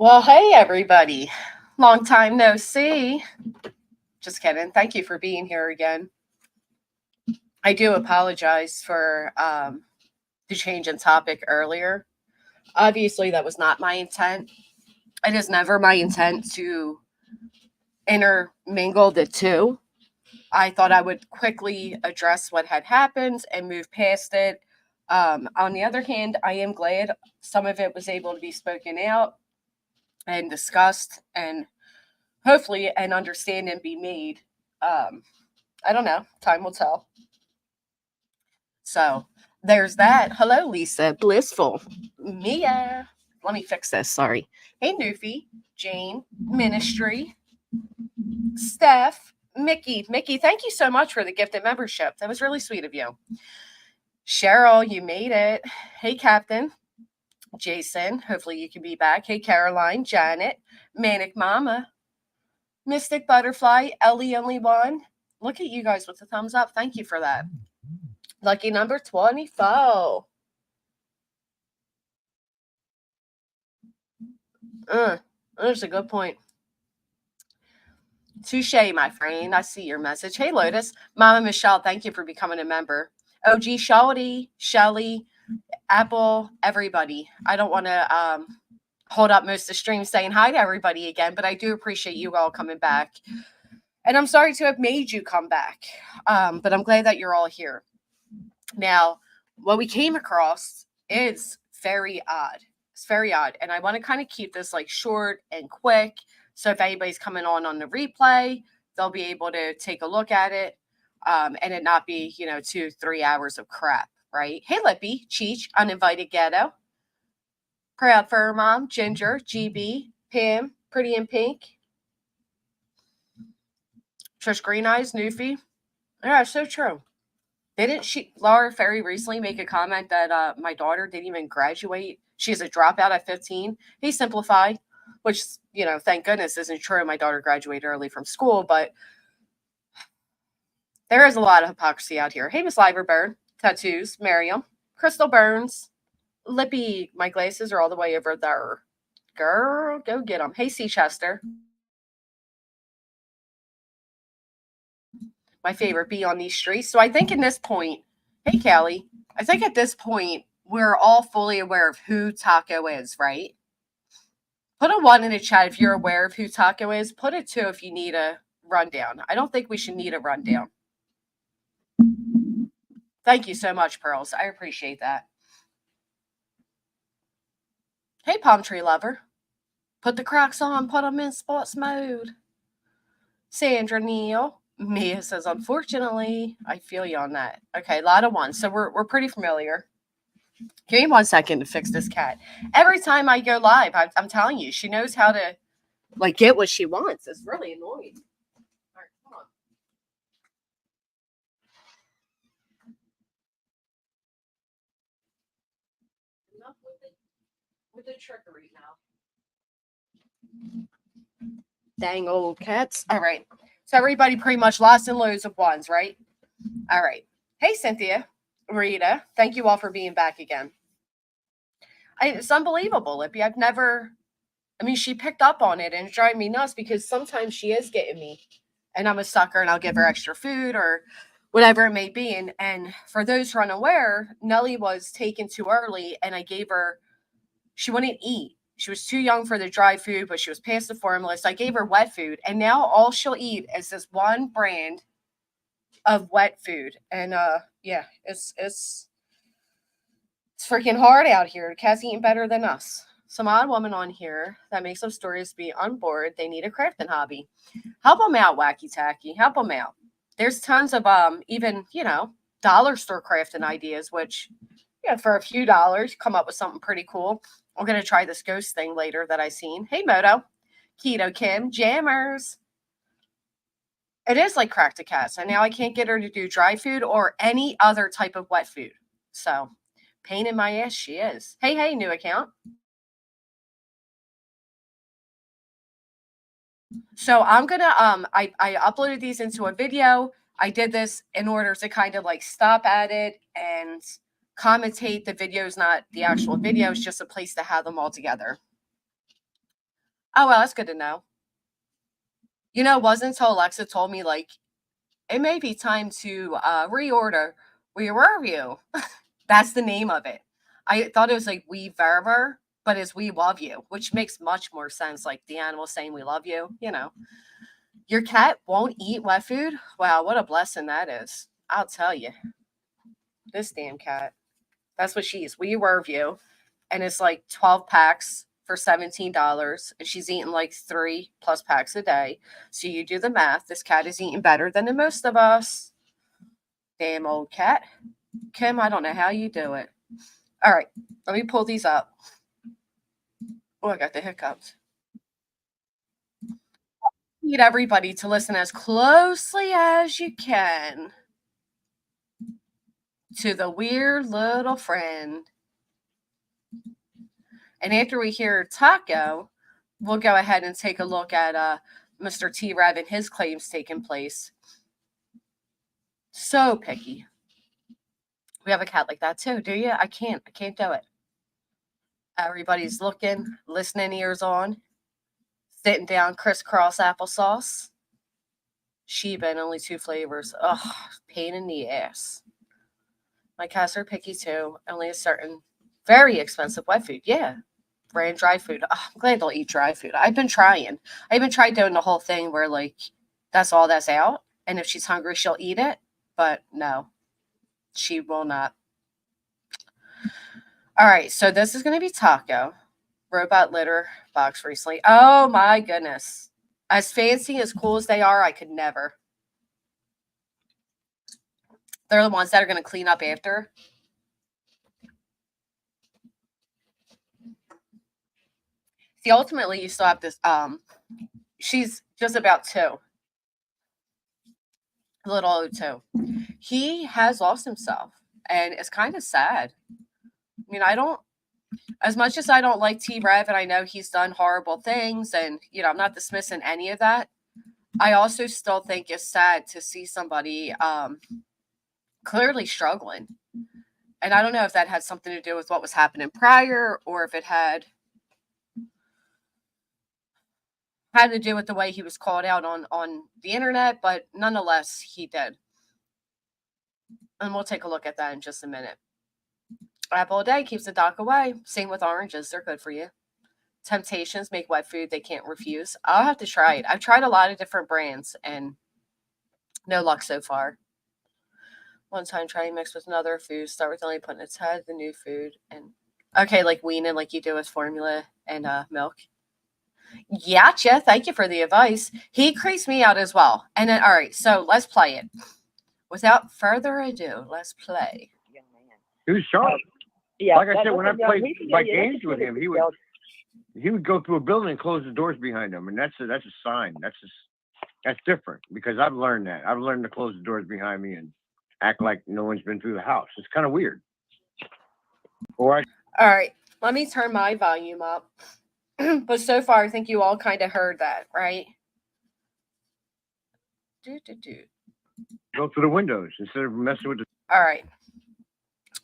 Well, hey, everybody. Long time no see. Just kidding. Thank you for being here again. I do apologize for the change in topic earlier. Obviously, that was not my intent. It is never my intent to intermingle the two. I thought I would quickly address what had happened and move past it. On the other hand, I am glad some of it was able to be spoken out and discussed and hopefully an understanding be made. I don't know. Time will tell. So there's that. Hello, Lisa. Blissful. Mia. Let me fix this. Sorry. Hey, Newfie. Jane. Ministry. Steph. Mickey. Mickey, thank you so much for the gifted membership. That was really sweet of you. Cheryl, you made it. Hey, Captain. Jason, hopefully you can be back. Hey, Caroline. Janet. Manic Mama. Mystic Butterfly. Ellie Only One. Look at you guys with the thumbs up. Thank you for that. Lucky number 24. There's a good point. Touche, my friend. I see your message. Hey, Lotus. Mama Michelle, thank you for becoming a member. OG Shelly, Apple, everybody. I don't want to hold up most of the stream saying hi to everybody again, but I do appreciate you all coming back. And I'm sorry to have made you come back, but I'm glad that you're all here. Now, what we came across is very odd. It's very odd. And I want to kind of keep this like short and quick. So if anybody's coming on the replay, they'll be able to take a look at it and it not be, 2-3 hours of crap, right? Hey, Lippy, Cheech, Uninvited Ghetto, Proud Fur Mom, Ginger, GB, Pam, Pretty in Pink, Trish Green Eyes, Newfie. Yeah, so true. Didn't Laura Ferry recently make a comment that my daughter didn't even graduate? She's a dropout at 15. He simplified, which, thank goodness isn't true. My daughter graduated early from school, but there is a lot of hypocrisy out here. Hey, Miss Liverbird, Tattoos, Miriam, Crystal Burns, Lippy, my glasses are all the way over there. Girl, go get them. Hey, Seachester. My favorite be on these streets. So I think in this point, hey, Callie, I think at this point, we're all fully aware of who Taco is, right? Put a 1 in the chat if you're aware of who Taco is. Put a 2 if you need a rundown. I don't think we should need a rundown. Thank you so much, Pearls. I appreciate that. Hey, Palm Tree Lover. Put the Crocs on. Put them in sports mode. Sandra Neal. Mia says, unfortunately, I feel you on that. Okay, a lot of ones. So we're pretty familiar. Give me 1 second to fix this cat. Every time I go live, I'm telling you, she knows how to get what she wants. It's really annoying. All right, come on. Enough with the trickery now. Dang old cats. All right. So everybody pretty much lost in loads of ones, right? All right. Hey, Cynthia, Rita, thank you all for being back again. It's unbelievable, Lippy. She picked up on it and it's driving me nuts because sometimes she is getting me and I'm a sucker and I'll give her extra food or whatever it may be. And for those who are unaware, Nellie was taken too early and I gave her, she wouldn't eat. She was too young for the dry food, but she was past the formula. So I gave her wet food. And now all she'll eat is this one brand of wet food. And yeah, it's freaking hard out here. The cat's eating better than us. Some odd woman on here that makes up stories be on board. They need a crafting hobby. Help them out, Wacky Tacky. Help them out. There's tons of even, dollar store crafting ideas, which, for a few dollars, come up with something pretty cool. I'm going to try this ghost thing later that I seen. Hey, Moto. Keto Kim. Jammers. It is like crack to cats. And now I can't get her to do dry food or any other type of wet food. So, pain in my ass she is. Hey, new account. So I'm going to, I uploaded these into a video. I did this in order to kind of stop at it and commentate the videos, not the actual videos, just a place to have them all together. Oh, well, that's good to know. You know, it wasn't until Alexa told me, like, it may be time to reorder. We were you. That's the name of it. I thought it was like we verver, but it's we love you, which makes much more sense. Like the animal saying we love you, you know. Your cat won't eat wet food? Wow, what a blessing that is. I'll tell you. This damn cat. That's what she is. We were you. And it's like 12 packs for $17. And she's eating like 3+ packs a day. So you do the math. This cat is eating better than the most of us. Damn old cat. Kim, I don't know how you do it. All right, let me pull these up. Oh, I got the hiccups. Need everybody to listen as closely as you can to the weird little friend. And after we hear Taco, we'll go ahead and take a look at Mr. T-Rev and his claims taking place. So picky. We have a cat like that too, do you? I can't do it. Everybody's looking, listening ears on, sitting down crisscross applesauce. Sheba and only 2 flavors. Ugh, pain in the ass. My cats are picky too. Only a certain very expensive wet food. Yeah. Brand dry food. Ugh, I'm glad they'll eat dry food. I've been trying. I even tried doing the whole thing where like that's all that's out. And if she's hungry, she'll eat it. But no, she will not. All right, so this is gonna be Taco. Robot litter box recently. Oh my goodness. As fancy, as cool as they are, I could never. They're the ones that are going to clean up after. See, ultimately, you still have this. She's just about 2. A little old too. He has lost himself, and it's kind of sad. I mean, I don't. As much as I don't like T-Rev, and I know he's done horrible things, and I'm not dismissing any of that. I also still think it's sad to see somebody clearly struggling. And I don't know if that had something to do with what was happening prior or if it had to do with the way he was called out on the internet, but nonetheless, he did. And we'll take a look at that in just a minute. Apple a day keeps the doc away. Same with oranges. They're good for you. Temptations make wet food they can't refuse. I'll have to try it. I've tried a lot of different brands and no luck so far. One time trying mix with another food. Start with only putting its head, the new food, and okay, like weaning like you do with formula and milk. Gotcha. Thank you for the advice. He creeps me out as well. And then, all right, so let's play it. Without further ado, let's play. He was sharp. Yeah, like I said, when I played my games with him, he would go through a building and close the doors behind him, and that's a sign. That's different because I've learned that. I've learned to close the doors behind me and act like no one's been through the house. It's kind of weird. All right, let me turn my volume up. But so far, I think you all kind of heard that, right? Go through the windows instead of messing with the. All right.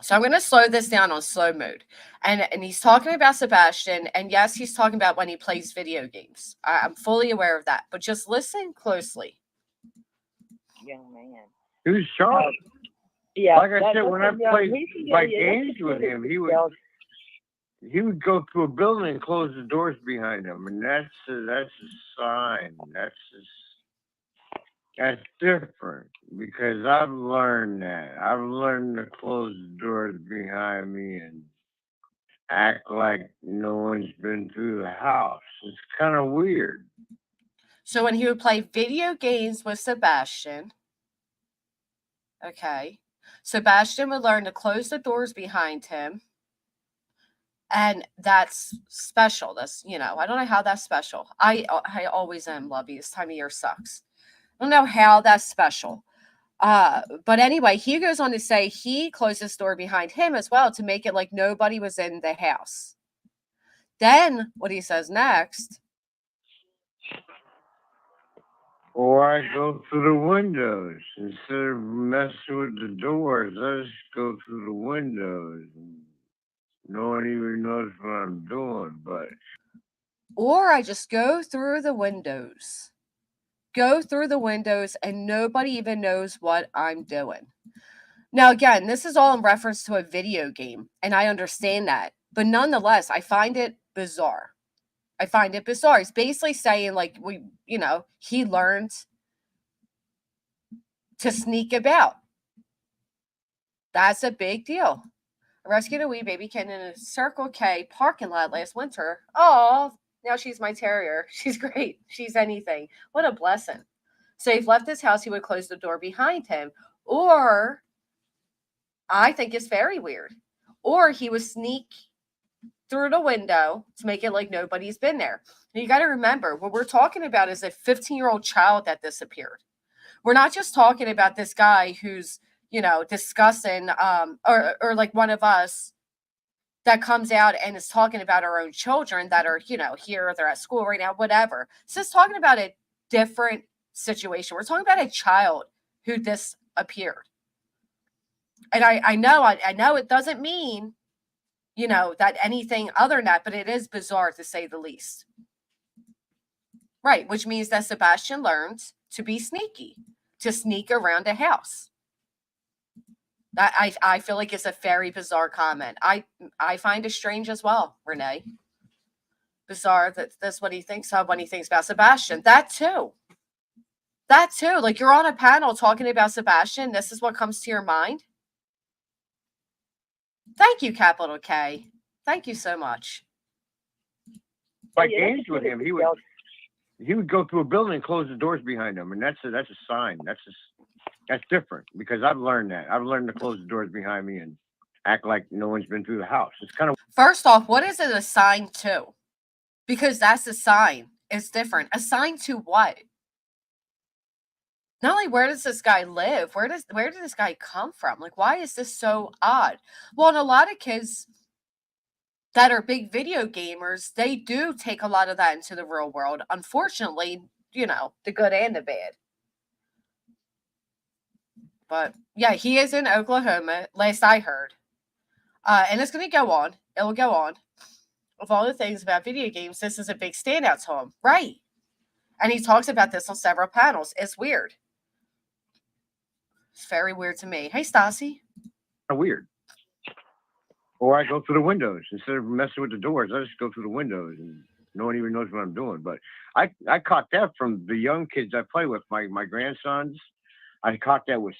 So I'm going to slow this down on slow mode. And he's talking about Sebastian. And yes, he's talking about when he plays video games. I'm fully aware of that. But just listen closely. Young man. He was sharp. Yeah. Like I said, when I played my games with him, he would go through a building and close the doors behind him. And that's a sign. That's different because I've learned that. I've learned to close the doors behind me and act like no one's been through the house. It's kind of weird. So when he would play video games with Sebastian, okay, Sebastian would learn to close the doors behind him. And that's special. That's, I don't know how that's special. I always am, Lovey. This time of year sucks. I don't know how that's special. But anyway, he goes on to say he closed his door behind him as well to make it like nobody was in the house. Then what he says next. Or I go through the windows instead of messing with the doors. I just go through the windows. No one even knows what I'm doing, but. or I just go through the windows. Go through the windows and nobody even knows what I'm doing. Now, again, this is all in reference to a video game, and I understand that. But nonetheless, I find it bizarre. I find it bizarre. It's basically saying, like, he learned to sneak about. That's a big deal. I rescued a wee baby kitten in a Circle K parking lot last winter. Oh, now she's my terrier. She's great. She's anything. What a blessing. So if he left his house, he would close the door behind him. Or, I think it's very weird. Or he would sneak through the window to make it like nobody's been there. And you got to remember, what we're talking about is a 15-year-old child that disappeared. We're not just talking about this guy who's, discussing, or like one of us that comes out and is talking about our own children that are, here, they're at school right now, whatever. So it's talking about a different situation. We're talking about a child who disappeared. And I know it doesn't mean, that anything other than that, but it is bizarre to say the least. Right, which means that Sebastian learned to be sneaky, to sneak around a house. I feel like it's a very bizarre comment. I find it strange as well, Renee. Bizarre that's what he thinks of when he thinks about Sebastian. That too. Like, you're on a panel talking about Sebastian. This is what comes to your mind. Thank you, capital K. Thank you so much. Like games with him, he would go through a building and close the doors behind him, and that's a sign. That's different, because I've learned that. I've learned to close the doors behind me and act like no one's been through the house. It's kind of... First off, what is it a sign to? Because that's a sign. It's different. A sign to what? Not only where does this guy live, where did this guy come from? Like, why is this so odd? Well, and a lot of kids that are big video gamers, they do take a lot of that into the real world. Unfortunately, the good and the bad. But yeah, he is in Oklahoma, last I heard. And it's going to go on. It will go on. Of all the things about video games, this is a big standout to him. Right. And he talks about this on several panels. It's weird. It's very weird to me. Hey, Stassi. Weird. Or I go through the windows. Instead of messing with the doors, I just go through the windows and no one even knows what I'm doing. But I caught that from the young kids I play with, my grandsons. I caught that with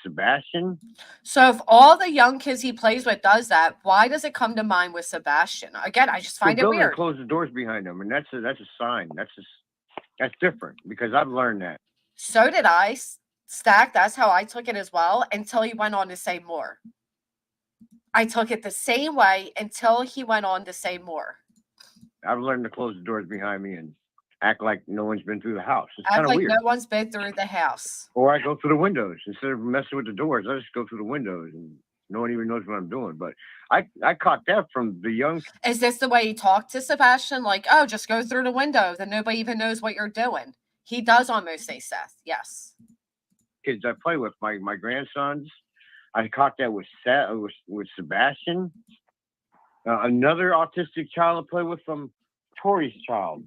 Sebastian. So if all the young kids he plays with does that, why does it come to mind with Sebastian? Again, I just find it weird. Close the doors behind them, and that's a sign. That's different, because I've learned that. So did I. Stack, that's how I took it as well, until he went on to say more. I took it the same way until he went on to say more. I've learned to close the doors behind me and act like no one's been through the house. It's kind of weird. No one's been through the house. Or I go through the windows. Instead of messing with the doors, I just go through the windows and no one even knows what I'm doing. But I caught that from the young... Is this the way he talked to Sebastian? Like, oh, just go through the window, then nobody even knows what you're doing. He does almost say Seth, yes. Kids I play with, my grandsons, I caught that with Sebastian. Another autistic child I play with, from Tori's child.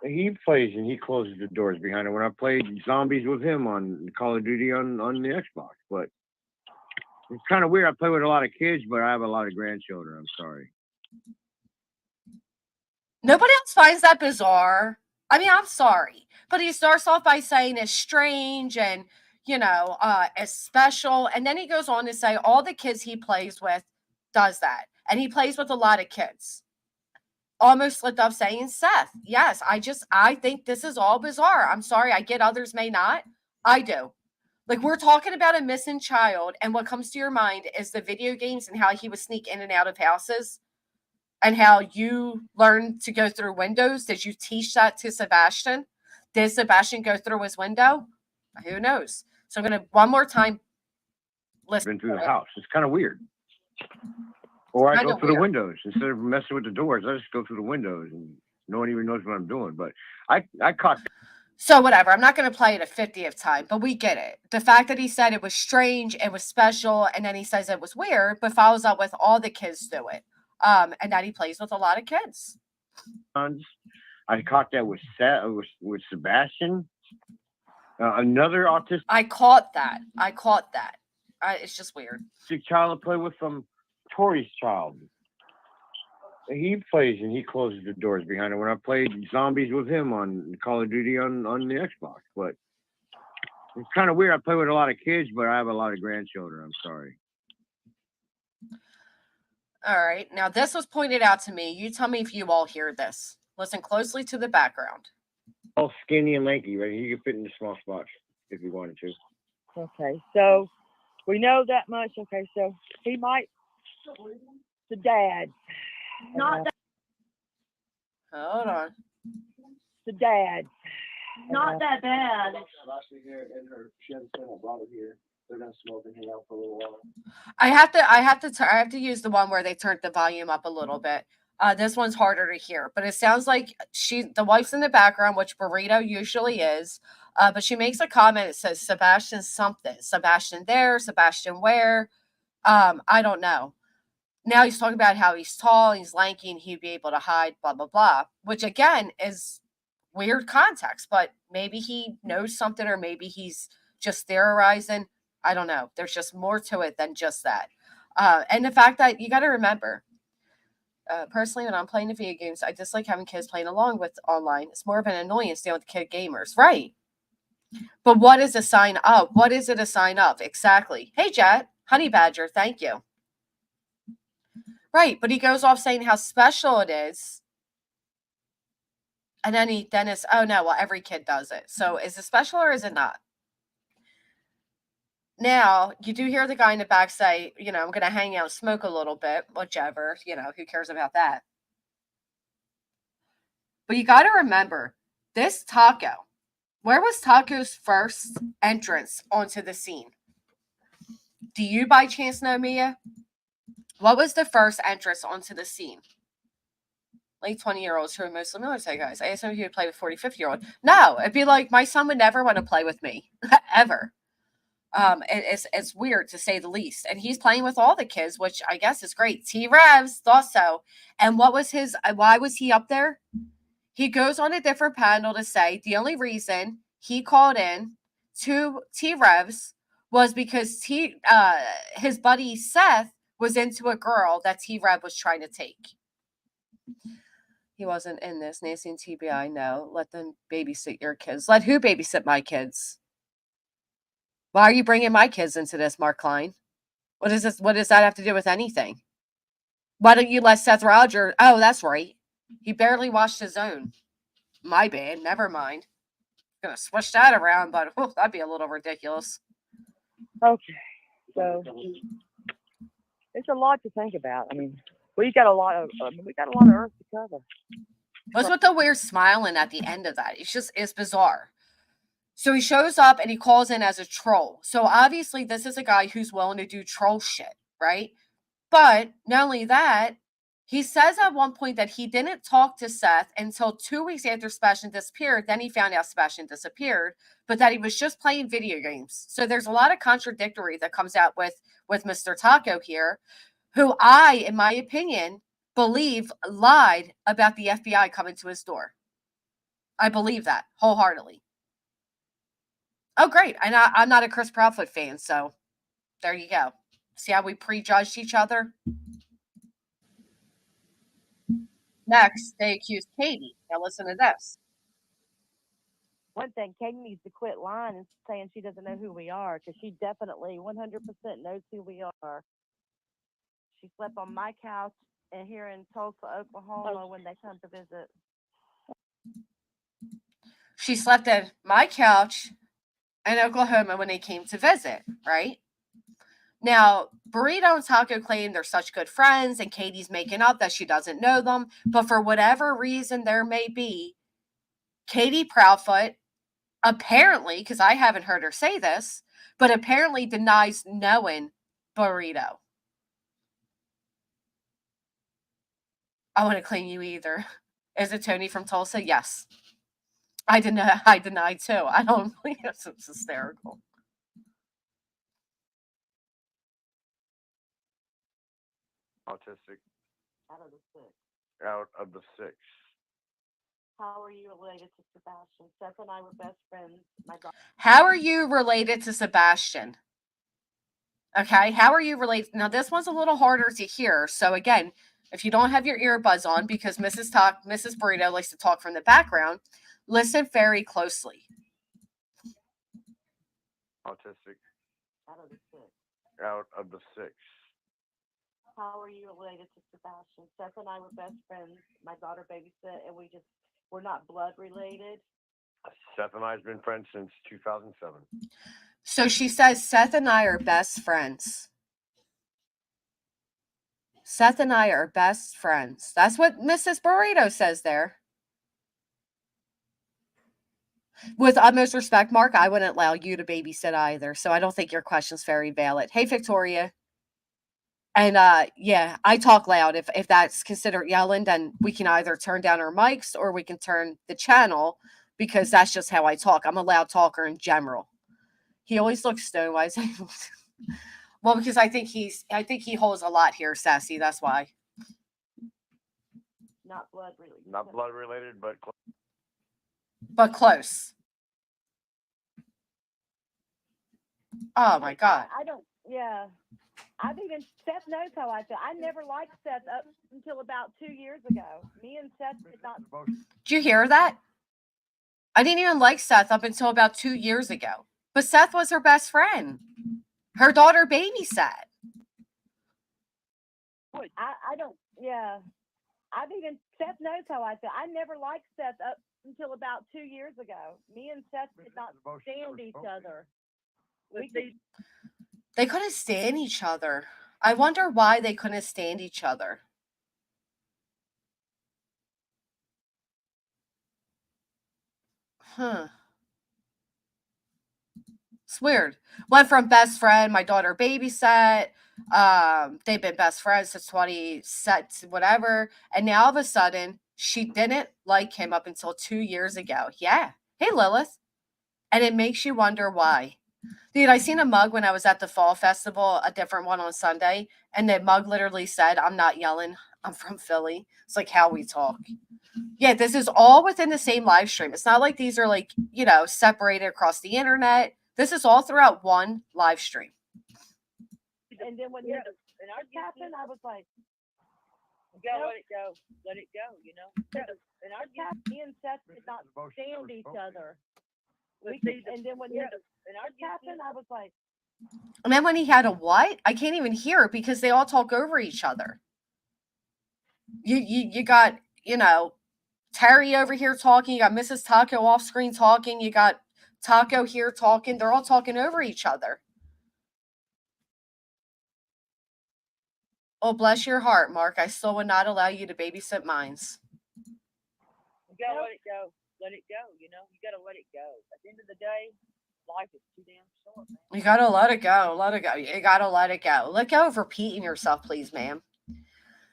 He plays and he closes the doors behind him. When I played zombies with him on Call of Duty on the Xbox. But it's kind of weird. I play with a lot of kids, but I have a lot of grandchildren. I'm sorry. Nobody else finds that bizarre. I mean, I'm sorry. But he starts off by saying it's strange and, it's special. And then he goes on to say all the kids he plays with does that. And he plays with a lot of kids. Almost slipped up saying Seth. Yes, I think this is all bizarre. I'm sorry. I get others may not. I do. Like, we're talking about a missing child, and what comes to your mind is the video games and how he would sneak in and out of houses and how you learned to go through windows. Did you teach that to Sebastian? Did Sebastian go through his window? Who knows? So I'm going to one more time listen. Been through the house. It's kind of weird. Or I go through the windows. Instead of messing with the doors, I just go through the windows and no one even knows what I'm doing. But I caught that. So whatever, I'm not going to play it a 50th time, but we get it. The fact that he said it was strange, it was special, and then he says it was weird, but follows up with all the kids do it. And that he plays with a lot of kids. I caught that with Sebastian. Another autistic. I caught that. It's just weird. Child to play with from Tori's child. He plays and he closes the doors behind him. When I played zombies with him on Call of Duty on the Xbox, but it's kind of weird. I play with a lot of kids, but I have a lot of grandchildren. I'm sorry. All right. Now, this was pointed out to me. You tell me if you all hear this. Listen closely to the background. All skinny and lanky, right? He could fit in the small spots if he wanted to. Okay, so we know that much. Okay, so he might. The dad. Not that. Hold on. The dad. Not that bad. I have to use the one where they turned the volume up a little bit. This one's harder to hear, but it sounds like the wife's in the background, which Burrito usually is. But she makes a comment. It says Sebastian something. Sebastian there. Sebastian where? I don't know. Now he's talking about how he's tall, he's lanky, and he'd be able to hide, blah, blah, blah. Which again is weird context, but maybe he knows something, or maybe he's just theorizing. I don't know. There's just more to it than just that. And the fact that you got to remember, personally, when I'm playing the video games, I dislike having kids playing along with online. It's more of an annoyance dealing with kid gamers, right? But what is a sign of? What is it a sign of? Exactly. Hey, Jet, Honey Badger, thank you. Right, but he goes off saying how special it is. And then it's, oh no, well, every kid does it. So is it special or is it not? Now, you do hear the guy in the back say, I'm going to hang out, smoke a little bit, whichever, who cares about that? But you got to remember, this Taco, where was Taco's first entrance onto the scene? Do you by chance know, Mia? What was the first entrance onto the scene? Late 20-year-olds who are mostly military guys. I assume he would play with 40, 50-year-old. No, it'd be like, my son would never want to play with me, ever. It's weird, to say the least. And he's playing with all the kids, which I guess is great. T-Revs thought so. And why was he up there? He goes on a different panel to say the only reason he called in to T-Revs was because his buddy Seth was into a girl that T-Rev was trying to take. He wasn't in this. Nancy and TBI, no. Let them babysit your kids. Let who babysit my kids? Why are you bringing my kids into this, Mark Klein? What is this? What does that have to do with anything? Why don't you let Seth Roger? Oh, that's right. He barely washed his own. My bad. Never mind. I'm going to switch that around, but that'd be a little ridiculous. Okay. So it's a lot to think about. I mean, we got a lot of earth to cover. What's with the weird smiling at the end of that? It's bizarre. So he shows up and he calls in as a troll. So obviously this is a guy who's willing to do troll shit, right? But not only that, he says at one point that he didn't talk to Seth until 2 weeks after Sebastian disappeared. Then he found out Sebastian disappeared, but that he was just playing video games. So there's a lot of contradictory that comes out with Mr. Taco here, who I, in my opinion, believe lied about the FBI coming to his door. I believe that wholeheartedly. Oh, great. And I'm not a Chris Proudfoot fan, so there you go. See how we prejudged each other? Next, they accused Katie. Now listen to this. One thing, Katie needs to quit lying and saying she doesn't know who we are, because she definitely 100% knows who we are. She slept on my couch and here in Tulsa, Oklahoma, when they come to visit. She slept at my couch in Oklahoma when they came to visit, right? Now, Burrito and Taco claim they're such good friends, and Katie's making up that she doesn't know them. But for whatever reason there may be, Katie Proudfoot apparently, because I haven't heard her say this, but apparently denies knowing Burrito. I want to claim you either. Is it Tony from Tulsa? Yes. I denied too. I don't believe it's hysterical. Autistic. Out of the six. How are you related to Sebastian? Seth and I were best friends. How are you related to Sebastian? Okay, how are you related? Now, this one's a little harder to hear. So, again, if you don't have your earbuds on, because Mrs. Burrito likes to talk from the background, listen very closely. Autistic. Out of the 6. Out of the 6. How are you related to Sebastian? Seth and I were best friends. My daughter babysit, and we're not blood related. Seth and I have been friends since 2007. So she says, Seth and I are best friends. Seth and I are best friends. That's what Mrs. Burrito says there. With utmost respect, Mark, I wouldn't allow you to babysit either. So I don't think your question's very valid. Hey, Victoria. And yeah, I talk loud. If that's considered yelling, then we can either turn down our mics or we can turn the channel, because that's just how I talk. I'm a loud talker in general. He always looks stonewise. Well, because I think he holds a lot here, Sassy. That's why. Not blood related. Not blood related, but close. But close. Oh my God. I don't. Yeah. Seth knows how I feel. I never liked Seth up until about 2 years ago. Me and Seth did not. Did you hear that? I didn't even like Seth up until about 2 years ago. But Seth was her best friend. Her daughter babysat. I don't. Yeah. Seth knows how I feel. I never liked Seth up until about 2 years ago. Me and Seth did not stand each other. They couldn't stand each other. I wonder why they couldn't stand each other. Huh. It's weird. Went from best friend, my daughter babysat. They've been best friends since 20 sets, whatever. And now all of a sudden, she didn't like him up until 2 years ago. Yeah. Hey, Lilith. And it makes you wonder why. Dude, I seen a mug when I was at the fall festival, a different one on Sunday, and the mug literally said, I'm not yelling. I'm from Philly. It's like how we talk. Yeah, this is all within the same live stream. It's not like these are like, separated across the internet. This is all throughout one live stream. And then when it happened, I was like, you gotta let it go. Let it go, And me and Seth did not stand each other. And then when it happened, I was like. And then when he had a what? I can't even hear it because they all talk over each other. You got, Terry over here talking. You got Mrs. Taco off screen talking. You got Taco here talking. They're all talking over each other. Oh, bless your heart, Mark. I still would not allow you to babysit mines. You gotta let it go. Let it go, You gotta let it go. At the end of the day, life is too damn short, man. You gotta let it go. Let it go. You gotta let it go. Let go of repeating yourself, please, ma'am.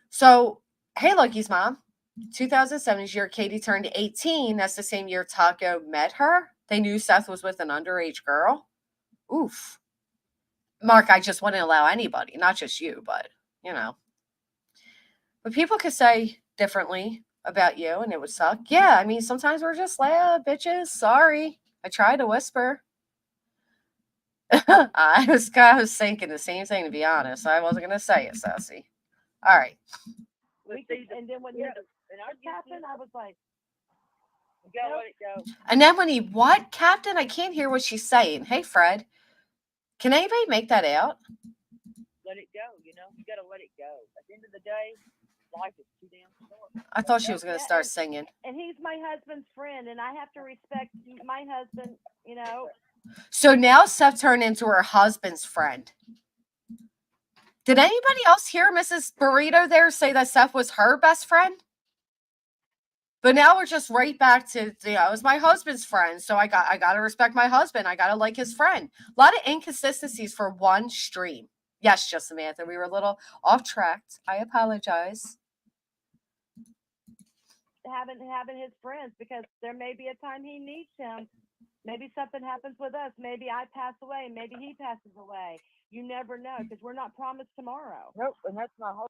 So, hey, Loki's mom. 2007 is year Katie turned 18. That's the same year Taco met her. They knew Seth was with an underage girl. Oof. Mark, I just wouldn't allow anybody, not just you, but, But people could say differently about you and it would suck. Yeah, I mean, sometimes we're just loud, bitches. Sorry. I tried to whisper. I was thinking the same thing, to be honest. I wasn't going to say it, Sassy. All right. And then when it happened, I was like, you gotta let it go. And then when he, what, Captain? I can't hear what she's saying. Hey, Fred. Can anybody make that out? Let it go, You gotta let it go. At the end of the day, life is too damn short. I thought she was going to start singing. And he's my husband's friend, and I have to respect my husband, So now Seth turned into her husband's friend. Did anybody else hear Mrs. Burrito there say that Seth was her best friend? But now we're just right back to, it was my husband's friend, so I got to respect my husband. I got to like his friend. A lot of inconsistencies for one stream. Yes, just Samantha, we were a little off track. I apologize. Having his friends, because there may be a time he needs him. Maybe something happens with us. Maybe I pass away. Maybe he passes away. You never know, because we're not promised tomorrow. Nope, and that's my whole.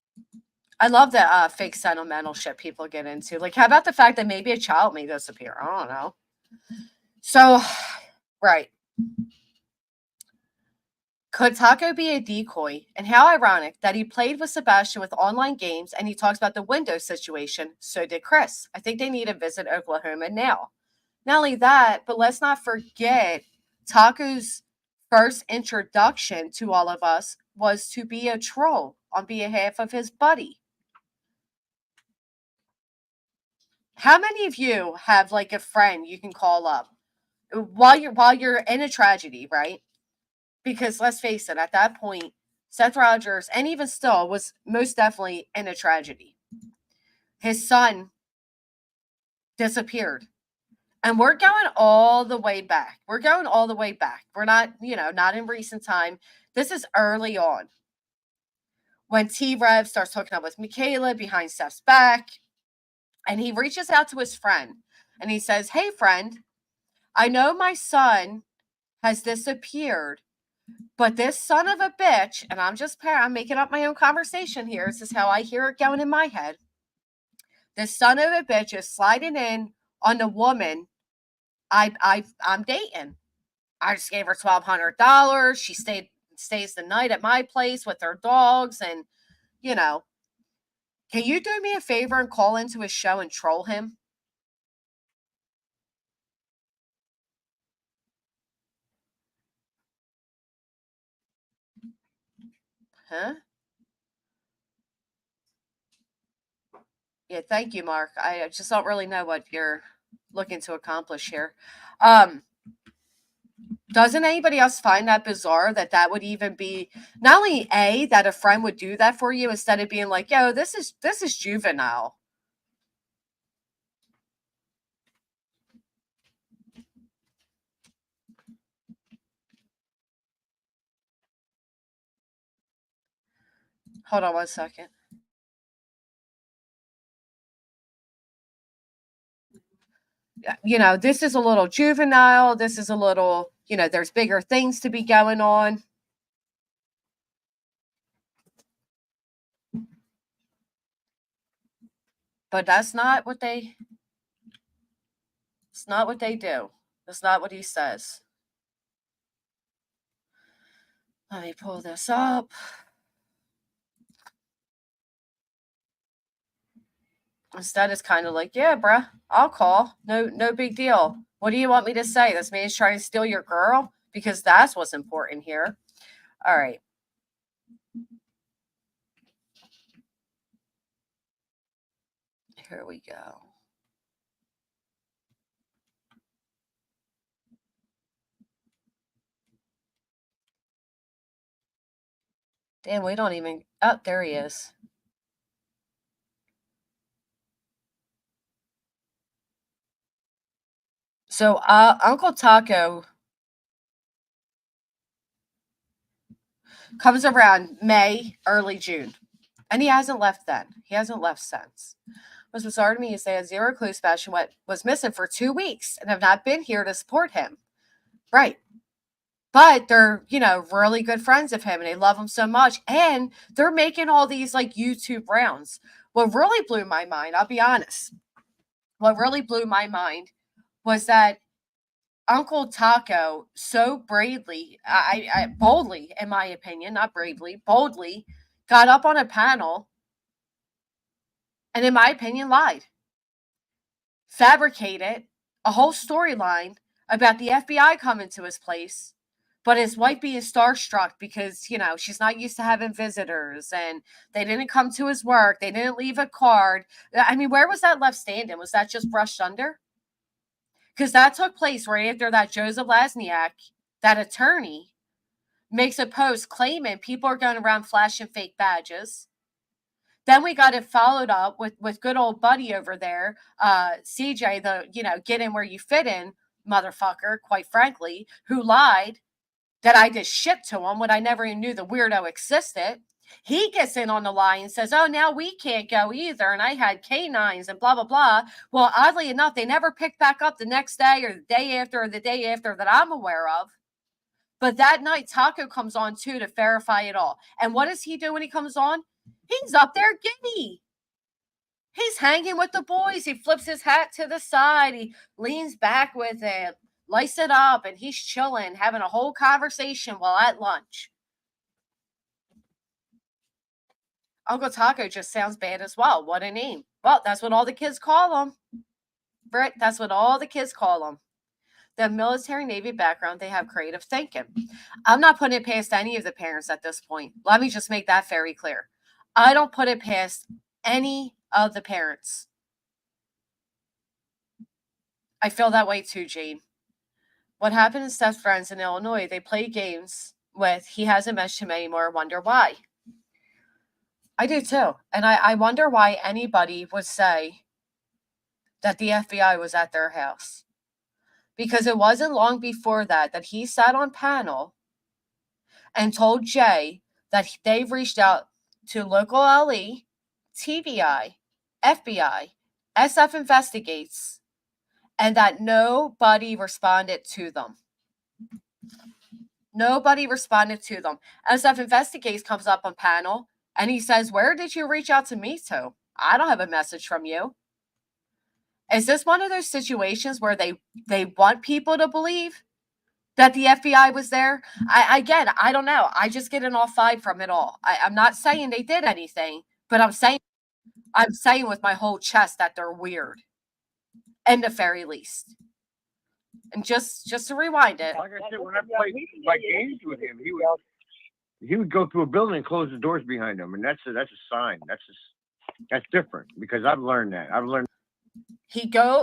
I love the fake sentimental shit people get into. Like, how about the fact that maybe a child may disappear? I don't know. So, right. Could Taco be a decoy? And how ironic that he played with Sebastian with online games and he talks about the Windows situation. So did Chris. I think they need to visit Oklahoma now. Not only that, but let's not forget Taco's first introduction to all of us was to be a troll on behalf of his buddy. How many of you have like a friend you can call up while you're in a tragedy, right? Because let's face it, at that point, Seth Rogers, and even still, was most definitely in a tragedy. His son disappeared. And we're going all the way back. We're going all the way back. We're not, not in recent time. This is early on. When T-Rev starts hooking up with Michaela behind Seth's back, and he reaches out to his friend, and he says, "Hey, friend, I know my son has disappeared, but this son of a bitch," and I'm making up my own conversation here. This is how I hear it going in my head. "This son of a bitch is sliding in on the woman I'm dating. I just gave her $1,200. She stays the night at my place with her dogs, and can you do me a favor and call into his show and troll him?" Huh? Yeah, thank you, Mark. I just don't really know what you're looking to accomplish here. Doesn't anybody else find that bizarre that would even be not only that a friend would do that for you instead of being like, "Yo, this is juvenile." Hold on one second. This is a little juvenile. This is a little, there's bigger things to be going on. But it's not what they do. That's not what he says. Let me pull this up. Instead, it's kind of like, "Yeah, bruh, I'll call. No big deal. What do you want me to say? This man's trying to steal your girl?" Because that's what's important here. All right. Here we go. Damn, we don't even... Oh, there he is. So, Uncle Taco comes around May, early June. And he hasn't left then. He hasn't left since. What's bizarre to me is they had zero clue Sebastian was missing for 2 weeks and have not been here to support him. Right. But they're, really good friends of him and they love him so much. And they're making all these like YouTube rounds. What really blew my mind, I'll be honest. What really blew my mind was that Uncle Taco so boldly, in my opinion, not bravely, boldly got up on a panel and, in my opinion, lied. Fabricated a whole storyline about the FBI coming to his place, but his wife being starstruck because, she's not used to having visitors and they didn't come to his work. They didn't leave a card. I mean, where was that left standing? Was that just brushed under? Because that took place right after that Joseph Lasniak, that attorney, makes a post claiming people are going around flashing fake badges. Then we got it followed up with good old buddy over there, CJ, the, get in where you fit in motherfucker, quite frankly, who lied that I did shit to him when I never even knew the weirdo existed. He gets in on the lie and says, "Oh, now we can't go either. And I had canines and blah, blah, blah." Well, oddly enough, they never picked back up the next day or the day after or the day after that I'm aware of. But that night, Taco comes on too to verify it all. And what does he do when he comes on? He's up there giddy. He's hanging with the boys. He flips his hat to the side. He leans back with it, lights it up, and he's chilling, having a whole conversation while at lunch. Uncle Taco just sounds bad as well. What a name. Well, that's what all the kids call him. Britt, that's what all the kids call him. The military Navy background, they have creative thinking. I'm not putting it past any of the parents at this point. Let me just make that very clear. I don't put it past any of the parents. I feel that way too, Jane. What happened to Steph's friends in Illinois? They play games with, he hasn't mentioned him anymore. Wonder why. I do too. And I wonder why anybody would say that the FBI was at their house. Because it wasn't long before that he sat on panel and told Jay that they've reached out to local LE, TBI, FBI, SF Investigates, and that nobody responded to them. Nobody responded to them. SF Investigates comes up on panel and he says, where did you reach out to me to? I don't have a message from you. Is this one of those situations where they want people to believe that the FBI was there? I don't know. I just get an off vibe from it all. I'm not saying they did anything, but I'm saying with my whole chest that they're weird, at the very least. And just to rewind it. Like I said, when I played my games with him, he would go through a building and close the doors behind him, and that's a sign. That's different because I've learned that.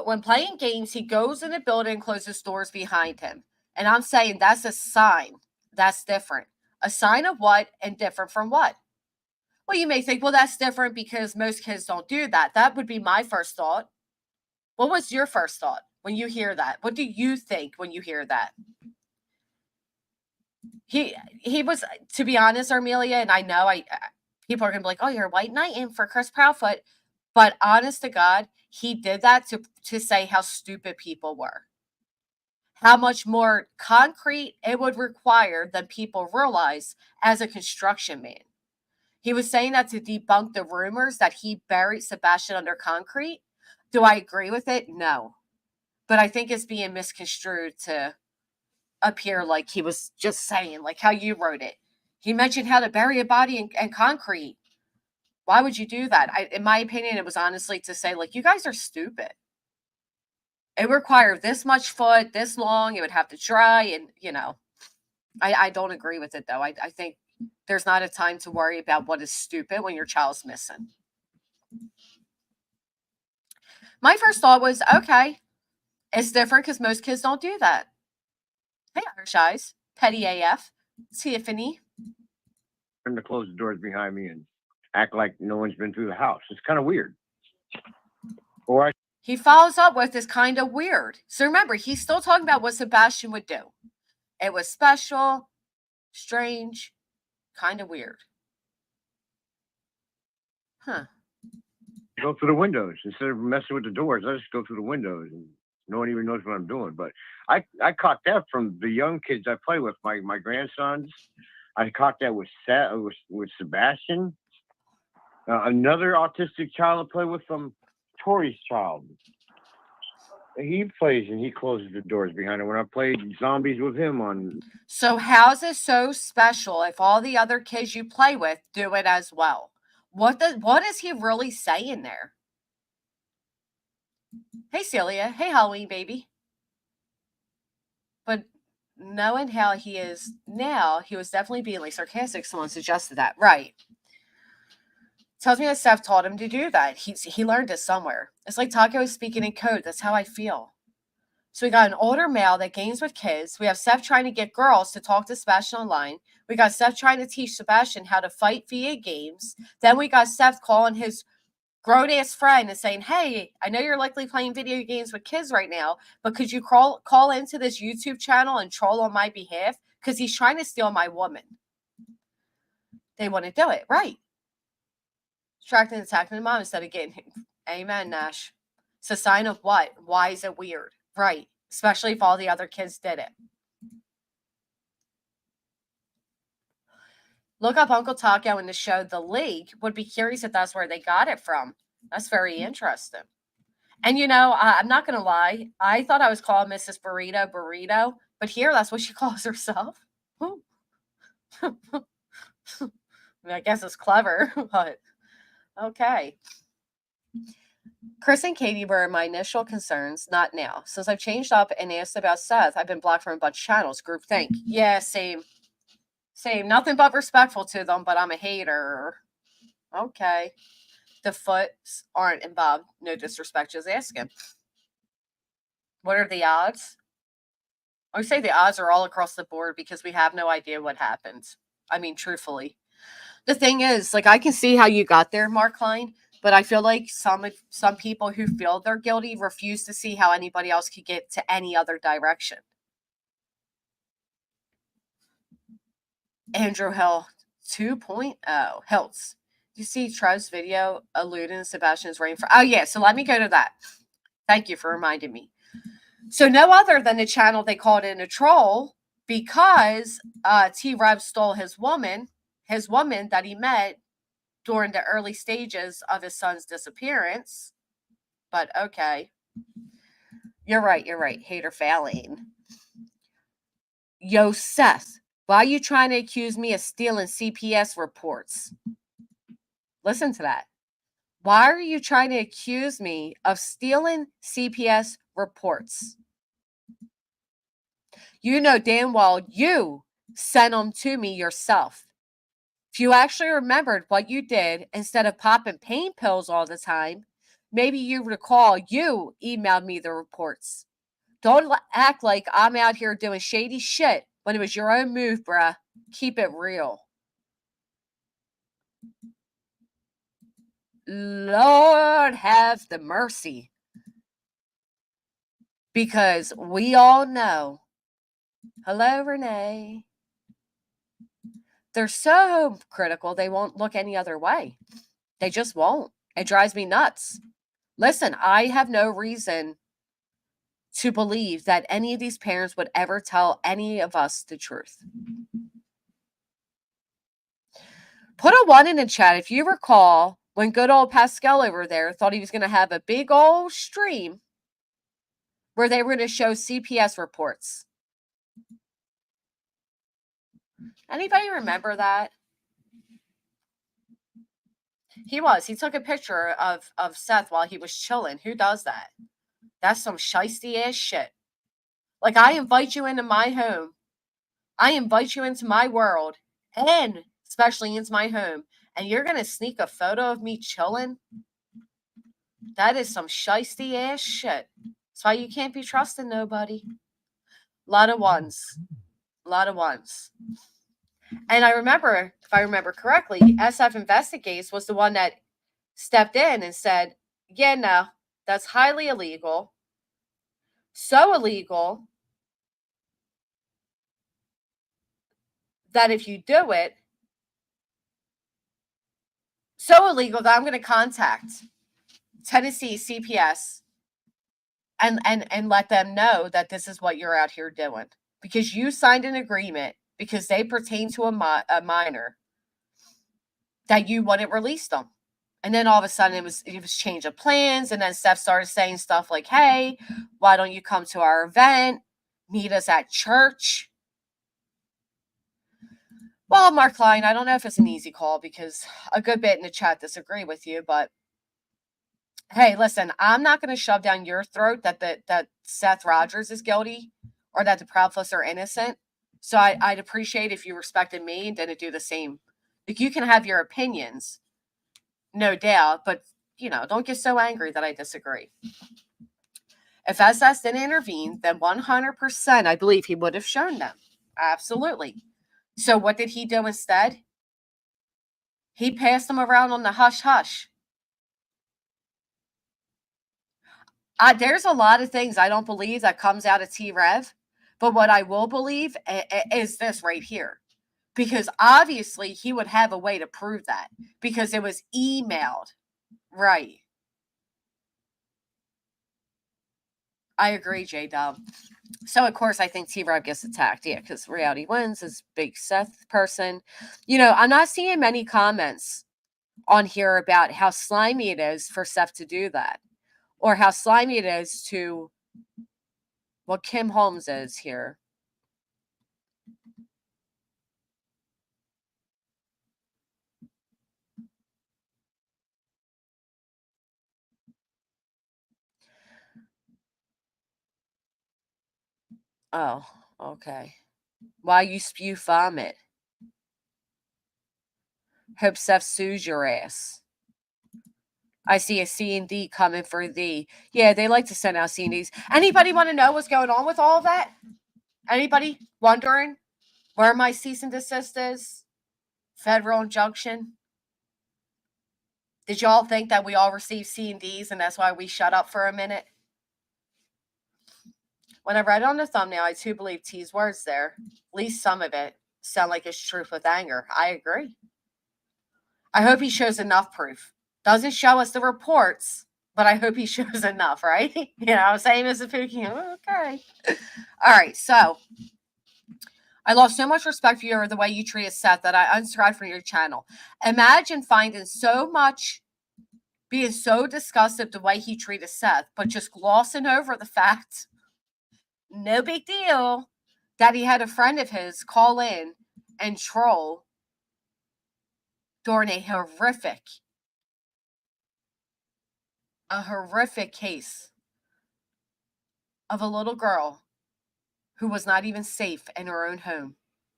When playing games, he goes in a building and closes doors behind him. And I'm saying that's a sign. That's different. A sign of what and different from what? Well, you may think, well, that's different because most kids don't do that. That would be my first thought. What was your first thought when you hear that? What do you think when you hear that? He was, to be honest, Armelia, and I know people are going to be like, oh, you're a white knight in for Chris Proudfoot. But honest to God, he did that to say how stupid people were. How much more concrete it would require than people realize as a construction man. He was saying that to debunk the rumors that he buried Sebastian under concrete. Do I agree with it? No. But I think it's being misconstrued to appear like he was just saying, like how you wrote it. He mentioned how to bury a body in concrete. Why would you do that? In my opinion, it was honestly to say, like, you guys are stupid. It required this much foot, this long. It would have to dry. And, I don't agree with it, though. I think there's not a time to worry about what is stupid when your child's missing. My first thought was, okay, it's different because most kids don't do that. Hey, Irish Eyes, Petty AF, Tiffany. To close the doors behind me and act like no one's been through the house. It's kind of weird. He follows up with this kind of weird. So remember, he's still talking about what Sebastian would do. It was special, strange, kind of weird. Huh. Go through the windows instead of messing with the doors. I just go through the windows and no one even knows what I'm doing. But I caught that from the young kids I play with, my grandsons. I caught that with Sebastian. Another autistic child I play with from Tori's child. He plays and he closes the doors behind him. When I played zombies with him on. So how's it so special if all the other kids you play with do it as well? What is he really saying there? Hey, Celia. Hey, Halloween baby. But knowing how he is now, he was definitely being like sarcastic. Someone suggested that. Right. Tells me that Steph taught him to do that. He learned it somewhere. It's like Taco is speaking in code. That's how I feel. So we got an older male that games with kids. We have Steph trying to get girls to talk to Sebastian online. We got Steph trying to teach Sebastian how to fight via games. Then we got Steph calling his grown-ass friend and saying, hey, I know you're likely playing video games with kids right now, but could you call into this YouTube channel and troll on my behalf? Because he's trying to steal my woman. They want to do it, right? Distracting and attacking the mom instead of getting him. Amen, Nash. It's a sign of what? Why is it weird? Right. Especially if all the other kids did it. Look up Uncle Taco in the show The League. Would be curious if that's where they got it from. That's very interesting. And I'm not going to lie. I thought I was calling Mrs. Burrito, but here that's what she calls herself. I guess it's clever, but okay. Chris and Katie were my initial concerns, not now. Since I've changed up and asked about Seth, I've been blocked from a bunch of channels. Group think. Yeah, same. Same. Nothing but respectful to them, but I'm a hater. Okay. The Foots aren't involved. No disrespect, just asking. What are the odds? I would say the odds are all across the board because we have no idea what happened. I mean, truthfully. The thing is, like, I can see how you got there, Mark Klein, but I feel like some people who feel they're guilty refuse to see how anybody else could get to any other direction. Andrew Hill 2.0. Hiltz. You see TRev's video alluding to Sebastian's rain for. Oh, yeah. So let me go to that. Thank you for reminding me. So no other than the channel they called in a troll because T-Rev stole his woman that he met during the early stages of his son's disappearance. But okay. You're right. Hater failing. Yo, Seth, why are you trying to accuse me of stealing CPS reports? Listen to that. Why are you trying to accuse me of stealing CPS reports? You know damn well you sent them to me yourself. If you actually remembered what you did instead of popping pain pills all the time, maybe you recall you emailed me the reports. Don't act like I'm out here doing shady shit when it was your own move, bruh. Keep it real. Lord have the mercy. Because we all know. Hello, Renee. They're so critical, they won't look any other way. They just won't. It drives me nuts. Listen, I have no reason to believe that any of these parents would ever tell any of us the truth. Put a 1 in the chat if you recall when good old Pascal over there thought he was going to have a big old stream where they were going to show CPS reports. Anybody remember that? He took a picture of Seth while he was chilling. Who does that? That's some shiesty ass shit. Like, I invite you into my home. I invite you into my world, and especially into my home, and you're going to sneak a photo of me chilling? That is some shiesty ass shit. That's why you can't be trusting nobody. A lot of ones. And I remember, if I remember correctly, SF Investigates was the one that stepped in and said, yeah, no, that's highly illegal. So illegal that if you do it, so illegal that I'm going to contact Tennessee CPS and let them know that this is what you're out here doing. Because you signed an agreement, because they pertain to a minor, that you wouldn't release them. And then all of a sudden it was change of plans. And then Steph started saying stuff like, hey, why don't you come to our event? Meet us at church. Well, Mark Klein, I don't know if it's an easy call because a good bit in the chat disagree with you. But hey, listen, I'm not going to shove down your throat that Seth Rogers is guilty or that the Proudfoots are innocent. So I'd appreciate if you respected me and didn't do the same. Like, you can have your opinions, no doubt, but, don't get so angry that I disagree. If SS didn't intervene, then 100% I believe he would have shown them. Absolutely. So what did he do instead? He passed them around on the hush-hush. There's a lot of things I don't believe that comes out of T-Rev, but what I will believe is this right here. Because obviously he would have a way to prove that because it was emailed. Right. I agree, J-Dub. So, of course, I think T-Rev gets attacked. Yeah, because Reality Wins is big Seth person. You know, I'm not seeing many comments on here about how slimy it is for Seth to do that, or how slimy it is to, well, Kim Holmes is here. Oh, okay. Why you spew vomit? Hope Seth sues your ass. I see a C&D coming for thee. Yeah, they like to send out C&Ds. Anybody want to know what's going on with all of that? Anybody wondering where my cease and desist is? Federal injunction? Did y'all think that we all received C&Ds and that's why we shut up for a minute? When I read it on the thumbnail, I too believe T's words there. At least some of it sound like it's truth with anger. I agree. I hope he shows enough proof. Doesn't show us the reports, but I hope he shows enough, right? You know, same as the Pookie. Okay. All right, so I lost so much respect for you over the way you treated Seth that I unsubscribed from your channel. Imagine finding so much, being so disgusted the way he treated Seth, but just glossing over the fact, no big deal, that he had a friend of his call in and troll during a horrific case of a little girl who was not even safe in her own home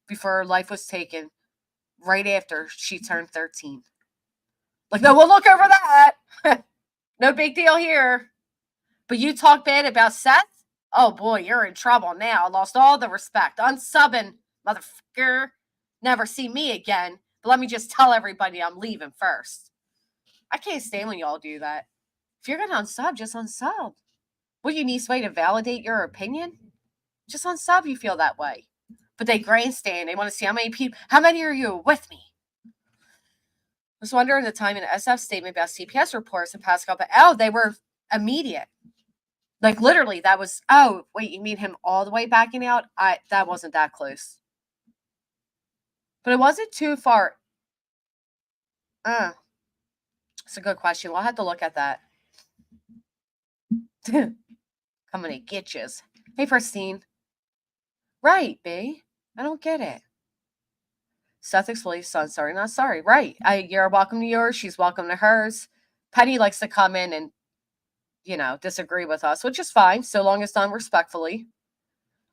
before her life was taken right after she turned 13. Like, no, we'll look over that. No big deal here. But you talk bad about Seth? Oh boy, you're in trouble now. I lost all the respect. Unsubbing, motherfucker. Never see me again. But let me just tell everybody I'm leaving first. I can't stand when y'all do that. If you're going to unsub, just unsub. What, you need somebody to validate your opinion? Just unsub, you feel that way. But they grandstand. They want to see how many are you with me? I was wondering the time in SF's statement about CPS reports in past couple. Oh, they were immediate. Like literally, that was. Oh, wait, you mean him all the way backing out? That wasn't that close, but it wasn't too far. It's a good question. We'll have to look at that. Coming to get yous. Hey, Pristine. Right, B. I don't get it. Seth explains, son, sorry, not sorry. Right. You're welcome to yours. She's welcome to hers. Penny likes to come in and, you know, disagree with us, which is fine, so long as done respectfully.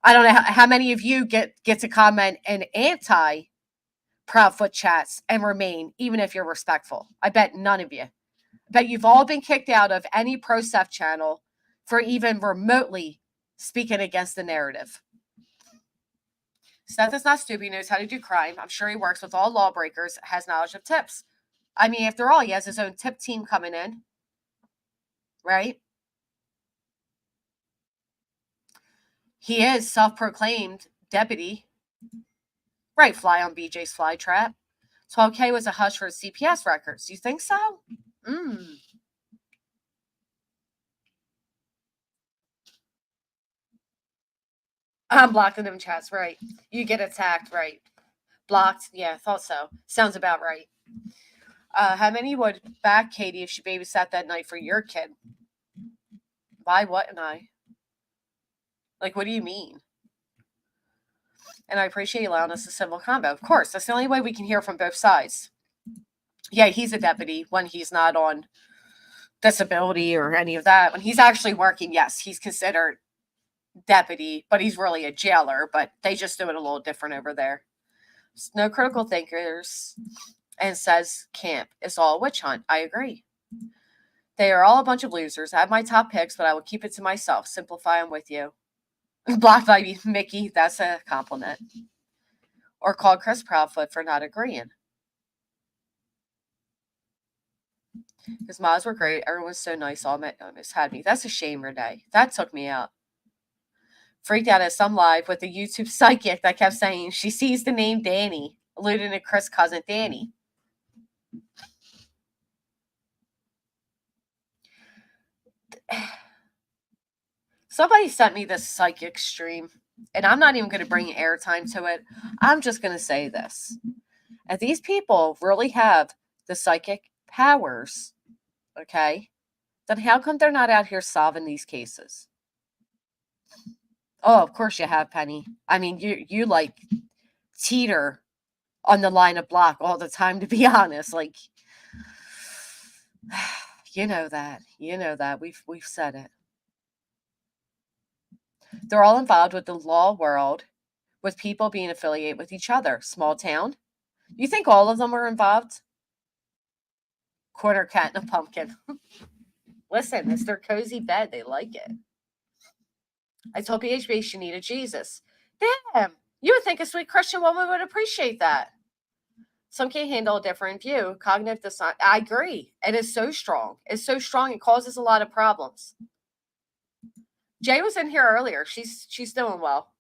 I don't know how many of you get to comment in anti-Proudfoot chats and remain, even if you're respectful. I bet none of you. I bet you've all been kicked out of any pro-Seth channel for even remotely speaking against the narrative. Seth is not stupid. He knows how to do crime. I'm sure he works with all lawbreakers, has knowledge of tips. I mean, after all, he has his own tip team coming in, right? He is self-proclaimed deputy. Right, fly on BJ's fly trap. 12K was a hush for his CPS records. You think so? I'm blocking them chats, right. You get attacked, right. Blocked, yeah, I thought so. Sounds about right. How many would back Katie if she babysat that night for your kid? Why wouldn't I? Like, what do you mean? And I appreciate you allowing us a civil combo. Of course, that's the only way we can hear from both sides. Yeah, he's a deputy when he's not on disability or any of that. When he's actually working, yes, he's considered deputy, but he's really a jailer, but they just do it a little different over there. No critical thinkers, and says camp is all a witch hunt. I agree. They are all a bunch of losers. I have my top picks, but I will keep it to myself. Simplify, I'm with you. Blocked by Mickey, that's a compliment. Or called Chris Proudfoot for not agreeing. His mods were great. Everyone was so nice. Almost had me. That's a shame, Renee. That took me out. Freaked out at some live with the YouTube psychic that kept saying she sees the name Danny, alluding to Chris' cousin Danny. Somebody sent me this psychic stream, and I'm not even going to bring airtime to it. I'm just going to say this. If these people really have the psychic powers, okay, then how come they're not out here solving these cases? Oh, of course you have, Penny. I mean, you like teeter on the line of block all the time, to be honest. Like, you know that. We've said it. They're all involved with the law world, with people being affiliated with each other. Small town. You think all of them are involved? Corner cat and a pumpkin. Listen, it's their cozy bed. They like it. I told PHB she needed Jesus. Damn, you would think a sweet Christian woman would appreciate that. Some can't handle a different view. Cognitive dissonance. I agree. It is so strong. It's so strong. It causes a lot of problems. Jay was in here earlier. She's doing well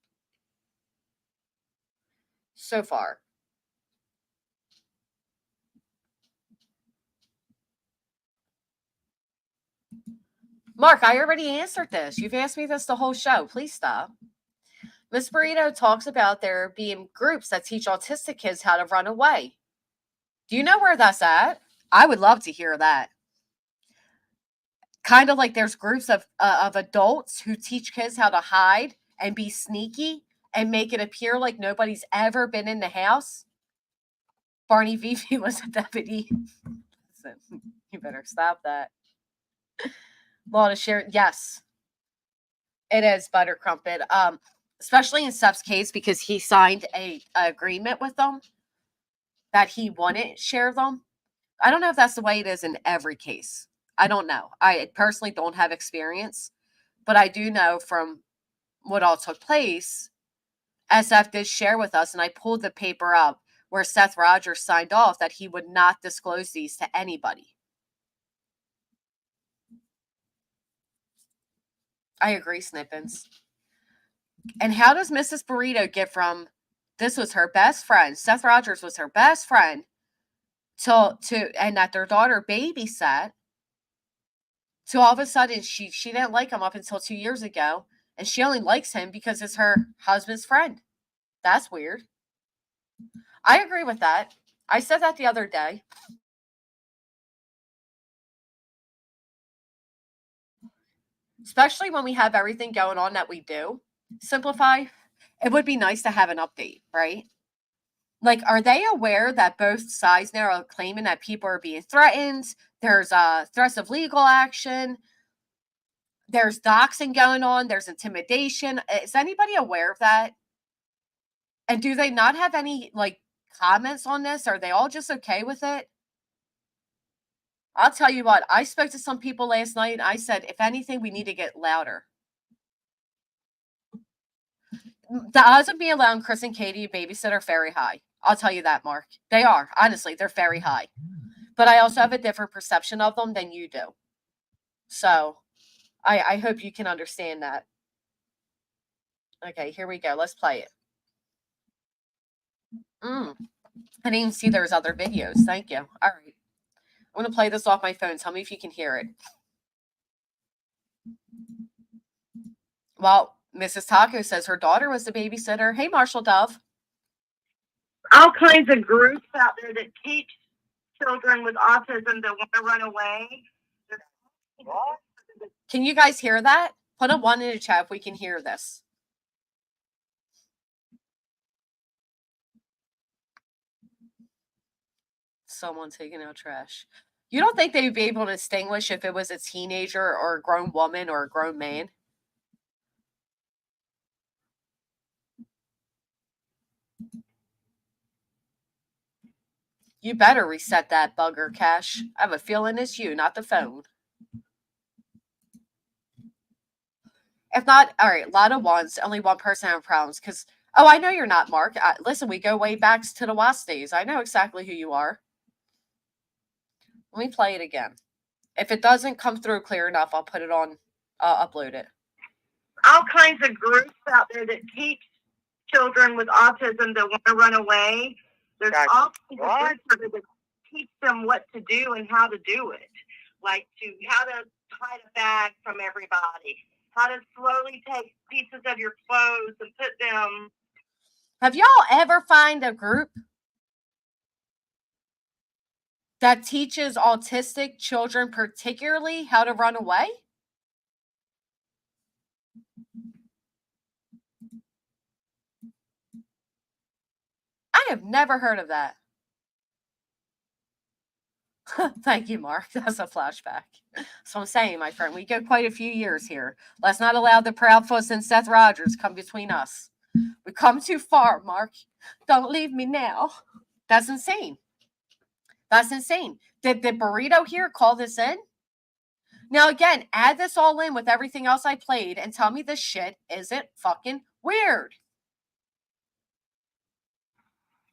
so far. Mark, I already answered this. You've asked me this the whole show. Please stop. Miss Burrito talks about there being groups that teach autistic kids how to run away. Do you know where that's at? I would love to hear that. Kind of like there's groups of adults who teach kids how to hide and be sneaky and make it appear like nobody's ever been in the house. Barney Vivi was a deputy. Listen, you better stop that. Law to share. Yes, it is Butter Crumpet. Especially in Steph's case because he signed a agreement with them that he wouldn't share them. I don't know if that's the way it is in every case. I don't know. I personally don't have experience, but I do know from what all took place, SF did share with us, and I pulled the paper up where Seth Rogers signed off that he would not disclose these to anybody. I agree, Snippins. And how does Mrs. Burrito get from this was her best friend, Seth Rogers was her best friend, to and that their daughter babysat, to all of a sudden she didn't like him up until 2 years ago, and she only likes him because it's her husband's friend. That's weird. I agree with that. I said that the other day. Especially when we have everything going on that we do. Simplify. It would be nice to have an update, right? Like, are they aware that both sides now are claiming that people are being threatened? There's threats of legal action. There's doxing going on. There's intimidation. Is anybody aware of that? And do they not have any, like, comments on this? Are they all just okay with it? I'll tell you what, I spoke to some people last night and I said, if anything, we need to get louder. The odds of me allowing Chris and Katie to babysit are very high. I'll tell you that, Mark. They are. Honestly, they're very high. But I also have a different perception of them than you do. So I hope you can understand that. Okay, here we go. Let's play it. I didn't even see there was other videos. Thank you. All right. I'm going to play this off my phone. Tell me if you can hear it. Well, Mrs. Taco says her daughter was the babysitter. Hey, Marshall Dove. All kinds of groups out there that teach children with autism that want to run away. Can you guys hear that? Put a 1 in the chat if we can hear this. Someone taking out trash. You don't think they'd be able to distinguish if it was a teenager or a grown woman or a grown man? You better reset that bugger, Cash. I have a feeling it's you, not the phone. If not, all right, a lot of ones, only one person having problems. Because, oh, I know you're not, Mark. Listen, we go way back to the WASP days. I know exactly who you are. Let me play it again. If it doesn't come through clear enough, I'll put it on, upload it. All kinds of groups out there that teach children with autism that want to run away. There's all kinds of groups that teach them what to do and how to do it. Like how to hide a bag from everybody, how to slowly take pieces of your clothes and put them. Have y'all ever find a group that teaches autistic children particularly how to run away? I have never heard of that. Thank you, Mark. That's a flashback. So I'm saying, my friend, we go quite a few years here. Let's not allow the Proudfoot and Seth Rogers come between us. We come too far, Mark. Don't leave me now. That's insane. That's insane. Did the burrito here call this in? Now, again, add this all in with everything else I played and tell me this shit isn't fucking weird.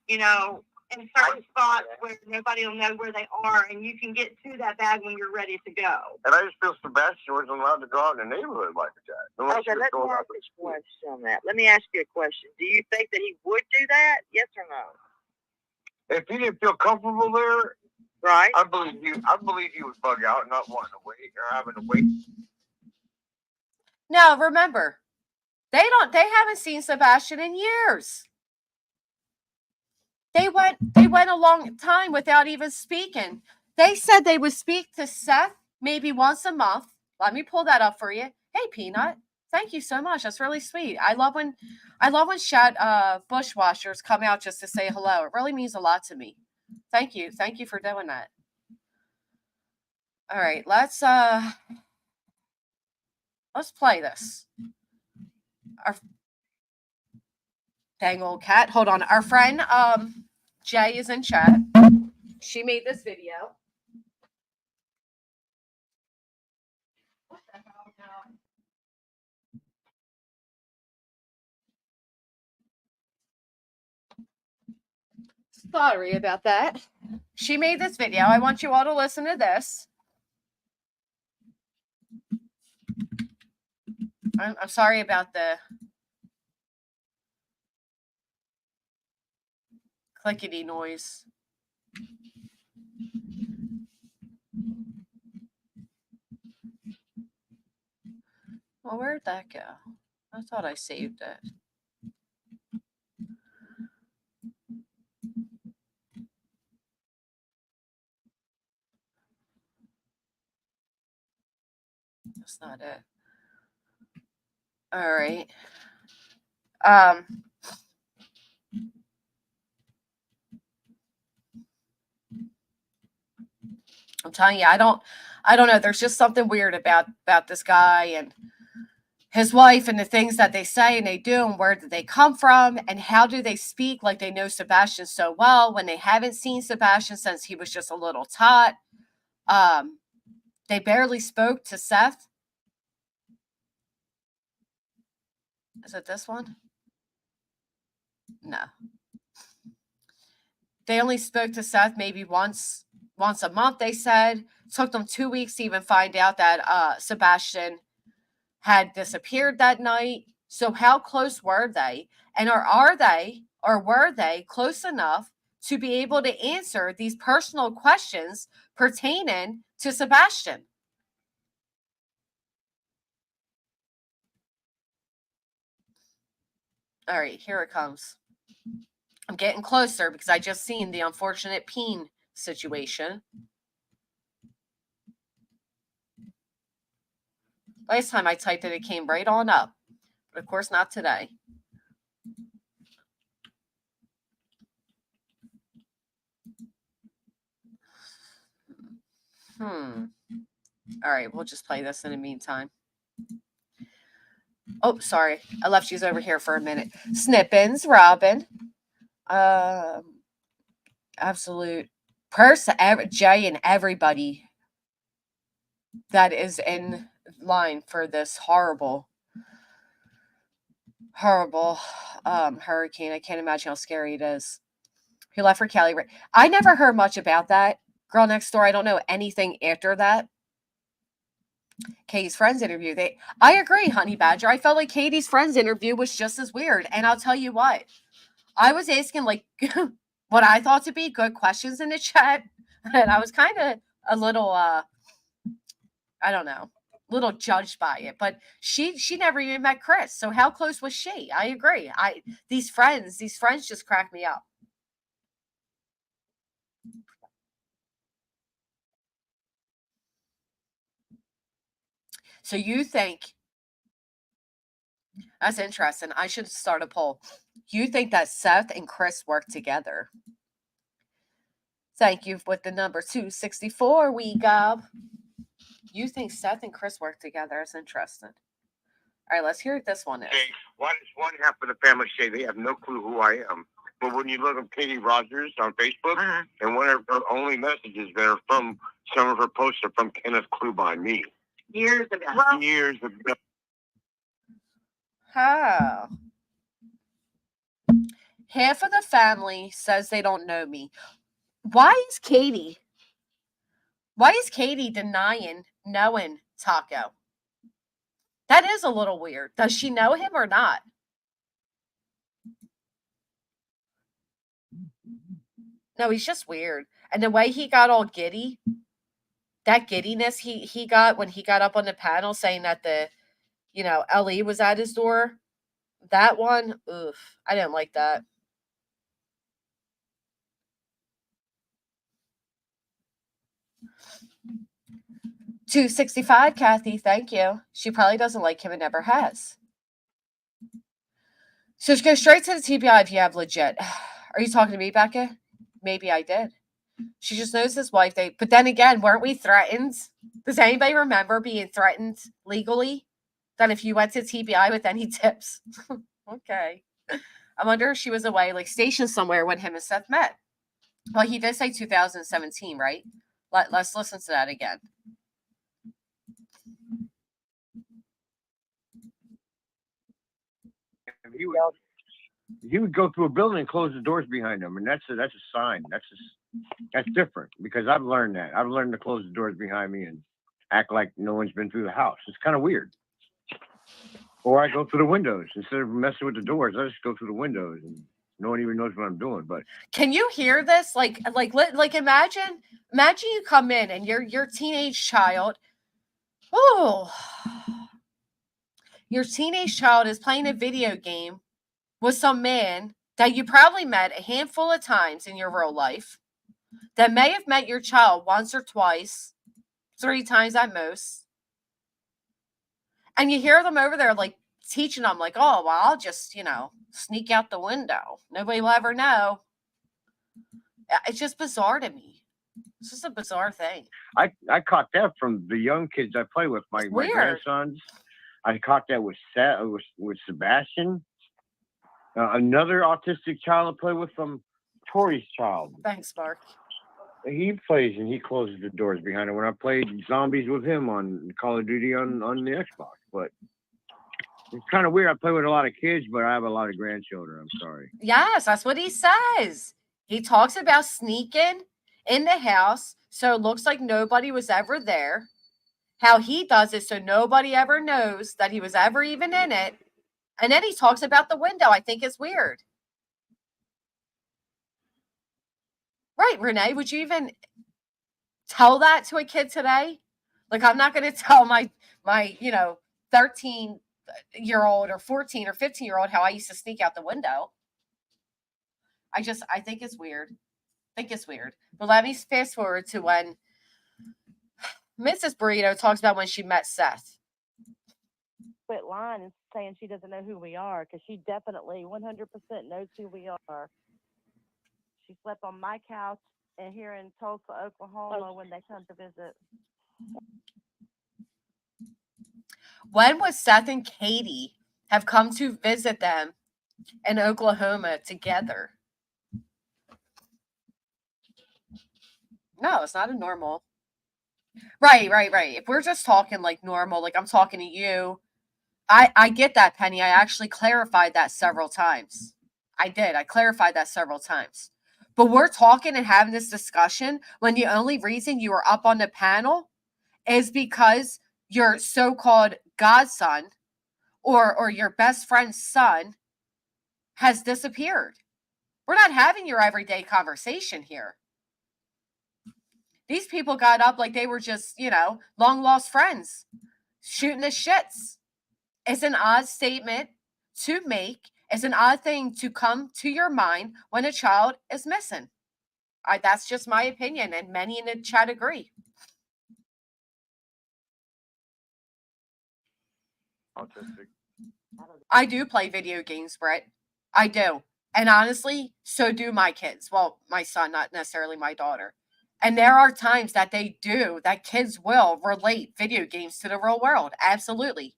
You know, in certain spots where nobody will know where they are, and you can get to that bag when you're ready to go. And I just feel Sebastian wasn't allowed to go out in the neighborhood like that. Okay, let me ask you a question on that. Let me ask you a question. Do you think that he would do that? Yes or no? If he didn't feel comfortable there, right? I believe he would bug out, not wanting to wait or having to wait. Now, remember, they haven't seen Sebastian in years. They went a long time without even speaking. They said they would speak to Seth maybe once a month. Let me pull that up for you. Hey, Peanut, thank you so much. That's really sweet. I love when bushwashers come out just to say hello. It really means a lot to me. Thank you for doing that. All right, let's play this. Our dang old cat. Hold on. Our friend Jay is in chat. She made this video. What the hell now? Sorry about that. She made this video. I want you all to listen to this. I'm sorry about the clickety noise. Well, where'd that go? I thought I saved it. That's not it. All right. I'm telling you, I don't know. There's just something weird about this guy and his wife and the things that they say and they do and where do they come from and how do they speak like they know Sebastian so well when they haven't seen Sebastian since he was just a little tot. They barely spoke to Seth. Is it this one? No. They only spoke to Seth maybe once a month, they said. It took them 2 weeks to even find out that Sebastian had disappeared that night. So how close were they? And were they close enough to be able to answer these personal questions pertaining to Sebastian? All right, here it comes. I'm getting closer because I just seen the unfortunate peen situation. Last time I typed it, it came right on up. But of course, not today. All right, we'll just play this in the meantime. Oh, sorry. I left you over here for a minute. Snippins, Robin. Absolute person, Jay and everybody that is in line for this horrible hurricane. I can't imagine how scary it is. He left for Cali. I never heard much about that. Girl Next Door. I don't know anything after that. Katie's Friends interview. I agree, Honey Badger. I felt like Katie's Friends interview was just as weird. And I'll tell you what. I was asking like what I thought to be good questions in the chat. And I was kind of a little, I don't know, a little judged by it, but she never even met Chris. So how close was she? I agree. These friends just crack me up. So you think that's interesting. I should start a poll. You think that Seth and Chris work together? Thank you with the number 264, wee gob. You think Seth and Chris work together? It's interesting. All right, let's hear what this one is. Okay, one half of the family say they have no clue who I am. But when you look at Katie Rogers on Facebook, and one of her only messages that are from some of her posts are from Kenneth Klubine, me. Years ago. Years ago. How? Half of the family says they don't know me. Why is Katie denying knowing Taco? That is a little weird. Does she know him or not? No, he's just weird. And the way he got all giddy, that giddiness he got when he got up on the panel saying that the, LE was at his door, that one, oof, I didn't like that. $265, Kathy, thank you. She probably doesn't like him and never has. So go straight to the TBI if you have legit. Are you talking to me, Becca? Maybe I did. She just knows his wife. But then again, weren't we threatened? Does anybody remember being threatened legally? That if you went to TBI with any tips? Okay. I wonder if she was away, like stationed somewhere when him and Seth met. Well, he did say 2017, right? Let's listen to that again. He would go through a building and close the doors behind him, and that's a sign. That's different because I've learned that. I've learned to close the doors behind me and act like no one's been through the house. It's kind of weird. Or I go through the windows instead of messing with the doors. I just go through the windows and no one even knows what I'm doing. But can you hear this? Like imagine you come in and your teenage child. Oh, your teenage child is playing a video game with some man that you probably met a handful of times in your real life, that may have met your child once or twice, 3 times at most. And you hear them over there like teaching them like, oh, well, I'll just, sneak out the window. Nobody will ever know. It's just bizarre to me. It's just a bizarre thing. I caught that from the young kids I play with, my grandsons. I caught that with Sebastian. Another autistic child I play with from Tori's child. Thanks, Mark. He plays and he closes the doors behind him when I played zombies with him on Call of Duty on the Xbox. But it's kind of weird. I play with a lot of kids, but I have a lot of grandchildren. I'm sorry. Yes, that's what he says. He talks about sneaking in the house so it looks like nobody was ever there. How he does it so nobody ever knows that he was ever even in it. And then he talks about the window. I think it's weird. Right, Renee, would you even tell that to a kid today? Like, I'm not going to tell my 13-year-old or 14 or 15-year-old how I used to sneak out the window. I think it's weird. But let me fast forward to when Mrs. Burrito talks about when she met Seth. Quit lying and saying she doesn't know who we are, because she definitely 100% knows who we are. She slept on my couch and here in Tulsa, Oklahoma, when they come to visit. When would Seth and Katie have come to visit them in Oklahoma together? No, it's not a normal. Right. If we're just talking like normal, like I'm talking to you, I get that, Penny. I actually clarified that several times. I did. I clarified that several times. But we're talking and having this discussion when the only reason you were up on the panel is because your so-called godson or your best friend's son has disappeared. We're not having your everyday conversation here. These people got up like they were just, long lost friends. shooting the shits. It's an odd statement to make. It's an odd thing to come to your mind when a child is missing. That's just my opinion, and many in the chat agree. Autistic. I do play video games, Brett. I do. And honestly, so do my kids. Well, my son, not necessarily my daughter. And there are times that they do, that kids will relate video games to the real world. Absolutely.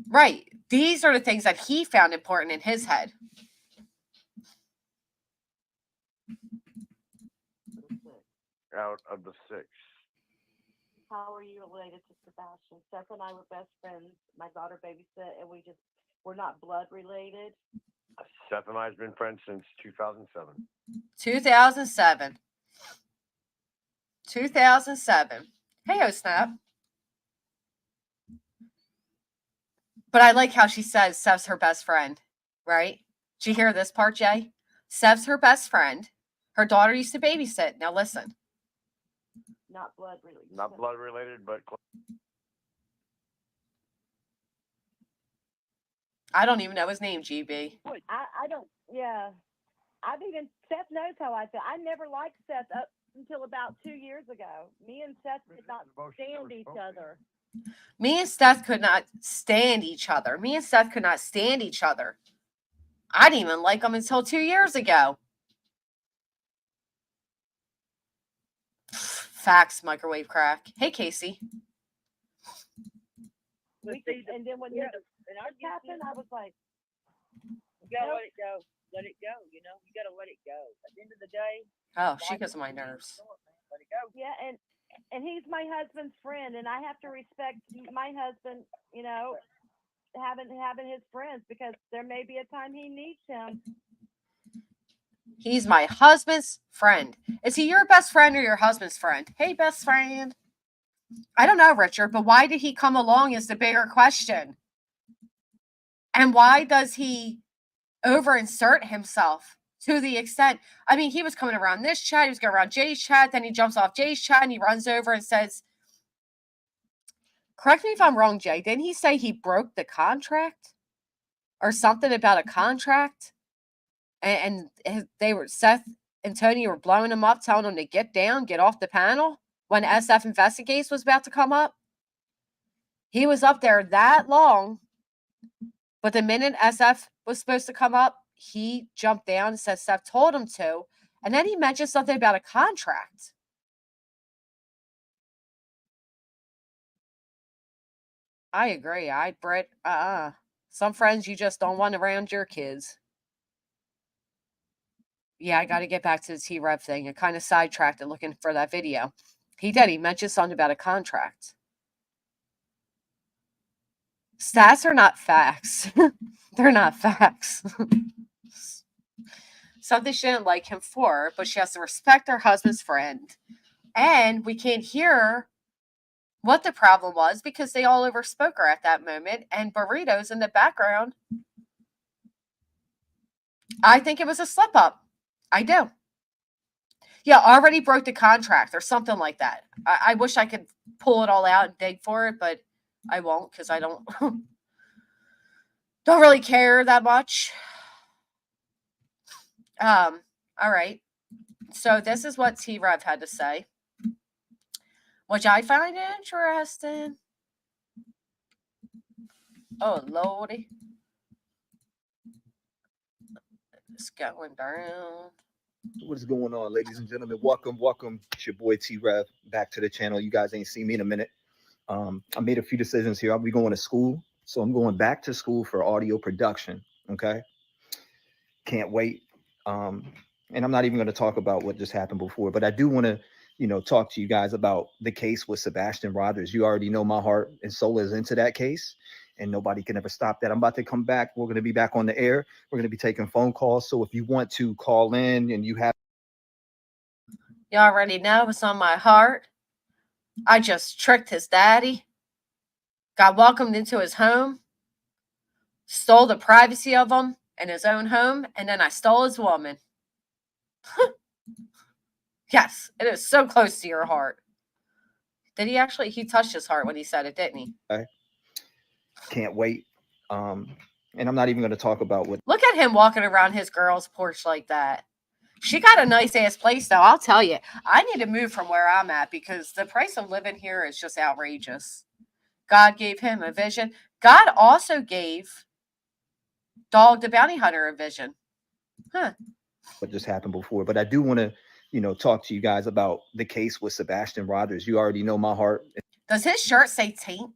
Right. These are the things that he found important in his head. Out of the 6. How are you related to Sebastian? Seth and I were best friends. My daughter babysit, and we're not blood related. Seth and I have been friends since 2007. 2007. 2007. Hey, oh snap. But I like how she says Seth's her best friend, right? Did you hear this part, Jay? Seth's her best friend. Her daughter used to babysit. Now listen. Not blood related. Not blood related, but I don't even know his name, GB. I don't, yeah. Seth knows how I feel. I never liked Seth up until about 2 years ago. Me and Seth did not stand each other. Me and Seth could not stand each other. Me and Seth could not stand each other. I didn't even like him until 2 years ago. Facts, microwave crack. Hey, Casey. And then when this happened, I was like, you gotta let it go. Let it go, you know? You gotta let it go. At the end of the day. Oh, she gets on my nerves. Let it go. Yeah, and he's my husband's friend, and I have to respect my husband, you know, having his friends, because there may be a time he needs him. He's my husband's friend. Is he your best friend or your husband's friend? Hey, best friend. I don't know, Richard, but why did he come along is the bigger question. And why does he overinsert himself to the extent? I mean, he was coming around this chat, he was going around Jay's chat, then he jumps off Jay's chat and he runs over and says, correct me if I'm wrong, Jay, didn't he say he broke the contract? Or something about a contract? And they were, Seth and Tony were blowing him up, telling him to get down, get off the panel when SF Investigates was about to come up. He was up there that long, but the minute SF was supposed to come up, he jumped down and said Seth told him to, and then he mentioned something about a contract. I agree. Brett, some friends you just don't want around your kids. Yeah, I got to get back to the T-Rev thing. I kind of sidetracked it looking for that video. He did. He mentioned something about a contract. Stats are not facts. They're not facts. Something she didn't like him for, but she has to respect her husband's friend. And we can't hear what the problem was because they all overspoke her at that moment. And Burritos in the background. I think it was a slip up. I do. Yeah, already broke the contract or something like that. I wish I could pull it all out and dig for it, but I won't because I don't really care that much. All right. So this is what T-Rev had to say, which I find interesting. Oh, Lordy. It's going down. What is going on, ladies and gentlemen? Welcome. It's your boy T-Rev back to the channel. You guys ain't seen me in a minute. I made a few decisions here. I'll be going to school. So I'm going back to school for audio production. Okay. Can't wait. And I'm not even going to talk about what just happened before, but I do want to, talk to you guys about the case with Sebastian Rogers. You already know my heart and soul is into that case, and nobody can ever stop that. I'm about to come back. We're going to be back on the air. We're going to be taking phone calls. So if you want to call in and you have. You already know what's on my heart. I just tricked his daddy, got welcomed into his home, stole the privacy of him in his own home, and then I stole his woman. Yes, it is so close to your heart. Did he actually? He touched his heart when he said it, didn't he? I can't wait. And I'm not even going to talk about what. Look at him walking around his girl's porch like that. She got a nice ass place, though. I'll tell you. I need to move from where I'm at because the price of living here is just outrageous. God gave him a vision. God also gave Dog the Bounty Hunter a vision. Huh. What just happened before. But I do want to, talk to you guys about the case with Sebastian Rogers. You already know my heart. Does his shirt say taint?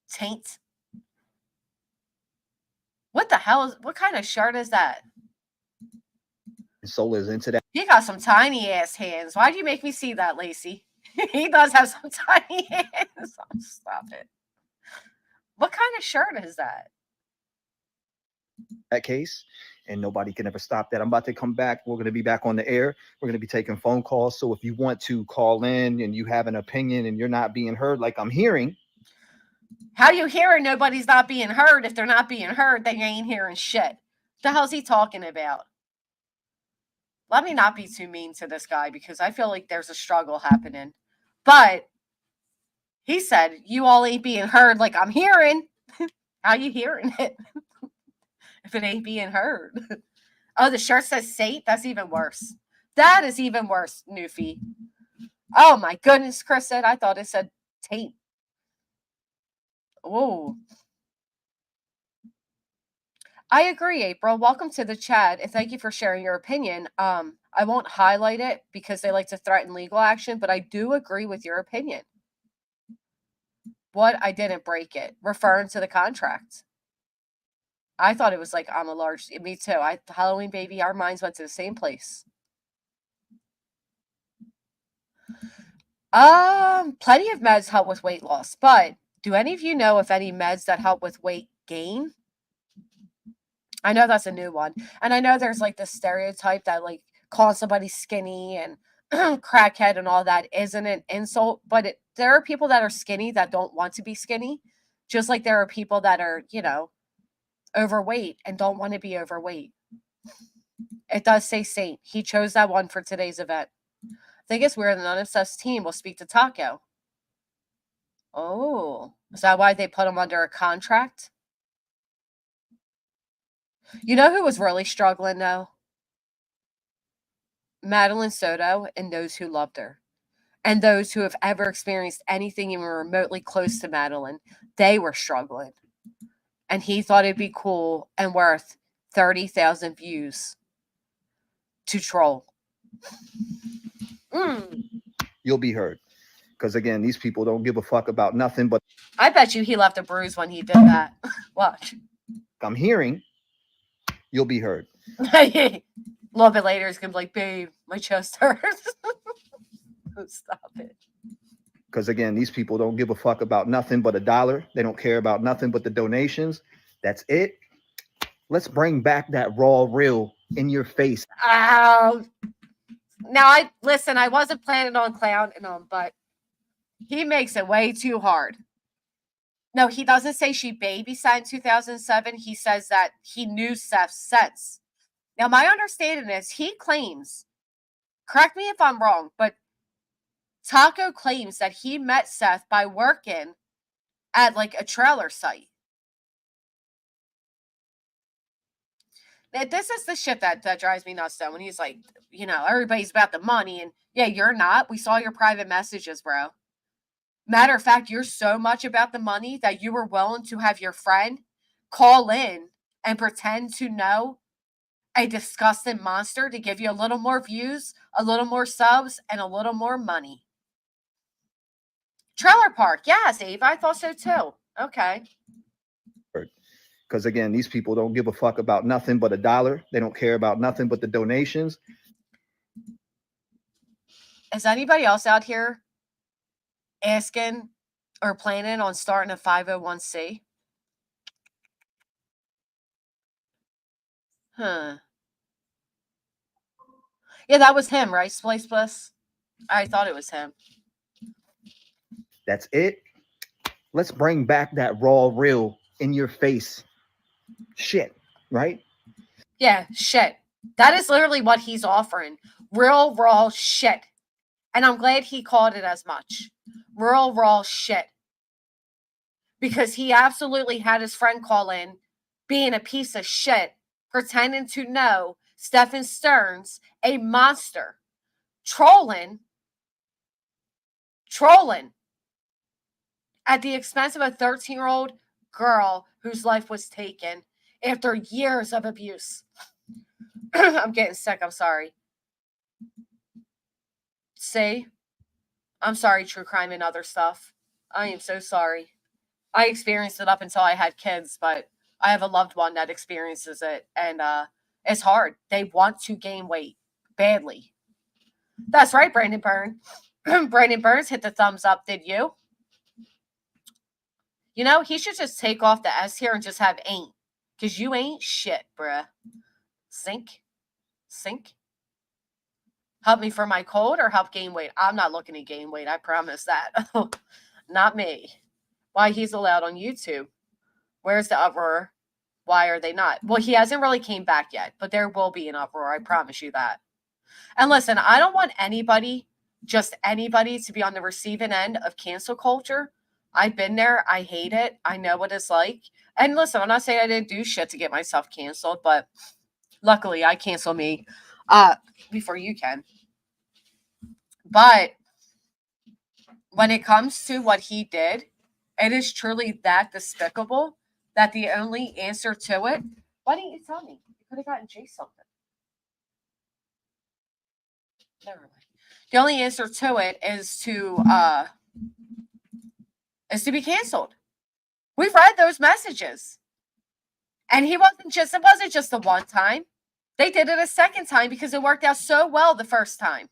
Taint? What the hell what kind of shirt is that? Soul is into that. He got some tiny ass hands. Why'd you make me see that, Lacey? He does have some tiny hands. Oh, stop it. What kind of shirt is that? That case, and nobody can ever stop that. I'm about to come back. We're going to be back on the air. We're going to be taking phone calls. So if you want to call in and you have an opinion and you're not being heard, like I'm hearing. How you hearing nobody's not being heard? If they're not being heard, they ain't hearing shit. What the hell's he talking about? Let me not be too mean to this guy because I feel like there's a struggle happening. But he said, you all ain't being heard like I'm hearing. How you hearing it? If it ain't being heard. Oh, the shirt says Sate? That's even worse. That is even worse, Newfie. Oh my goodness, Chris said. I thought it said tape. Oh. I agree, April. Welcome to the chat, and thank you for sharing your opinion. I won't highlight it because they like to threaten legal action, but I do agree with your opinion. What? I didn't break it. Referring to the contract. I thought it was like I'm a large. Me too. Halloween baby. Our minds went to the same place. Plenty of meds help with weight loss, but do any of you know if any meds that help with weight gain? I know that's a new one. And I know there's like this stereotype that like calling somebody skinny and crackhead and all that isn't an insult, but there are people that are skinny that don't want to be skinny. Just like there are people that are, overweight and don't want to be overweight. It does say Saint. He chose that one for today's event. I think it's weird. The non-obsessed team will speak to Taco. Oh, is that why they put him under a contract? You know who was really struggling though? Madeline Soto and those who loved her. And those who have ever experienced anything even remotely close to Madeline, they were struggling. And he thought it'd be cool and worth 30,000 views to troll. You'll be heard. Because again, these people don't give a fuck about nothing but. I bet you he left a bruise when he did that. Watch. I'm hearing. You'll be heard. A little bit later, he's going to be like, babe, my chest hurts. Stop it. Because again, these people don't give a fuck about nothing but $1. They don't care about nothing but the donations. That's it. Let's bring back that raw, real, in your face. Now I wasn't planning on clowning him, but he makes it way too hard. No, he doesn't say she babysat in 2007. He says that he knew Seth since. Now, my understanding is he claims, correct me if I'm wrong, but Taco claims that he met Seth by working at like a trailer site. This is the shit that drives me nuts though. When he's like, everybody's about the money. And yeah, you're not. We saw your private messages, bro. Matter of fact, you're so much about the money that you were willing to have your friend call in and pretend to know a disgusting monster to give you a little more views, a little more subs, and a little more money. Trailer park. Yes, Ava. I thought so too. Okay. Because again, these people don't give a fuck about nothing but $1. They don't care about nothing but the donations. Is anybody else out here asking or planning on starting a 501c? Huh. Yeah, that was him, right? Splice Bliss? I thought it was him. That's it. Let's bring back that raw, real, in your face shit, right? Yeah, shit. That is literally what he's offering. Real, raw shit. And I'm glad he called it as much. Raw shit. Because he absolutely had his friend call in being a piece of shit, pretending to know Stephen Stearns, a monster, trolling at the expense of a 13-year-old girl whose life was taken after years of abuse. I'm getting sick. I'm sorry. See? I'm sorry, true crime and other stuff. I am so sorry. I experienced it up until I had kids, but I have a loved one that experiences it, and it's hard. They want to gain weight badly. That's right, Brandon Byrne. Brandon Burns hit the thumbs up, did you? You know, he should just take off the S here and just have ain't. Because you ain't shit, bruh. Sink. Help me for my cold or help gain weight? I'm not looking to gain weight, I promise that. Not me. Why he's allowed on YouTube? Where's the uproar? Why are they not? Well, he hasn't really came back yet, but there will be an uproar. I promise you that. And listen, I don't want anybody, just anybody, to be on the receiving end of cancel culture. I've been there. I hate it. I know what it's like. And listen, I'm not saying I didn't do shit to get myself canceled, but luckily I cancel me before you can. But when it comes to what he did, it is truly that despicable that the only answer to it, why didn't you tell me? You could have gotten Jay something. Never mind. The only answer to it is to be canceled. We've read those messages. And it wasn't just the one time. They did it a second time because it worked out so well the first time.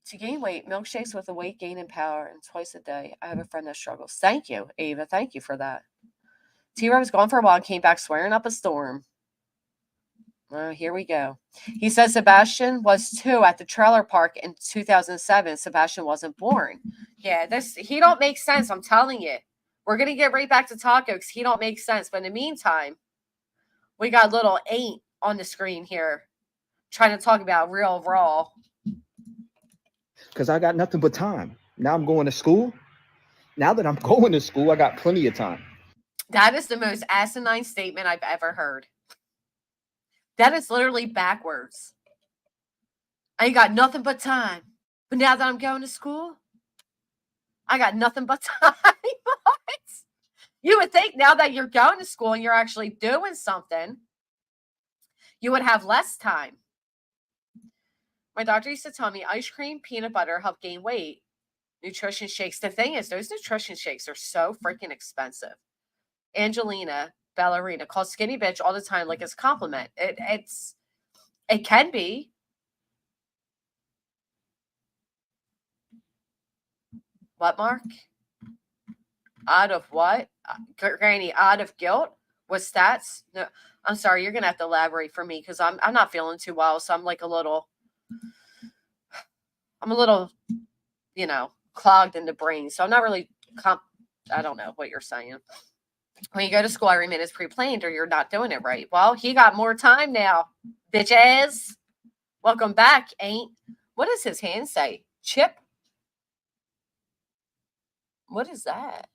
To gain weight, milkshakes with a weight gain and power and twice a day. I have a friend that struggles. Thank you, Ava. Thank you for that. T-Rev was gone for a while and came back swearing up a storm. Here we go. He says Sebastian was 2 at the trailer park in 2007. Sebastian wasn't born. Yeah, he don't make sense. I'm telling you. We're going to get right back to Taco because he don't make sense. But in the meantime, we got little ain't on the screen here trying to talk about real raw. Because I got nothing but time. Now I'm going to school. Now that I'm going to school, I got plenty of time. That is the most asinine statement I've ever heard. That is literally backwards. I ain't got nothing but time. But now that I'm going to school, I got nothing but time. You would think now that you're going to school and you're actually doing something, you would have less time. My doctor used to tell me ice cream, peanut butter help gain weight. Nutrition shakes. The thing is, those nutrition shakes are so freaking expensive. Angelina Ballerina calls skinny bitch all the time like it's a compliment. It can be. What, Mark? Out of what? Granny, out of guilt? With stats? No, I'm sorry. You're going to have to elaborate for me because I'm not feeling too well. So I'm like a little, clogged in the brain. So I'm not really, I don't know what you're saying. When you go to school, every minute is pre-planned or you're not doing it right. Well, he got more time now, bitches. Welcome back, ain't. What does his hand say? Chip? What is that?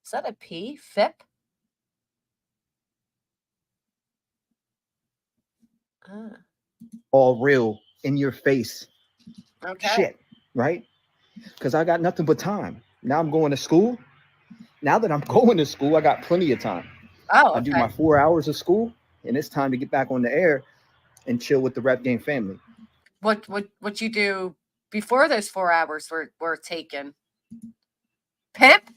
Is that a P? FIP? All real, in your face. Okay. Shit, right? Because I got nothing but time. Now I'm going to school. Now that I'm going to school, I got plenty of time. Oh, okay. I do my 4 hours of school, and it's time to get back on the air and chill with the Rep Game family. What you do before those 4 hours were taken? Pimp?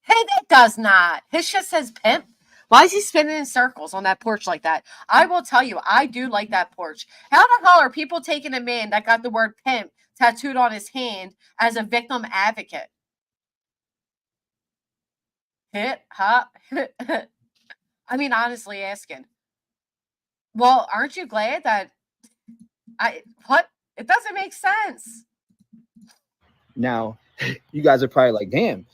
Hey, it does not. His shit says pimp. Why is he spinning in circles on that porch like that? I will tell you, I do like that porch. How the hell are people taking a man that got the word pimp tattooed on his hand as a victim advocate? Hip hop. I mean, honestly asking. Well, aren't you glad that what? It doesn't make sense. Now, you guys are probably like, damn,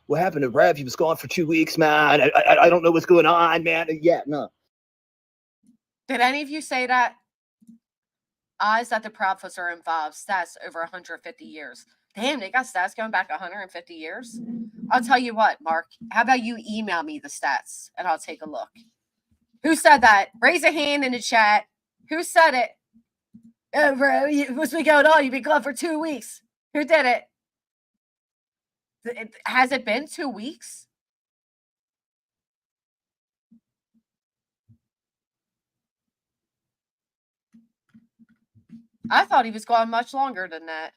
what happened to Rev? He was gone for 2 weeks, man. I don't know what's going on, man. Yeah, no. Did any of you say that? Odds that the Proudfoots are involved. Stats over 150 years. Damn, they got stats going back 150 years. I'll tell you what, Mark. How about you email me the stats and I'll take a look. Who said that? Raise a hand in the chat. Who said it? Oh, bro, what's been going on? You've been gone for 2 weeks. Who did it? Has it been 2 weeks? I thought he was gone much longer than that.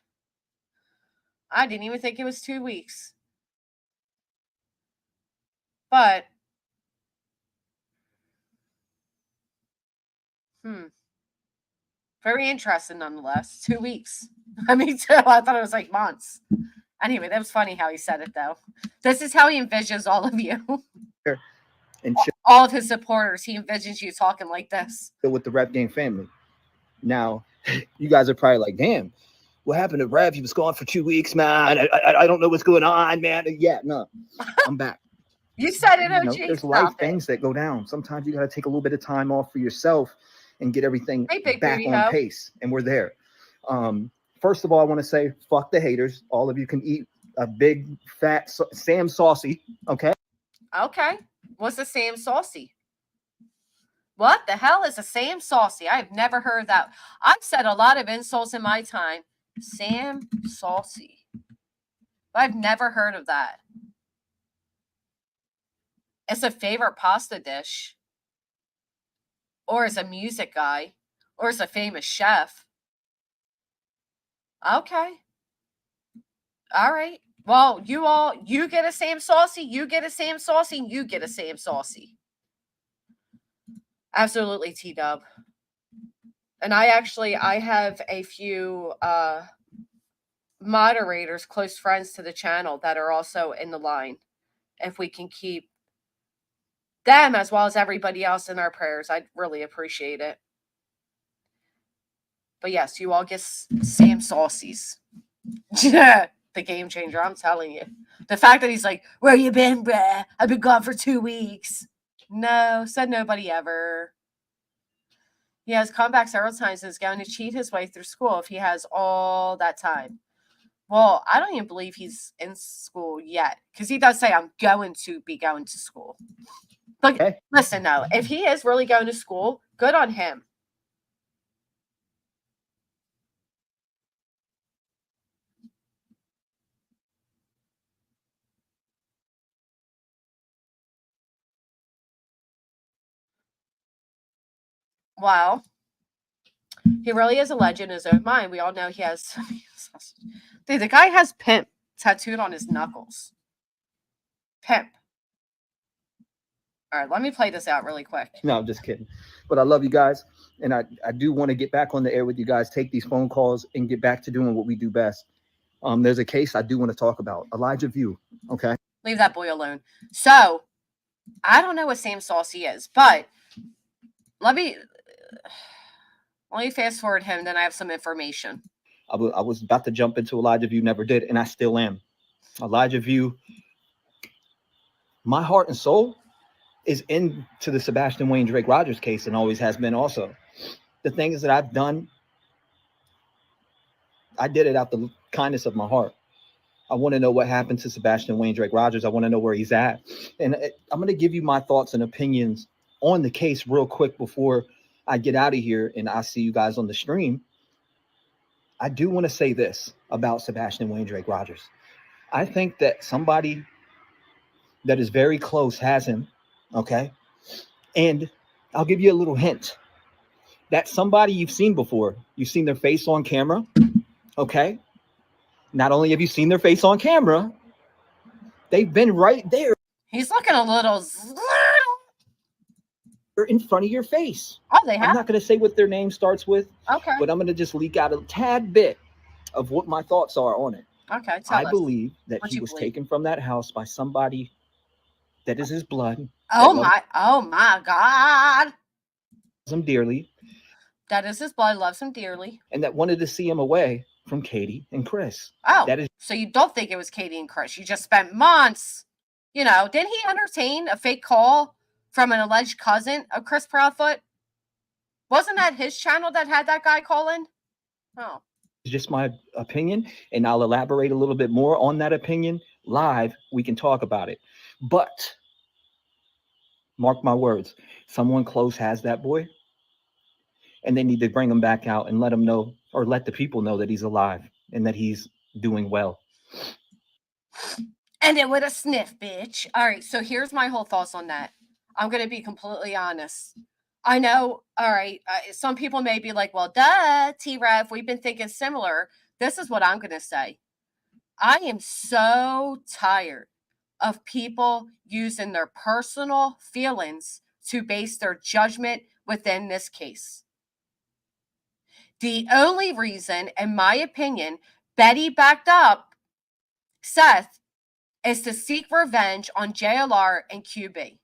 I didn't even think it was 2 weeks. But, very interesting nonetheless. 2 weeks. I mean, too. I thought it was like months. Anyway, that was funny how he said it, though. This is how he envisions all of you. And all of his supporters. He envisions you talking like this. With the Rap Game family. Now, you guys are probably like, damn, what happened to Rev? He was gone for 2 weeks, man. I don't know what's going on, man. Yeah, no, I'm back. You said it, OG. There's life things that go down. Sometimes you got to take a little bit of time off for yourself and get everything back on pace. And we're there. First of all, I want to say, fuck the haters. All of you can eat a big, fat Sam Saucy, okay? Okay. What's a Sam Saucy? What the hell is a Sam Saucy? I've never heard that. I've said a lot of insults in my time. Sam Saucy. But I've never heard of that. It's a favorite pasta dish. Or as a music guy. Or as a famous chef. Okay. All right. Well, you get a Sam Saucy, you get a Sam Saucy, and you get a Sam Saucy. Absolutely, T-Dub. And I have a few moderators, close friends to the channel that are also in the line. If we can keep them as well as everybody else in our prayers, I'd really appreciate it. But yes, you all get Sam Saucies. The game changer, I'm telling you. The fact that he's like, where you been, bruh? I've been gone for 2 weeks. No, said nobody ever. He has come back several times and is going to cheat his way through school if he has all that time. Well, I don't even believe he's in school yet. Because he does say, I'm going to be going to school. But listen, no. If he is really going to school, good on him. Well, he really is a legend in his own mind. We all know he has... Dude, the guy has pimp tattooed on his knuckles. Pimp. All right, let me play this out really quick. No, I'm just kidding. But I love you guys. And I do want to get back on the air with you guys, take these phone calls, and get back to doing what we do best. There's a case I do want to talk about. Elijah View, okay? Leave that boy alone. So, I don't know what Sam Saucy is, but let me fast forward him, then I have some information. I was about to jump into Elijah View, never did, and I still am. Elijah View, my heart and soul is into the Sebastian Wayne Drake Rogers case and always has been also. The things that I've done, I did it out the kindness of my heart. I want to know what happened to Sebastian Wayne Drake Rogers. I want to know where he's at. And I'm going to give you my thoughts and opinions on the case real quick before I get out of here and I see you guys on the stream. I do want to say this about Sebastian Wayne Drake Rogers. I think that somebody that is very close has him, okay? And I'll give you a little hint. That's somebody you've seen before. You've seen their face on camera, okay? Not only have you seen their face on camera, they've been right there. He's looking a little in front of your face. Oh, they have? I'm not going to say what their name starts with. Okay. But I'm going to just leak out a tad bit of what my thoughts are on it. Okay, I believe that he was taken from that house by somebody that is his blood. Oh my God. Loves him dearly. That is his blood, loves him dearly. And that wanted to see him away from Katie and Chris. Oh, so you don't think it was Katie and Chris. You just spent months, didn't he entertain a fake call from an alleged cousin of Chris Proudfoot? Wasn't that his channel that had that guy call in? Oh. It's just my opinion, and I'll elaborate a little bit more on that opinion live. We can talk about it. But mark my words, someone close has that boy, and they need to bring him back out and let him know, or let the people know, that he's alive and that he's doing well. And it with a sniff, bitch. All right, so here's my whole thoughts on that. I'm going to be completely honest. I know, all right, some people may be like, well, duh, T-Rev, we've been thinking similar. This is what I'm going to say. I am so tired of people using their personal feelings to base their judgment within this case. The only reason, in my opinion, Betty backed up Seth is to seek revenge on JLR and QB.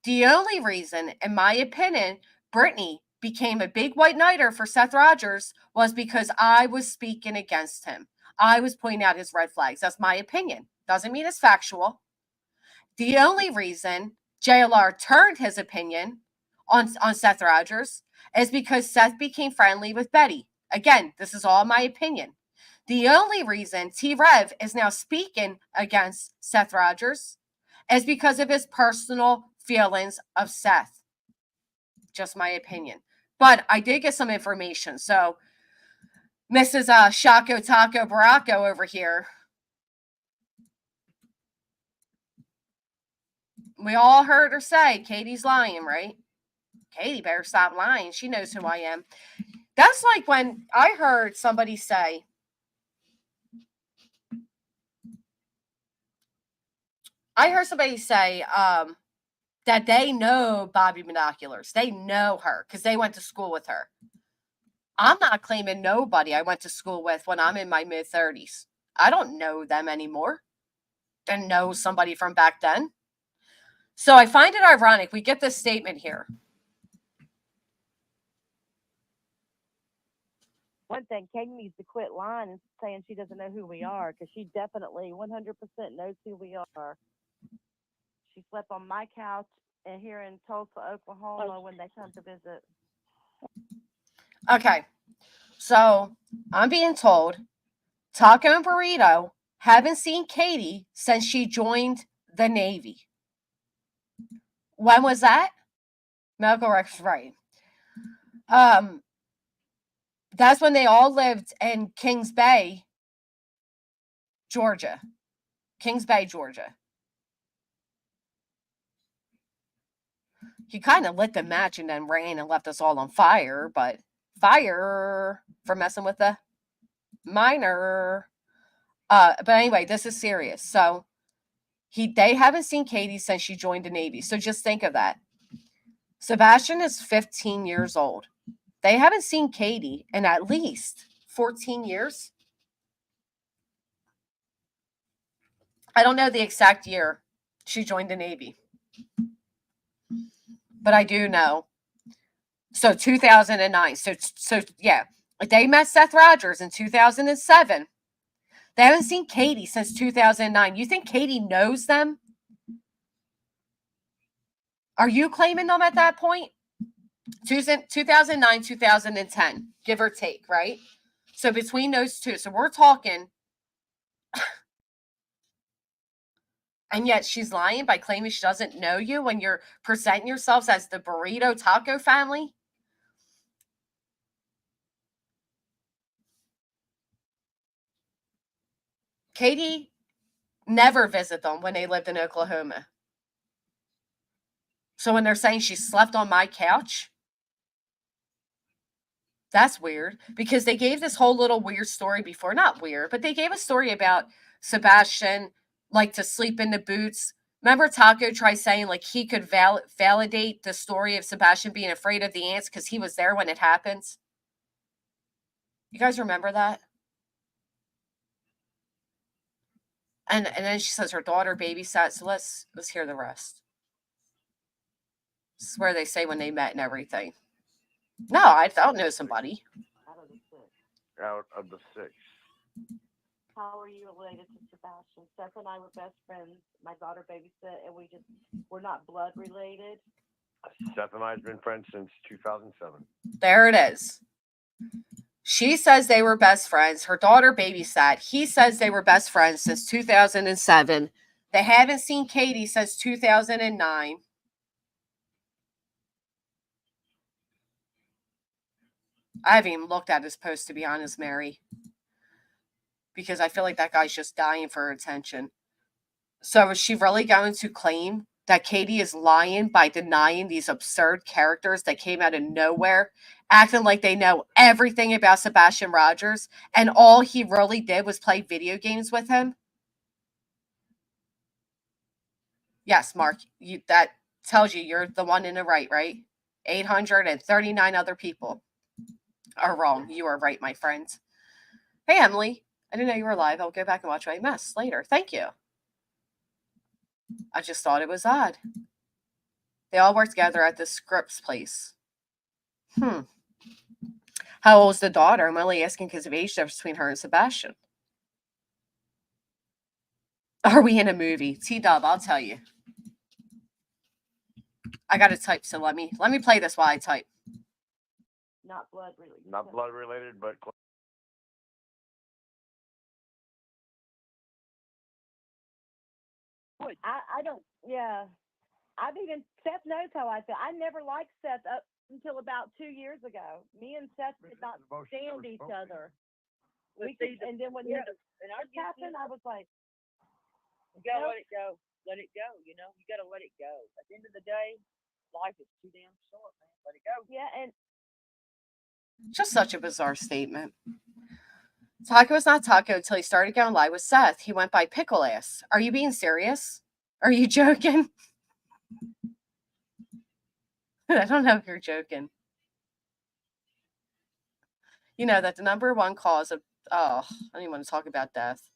The only reason, in my opinion, Brittany became a big white knighter for Seth Rogers was because I was speaking against him. I was pointing out his red flags. That's my opinion. Doesn't mean it's factual. The only reason JLR turned his opinion on Seth Rogers is because Seth became friendly with Betty. Again, this is all my opinion. The only reason T-Rev is now speaking against Seth Rogers is because of his personal feelings of Seth. Just my opinion. But I did get some information. So Mrs. Shaco Taco Baracco over here, we all heard her say, Katie's lying, right? Katie better stop lying. She knows who I am. That's like when I heard somebody say, that they know Bobby Binoculars. They know her because they went to school with her. I'm not claiming nobody I went to school with when I'm in my mid-30s. I don't know them anymore. Didn't know somebody from back then. So I find it ironic. We get this statement here. One thing, Katie needs to quit lying and saying she doesn't know who we are, because she definitely 100% knows who we are. She slept on my couch and here in Tulsa, Oklahoma, when they come to visit. Okay, so I'm being told Taco and Burrito haven't seen Katie since she joined the Navy. When was that? Medical records, right. That's when they all lived in Kings Bay, Georgia. Kings Bay, Georgia. He kind of lit the match and then ran and left us all on fire, but fire for messing with the minor. But anyway, this is serious. So they haven't seen Katie since she joined the Navy. So just think of that. Sebastian is 15 years old. They haven't seen Katie in at least 14 years. I don't know the exact year she joined the Navy, but I do know. So 2009. So yeah, they met Seth Rogers in 2007. They haven't seen Katie since 2009. You think Katie knows them? Are you claiming them at that point? 2009, 2010, give or take, right? So between those two, so we're talking. And yet she's lying by claiming she doesn't know you when you're presenting yourselves as the burrito taco family. Katie never visited them when they lived in Oklahoma. So when they're saying she slept on my couch, that's weird, because they gave this whole little weird story before. Not weird, but they gave a story about Sebastian like to sleep in the boots. Remember Taco tried saying like he could validate the story of Sebastian being afraid of the ants because he was there when it happens. You guys remember that? And then she says her daughter babysat. So let's hear the rest. This is where they say when they met and everything. No, I don't know somebody. Out of the six. How are you related to Sebastian? Seth and I were best friends. My daughter babysat, and we're not blood related. Seth and I have been friends since 2007. There it is. She says they were best friends. Her daughter babysat. He says they were best friends since 2007. They haven't seen Katie since 2009. I haven't even looked at his post, to be honest, Mary, because I feel like that guy's just dying for attention. So is she really going to claim that Katie is lying by denying these absurd characters that came out of nowhere, acting like they know everything about Sebastian Rogers, and all he really did was play video games with him? Yes, Mark, that tells you you're the one in the right, right? 839 other people are wrong. You are right, my friend. Hey, Emily. I didn't know you were live. I'll go back and watch my mess later. Thank you. I just thought it was odd. They all work together at the Scripps place. How old is the daughter? I'm only asking because of age difference between her and Sebastian. Are we in a movie? T-Dub, I'll tell you. I got to type, so let me play this while I type. Not blood related. Not blood related, but I don't, yeah. Seth knows how I feel. I never liked Seth up until about 2 years ago. Me and Seth did not stand each other. And then when this happened, I was like, you gotta let it go. Let it go, you know? You gotta let it go. At the end of the day, life is too damn short, man. Let it go. Yeah, and just such a bizarre statement. Taco is not Taco until he started going live with Seth. He went by Pickle Ass. Are you being serious? Are you joking? I don't know if you're joking. You know that the number one cause of, I don't even want to talk about death.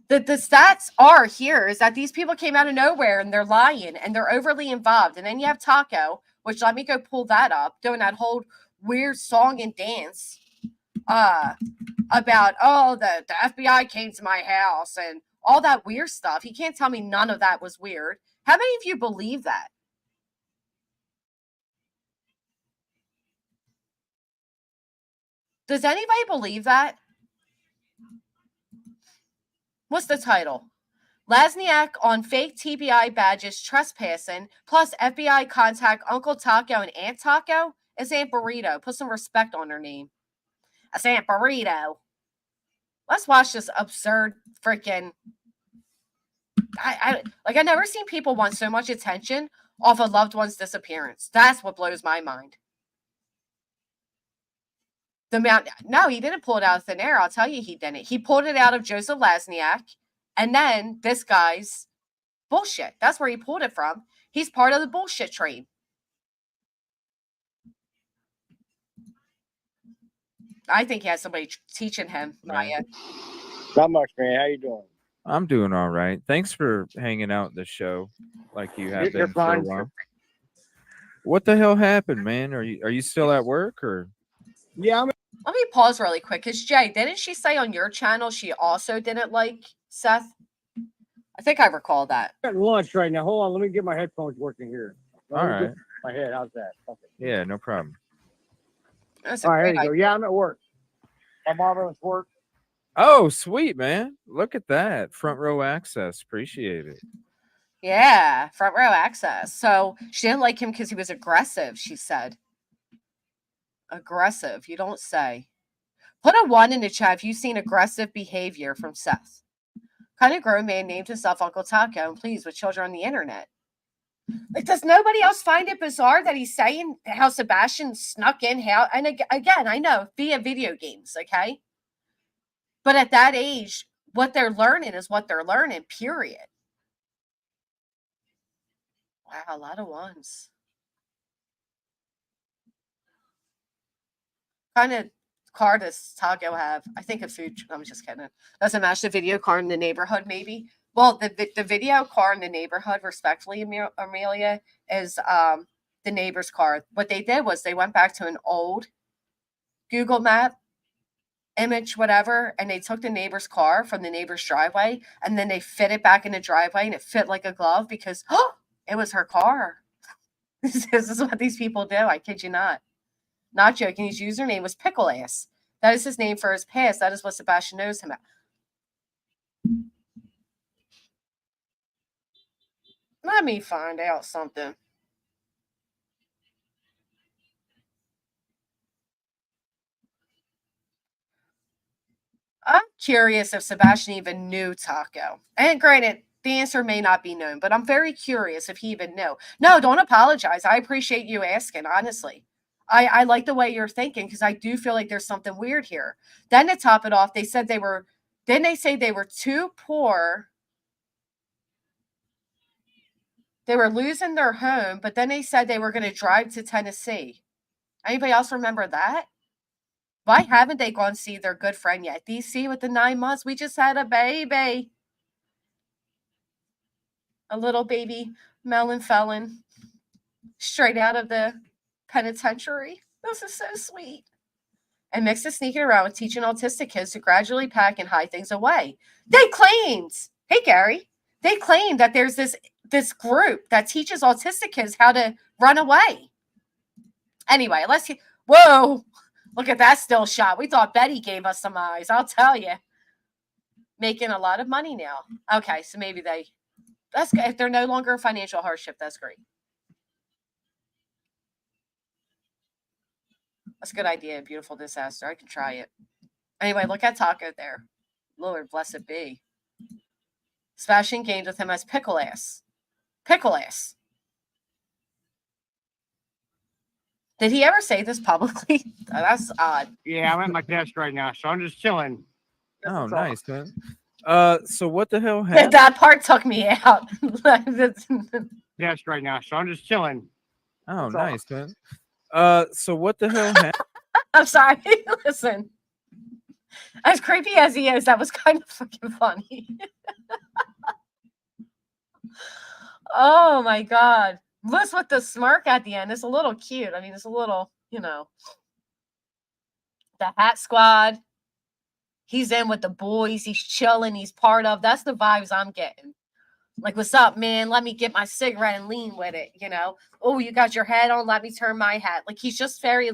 The stats are here is that these people came out of nowhere and they're lying and they're overly involved. And then you have Taco, which let me go pull that up, doing that whole weird song and dance about, the FBI came to my house and all that weird stuff. He can't tell me none of that was weird. How many of you believe that? Does anybody believe that? What's the title? Lasniak on fake TBI badges trespassing, plus FBI contact Uncle Taco and Aunt Taco. It's Aunt Burrito. Put some respect on her name. That's Aunt Burrito. Let's watch this absurd freaking... I never seen people want so much attention off a loved one's disappearance. That's what blows my mind. No, he didn't pull it out of thin air. I'll tell you he didn't. He pulled it out of Joseph Lasniak, and then this guy's bullshit. That's where he pulled it from. He's part of the bullshit train. I think he has somebody teaching him, Maya. Not much, man. How you doing? I'm doing all right. Thanks for hanging out the show like you have been for a while. What the hell happened, man? Are you still at work or? Yeah, Let me pause really quick because Jay, didn't she say on your channel she also didn't like Seth? I think I recall that. I'm at lunch right now. Hold on, let me get my headphones working here. All right. My head, how's that? Okay. Yeah, no problem. That's all right, there you go. Yeah, I'm at work. My mom was work. Oh, sweet, man. Look at that. Front row access. Appreciate it. Yeah, front row access. So she didn't like him because he was aggressive, she said. Aggressive. You don't say. Put a 1 in the chat if you've seen aggressive behavior from Seth. Kind of grown man named himself Uncle Taco and pleased with children on the internet. Like, does nobody else find it bizarre that he's saying how Sebastian snuck in? And again, I know, via video games, okay? But at that age, what they're learning is what they're learning, period. Wow, a lot of 1s. Kind of car does Taco have? I think a food. I'm just kidding. Doesn't match the video car in the neighborhood, maybe. Well, the video car in the neighborhood, respectfully, Amelia, is the neighbor's car. What they did was they went back to an old Google map image, whatever, and they took the neighbor's car from the neighbor's driveway, and then they fit it back in the driveway, and it fit like a glove because it was her car. This is what these people do. I kid you not. Not joking. His username was Pickle Ass. That is his name for his past. That is what Sebastian knows him at. Let me find out something. I'm curious if Sebastian even knew Taco. And granted, the answer may not be known, but I'm very curious if he even knew. No, don't apologize. I appreciate you asking, honestly. I like the way you're thinking because I do feel like there's something weird here. Then to top it off, they said didn't they say they were too poor? They were losing their home, but then they said they were going to drive to Tennessee. Anybody else remember that? Why haven't they gone see their good friend yet? DC with the 9 months, we just had a baby. A little baby melon felon straight out of the penitentiary. This is so sweet. And mixed is sneaking around with teaching autistic kids to gradually pack and hide things away. They claimed, hey Gary, they claimed that there's this group that teaches autistic kids how to run away. Anyway, whoa, look at that still shot. We thought Betty gave us some eyes, I'll tell you. Making a lot of money now. Okay, so maybe that's good. If they're no longer a financial hardship, that's great. That's a good idea. Beautiful disaster. I can try it. Anyway, look at Taco there. Lord blessed be. Sebastian gained with him as Pickle Ass. Pickle Ass. Did he ever say this publicly? That's odd. Yeah, I'm at my desk right now, so I'm just chilling. Oh, nice, man. So what the hell happened? That part took me out. Desk right now, so I'm just chilling. Oh, nice, man. So what the hell happened? I'm sorry. Listen. As creepy as he is, that was kind of fucking funny. Oh my God. Liz with the smirk at the end. It's a little cute. I mean, it's a little, the Hat Squad. He's in with the boys. He's chilling. He's part of. That's the vibes I'm getting. Like, what's up, man? Let me get my cigarette and lean with it, Oh, you got your hat on? Let me turn my hat. Like, he's just very,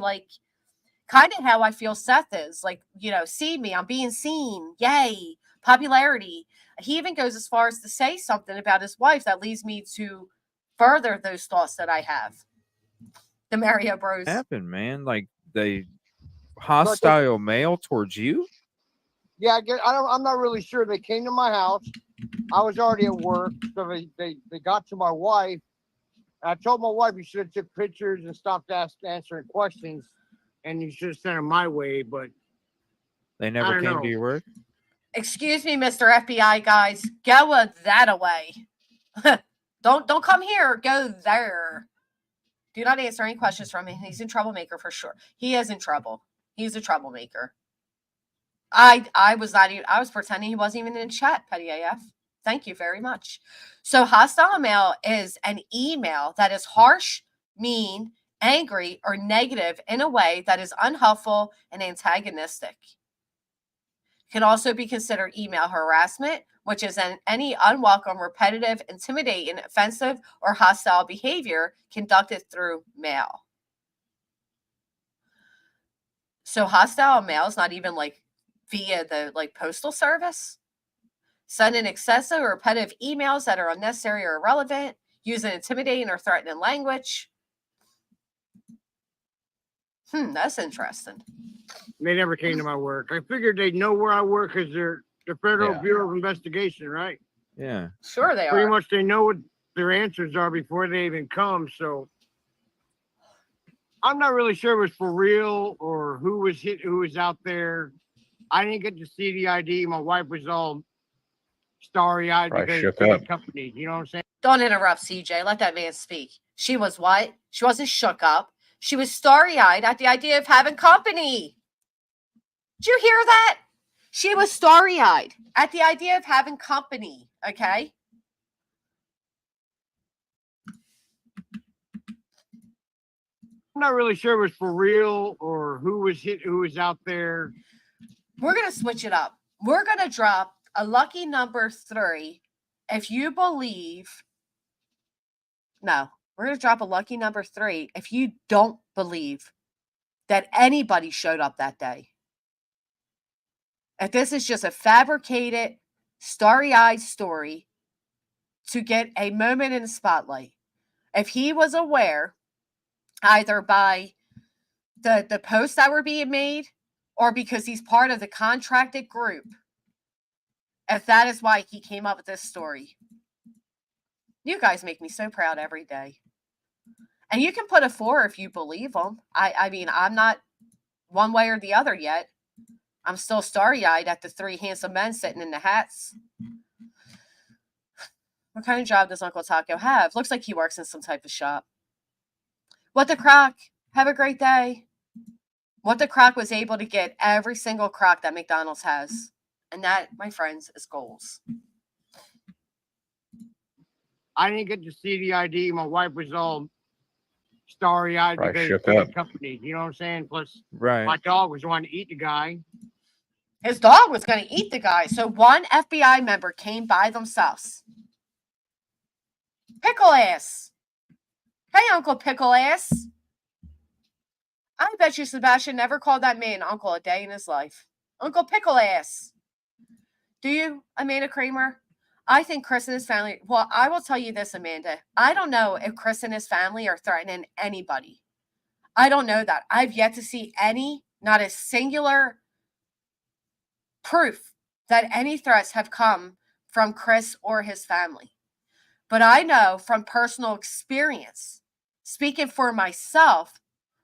kind of how I feel Seth is. Like, see me. I'm being seen. Yay. Popularity. He even goes as far as to say something about his wife that leads me to further those thoughts that I have. The Mario Bros. What happened, man? Like, they hostile mail towards you? Yeah, I'm not really sure. They came to my house. I was already at work, so they got to my wife. I told my wife you should have took pictures and stopped answering questions, and you should have sent them my way. But they never came to your work. Excuse me, Mr. FBI guys. Go that away. Don't come here. Go there. Do not answer any questions from him. He's in troublemaker for sure. He is in trouble. He's a troublemaker. I was pretending he wasn't even in chat, Petty AF. Thank you very much. So hostile mail is an email that is harsh, mean, angry, or negative in a way that is unhelpful and antagonistic. Can also be considered email harassment, which is any unwelcome, repetitive, intimidating, offensive, or hostile behavior conducted through mail. So hostile mail is not even via the postal service. Sending excessive or repetitive emails that are unnecessary or irrelevant, using intimidating or threatening language. That's interesting. They never came to my work. I figured they'd know where I work because they're the Federal Bureau of Investigation, right? Yeah. Sure they are. Pretty much they know what their answers are before they even come, so I'm not really sure it was for real or who was out there. I didn't get to see the ID. My wife was all starry-eyed because of the company. You know what I'm saying? Don't interrupt, CJ. Let that man speak. She was what? She wasn't shook up. She was starry-eyed at the idea of having company. Did you hear that? She was starry-eyed at the idea of having company, okay? I'm not really sure it was for real or who was out there. We're going to switch it up. We're going to drop a lucky number 3 if you believe. No, We're going to drop a lucky number 3 if you don't believe that anybody showed up that day. If this is just a fabricated, starry-eyed story to get a moment in the spotlight. If he was aware, either by the posts that were being made or because he's part of the contracted group, if that is why he came up with this story. You guys make me so proud every day. And you can put a 4 if you believe them. I mean, I'm not one way or the other yet. I'm still starry-eyed at the 3 handsome men sitting in the hats. What kind of job does Uncle Taco have? Looks like he works in some type of shop. What the croc? Have a great day. What the croc was able to get every single croc that McDonald's has. And that, my friends, is goals. I didn't get to see the ID. My wife was all starry-eyed Right, because shook of up. the company. You know what I'm saying? Plus, Right. my dog was wanting to eat the guy. His dog was going to eat the guy. So one FBI member came by themselves. Pickle ass. Hey, Uncle Pickle ass. I bet you Sebastian never called that man uncle a day in his life. Uncle Pickle ass. Do you, Amanda Kramer? I think Chris and his family, well, I will tell you this, Amanda. I don't know if Chris and his family are threatening anybody. I don't know that. I've yet to see not a singular proof that any threats have come from Chris or his family. But I know from personal experience, speaking for myself,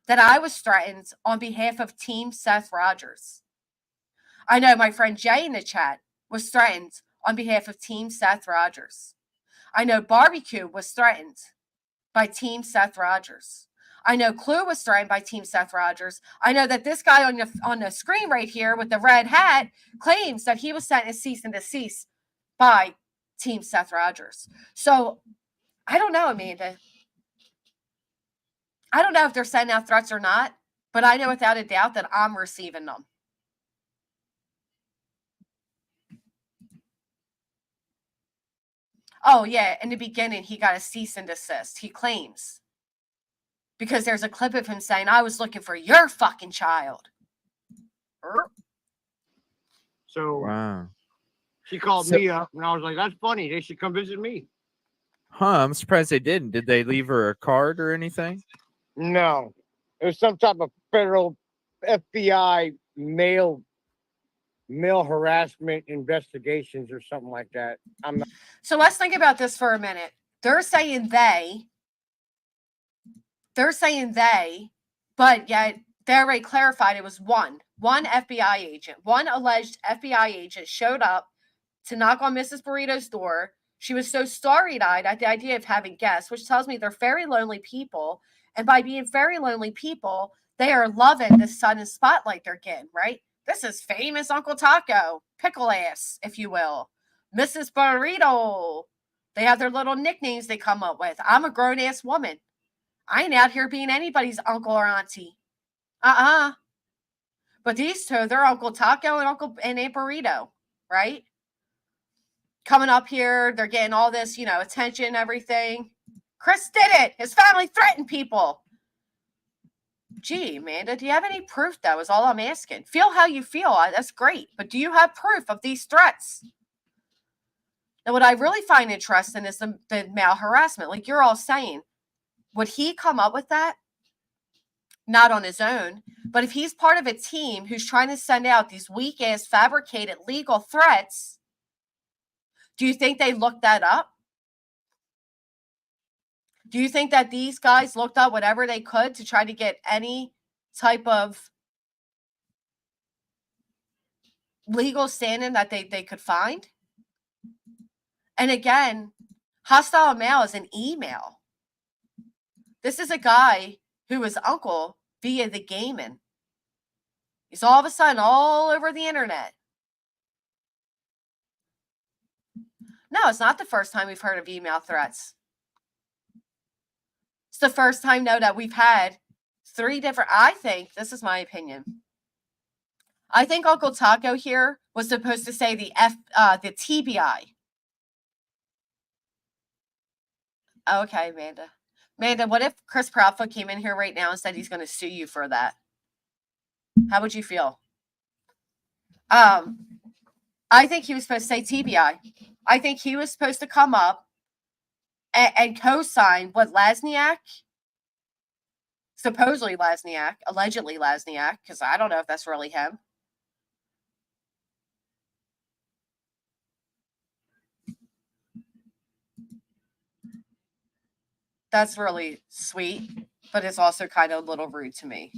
that I was threatened on behalf of Team Seth Rogers. I know my friend Jay in the chat was threatened on behalf of Team Seth Rogers. I know Barbecue was threatened by Team Seth Rogers. I know Clue was threatened by Team Seth Rogers. I know that this guy on the screen right here with the red hat claims that he was sent a cease and desist by Team Seth Rogers. So I don't know, Amanda. I don't know if they're sending out threats or not, but I know without a doubt that I'm receiving them. Oh, yeah. In the beginning, he got a cease and desist. He claims. Because there's a clip of him saying, I was looking for your fucking child. So Wow. she called me up, and I was like, that's funny. They should come visit me. Huh, I'm surprised they didn't. Did they leave her a card or anything? No. It was some type of federal FBI male harassment investigations or something like that. So let's think about this for a minute. They're saying they, but yet they already clarified it was one FBI agent. One alleged FBI agent showed up to knock on Mrs. Burrito's door. She was so starry-eyed at the idea of having guests, which tells me they're very lonely people. And by being very lonely people, they are loving the sun and spotlight they're getting, right? This is famous Uncle Taco, pickle ass, if you will. Mrs. Burrito. They have their little nicknames they come up with. I'm a grown-ass woman. I ain't out here being anybody's uncle or auntie. But these two, they're Uncle Taco and Aunt Burrito, right? Coming up here, they're getting all this, attention, everything. Chris did it. His family threatened people. Gee, Amanda, do you have any proof, though, is all I'm asking. Feel how you feel. That's great. But do you have proof of these threats? Now, what I really find interesting is the male harassment. Like you're all saying, would he come up with that? Not on his own. But if he's part of a team who's trying to send out these weak-ass fabricated legal threats, do you think they looked that up? Do you think that these guys looked up whatever they could to try to get any type of legal standing that they could find? And again, hostile mail is an email. This is a guy who is uncle via the gaming. He's all of a sudden all over the internet. No, it's not the first time we've heard of email threats. It's the first time, though, that we've had 3 different, I think, this is my opinion. I think Uncle Taco here was supposed to say the TBI. Okay, Amanda. Amanda, what if Chris Proudfoot came in here right now and said he's going to sue you for that? How would you feel? I think he was supposed to say TBI. I think he was supposed to come up and co-sign what Lasniak, supposedly Lasniak, allegedly Lasniak, because I don't know if that's really him. That's really sweet, but it's also kind of a little rude to me.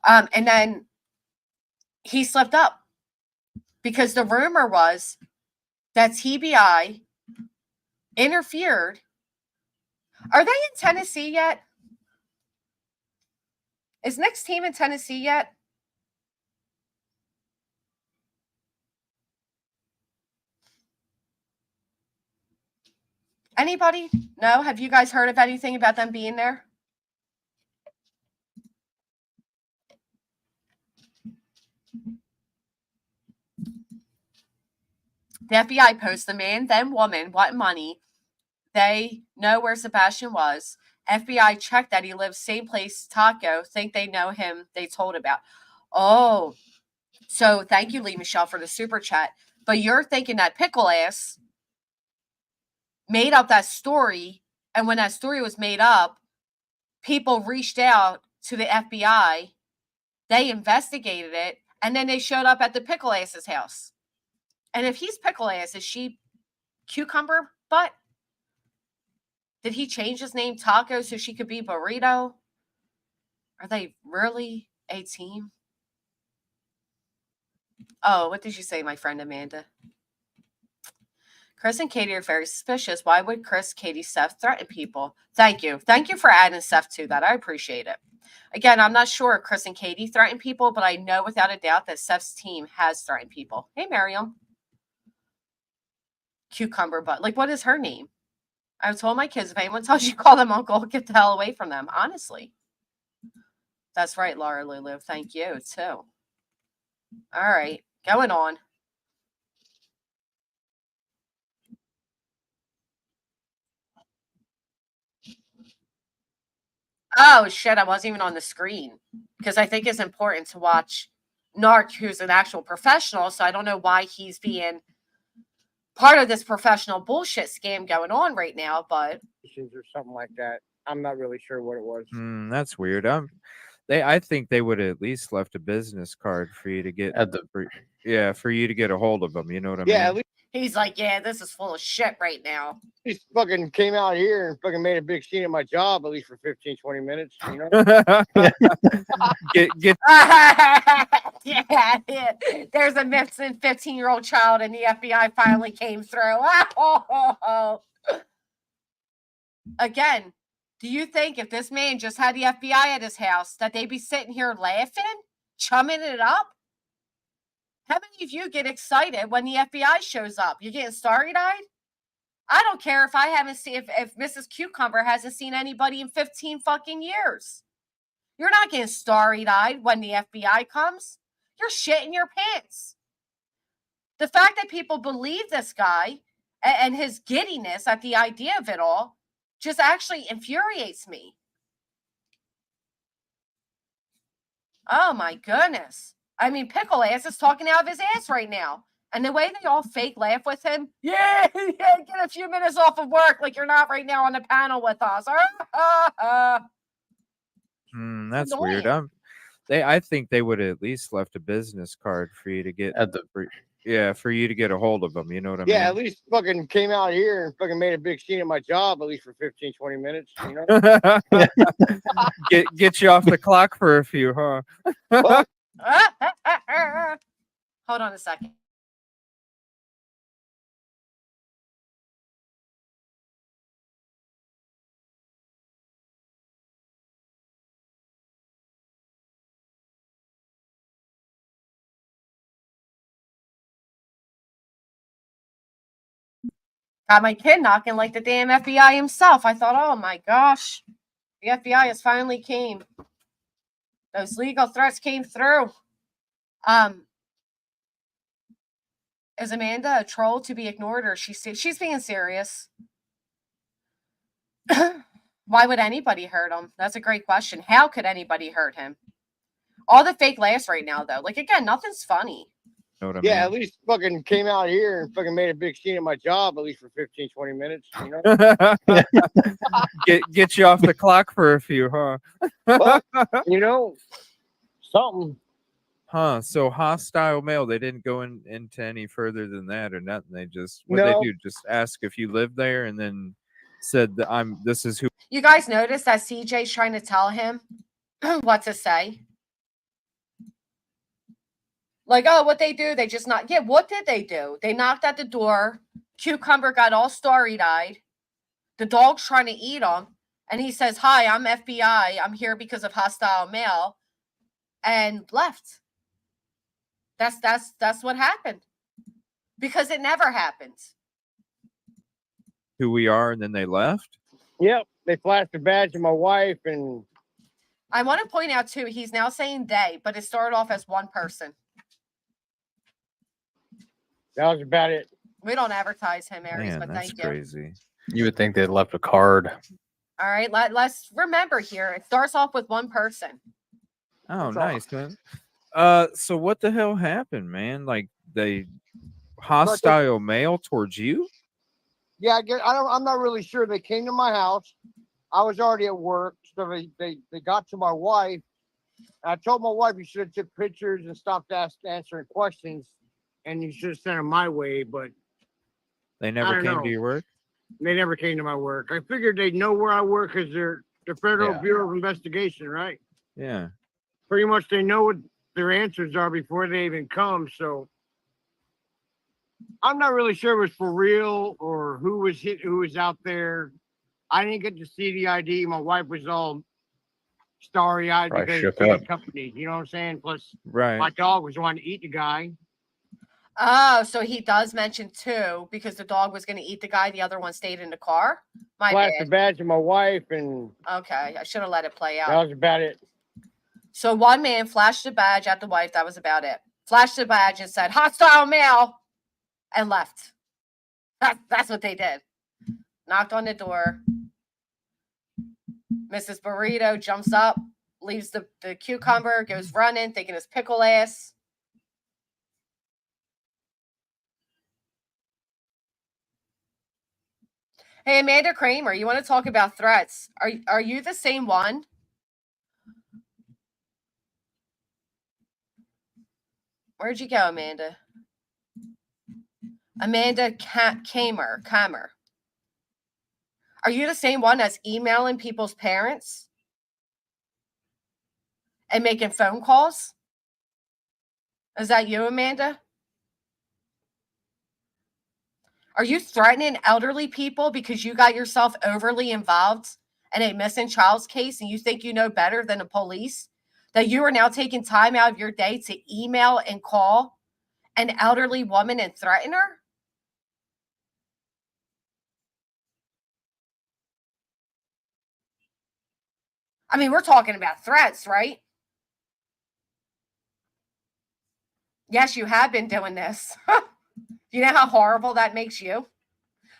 And then he slipped up because the rumor was that TBI interfered. Are they in Tennessee yet? Is Nick's team in Tennessee yet? Anybody? No? Have you guys heard of anything about them being there? The FBI posts the man, then woman, what money. They know where Sebastian was. FBI checked that he lives same place, Taco. Think they know him. They told about. Oh, so thank you, Lee Michelle, for the super chat. But you're thinking that pickle ass made up that story, and when that story was made up, people reached out to the FBI. They investigated it, and then they showed up at the pickle ass's house. And if he's pickle ass, is she cucumber butt? Did he change his name Taco so she could be Burrito? Are they really a team? Oh, what did you say, my friend Amanda? Chris and Katie are very suspicious. Why would Chris, Katie, Seth threaten people? Thank you. Thank you for adding Seth to that. I appreciate it. Again, I'm not sure if Chris and Katie threaten people, but I know without a doubt that Seth's team has threatened people. Hey, Miriam. Cucumber butt. Like, what is her name? I've told my kids, if anyone tells you call them uncle, get the hell away from them. Honestly. That's right, Laura Lulu. Thank you, too. All right. Going on. Oh, shit. I wasn't even on the screen. Because I think it's important to watch Narc, who's an actual professional. So I don't know why he's being part of this professional bullshit scam going on right now, but or something like that. I'm not really sure what it was. That's weird. I think they would have at least left a business card for you to get for you to get a hold of them. You know what I mean? At least he's like, yeah, this is full of shit right now. he fucking came out here and fucking made a big scene at my job, at least for 15, 20 minutes, you know? get yeah. There's a missing 15-year-old child and the FBI finally came through. Again, do you think if this man just had the FBI at his house that they'd be sitting here laughing, chumming it up? How many of you get excited when the FBI shows up? You're getting starry-eyed? I don't care if I haven't seen, if Mrs. Cucumber hasn't seen anybody in 15 fucking years. You're not getting starry-eyed when the FBI comes. You're shitting your pants. The fact that people believe this guy and his giddiness at the idea of it all just actually infuriates me. Oh my goodness. I mean, Pickle Ass is talking out of his ass right now. And the way they all fake laugh with him, yeah, get a few minutes off of work like you're not right now on the panel with us. That's weird. I think they would have at least left a business card for you to get for you to get a hold of them. You know what I mean? Yeah, at least fucking came out here and fucking made a big scene at my job, at least for 15, 20 minutes, you know? get you off the clock for a few, huh? Hold on a second. Got my kid knocking like the damn FBI himself. I thought, oh my gosh, the FBI has finally came. Those legal threats came through. Is Amanda a troll to be ignored, or she's being serious? Why would anybody hurt him? That's a great question. How could anybody hurt him? All the fake laughs right now, though. Like, again, nothing's funny. Know what I Yeah, mean? at least fucking came out here and fucking made a big scene at my job, at least for 15, 20 minutes, you know? get you off the clock for a few, huh? Well, you know, something. Huh. So hostile mail. They didn't go into any further than that or nothing. They just what No. they do, just ask if you live there and then said that this is who You guys notice that CJ's trying to tell him what to say? Like, oh, what they do, they just not. Yeah, what did they do? They knocked at the door. Cucumber got all starry-eyed. The dog's trying to eat him. And he says, hi, I'm FBI. I'm here because of hostile mail. And left. That's what happened. Because it never happens. who we are, and then they left. Yep, they flashed a badge to my wife, and I want to point out too, he's now saying they, but it started off as one person. that was about it. We don't advertise him, Aries, Man, but that's thank you. crazy. You would think they'd left a card. All right, let's remember here. It starts off with one person. Oh, That's nice, man. So what the hell happened, man? Like they hostile mail towards you? Yeah, I'm not really sure. They came to my house. I was already at work, so they got to my wife. I told my wife you should have took pictures and stopped answering questions, and you should have sent them my way. But They never came to your work? they never came to my work. I figured they'd know where I work because they're the Federal Yeah. Bureau of Investigation, right? Yeah. Pretty much they know what their answers are before they even come. So I'm not really sure it was for real or who was out there. I didn't get to see the ID. My wife was all starry-eyed Probably because shook she had up. company. You know what I'm saying? Plus, Right. my dog was wanting to eat the guy. Oh, so he does mention two because the dog was going to eat the guy. The other one stayed in the car. My Flashed a bad. badge to my wife, and Okay, I should have let it play out. that was about it. So one man flashed a badge at the wife. That was about it. Flashed the badge and said, hostile male, and left. That's what they did. Knocked on the door. Mrs. Burrito jumps up, leaves the cucumber, goes running, thinking it's pickle ass. Hey, Amanda Kramer, you want to talk about threats? Are you the same one? Where'd you go, Amanda? Amanda Kamer. Are you the same one as emailing people's parents and making phone calls? Is that you, Amanda? Are you threatening elderly people because you got yourself overly involved in a missing child's case and you think you know better than the police? That you are now taking time out of your day to email and call an elderly woman and threaten her? I mean, we're talking about threats, right? Yes, you have been doing this. You know how horrible that makes you?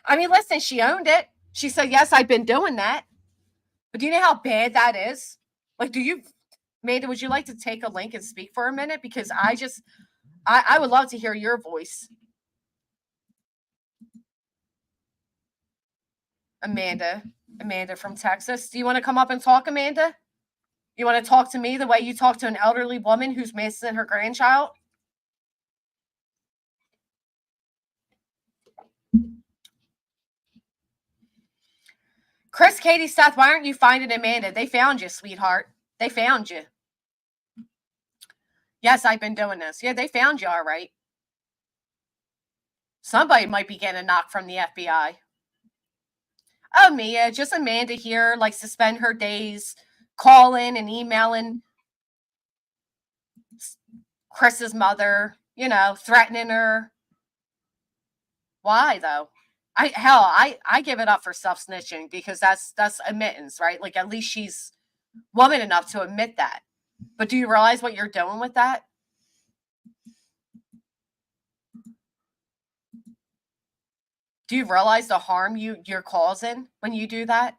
I mean, listen, she owned it. She said, yes, I've been doing that. But do you know how bad that is? Like, Amanda, would you like to take a link and speak for a minute? Because I would love to hear your voice. Amanda from Texas. Do you want to come up and talk, Amanda? You want to talk to me the way you talk to an elderly woman who's missing her grandchild? Chris, Katie, Seth, why aren't you finding Amanda? They found you, sweetheart. They found you. Yes, I've been doing this. Yeah, they found you, all right. Somebody might be getting a knock from the FBI. Oh, Mia, just Amanda here, like to spend her days calling and emailing Chris's mother, threatening her. Why, though? I give it up for self-snitching because that's admittance, right? Like, at least she's woman enough to admit that. But do you realize what you're doing with that? Do you realize the harm you're causing when you do that?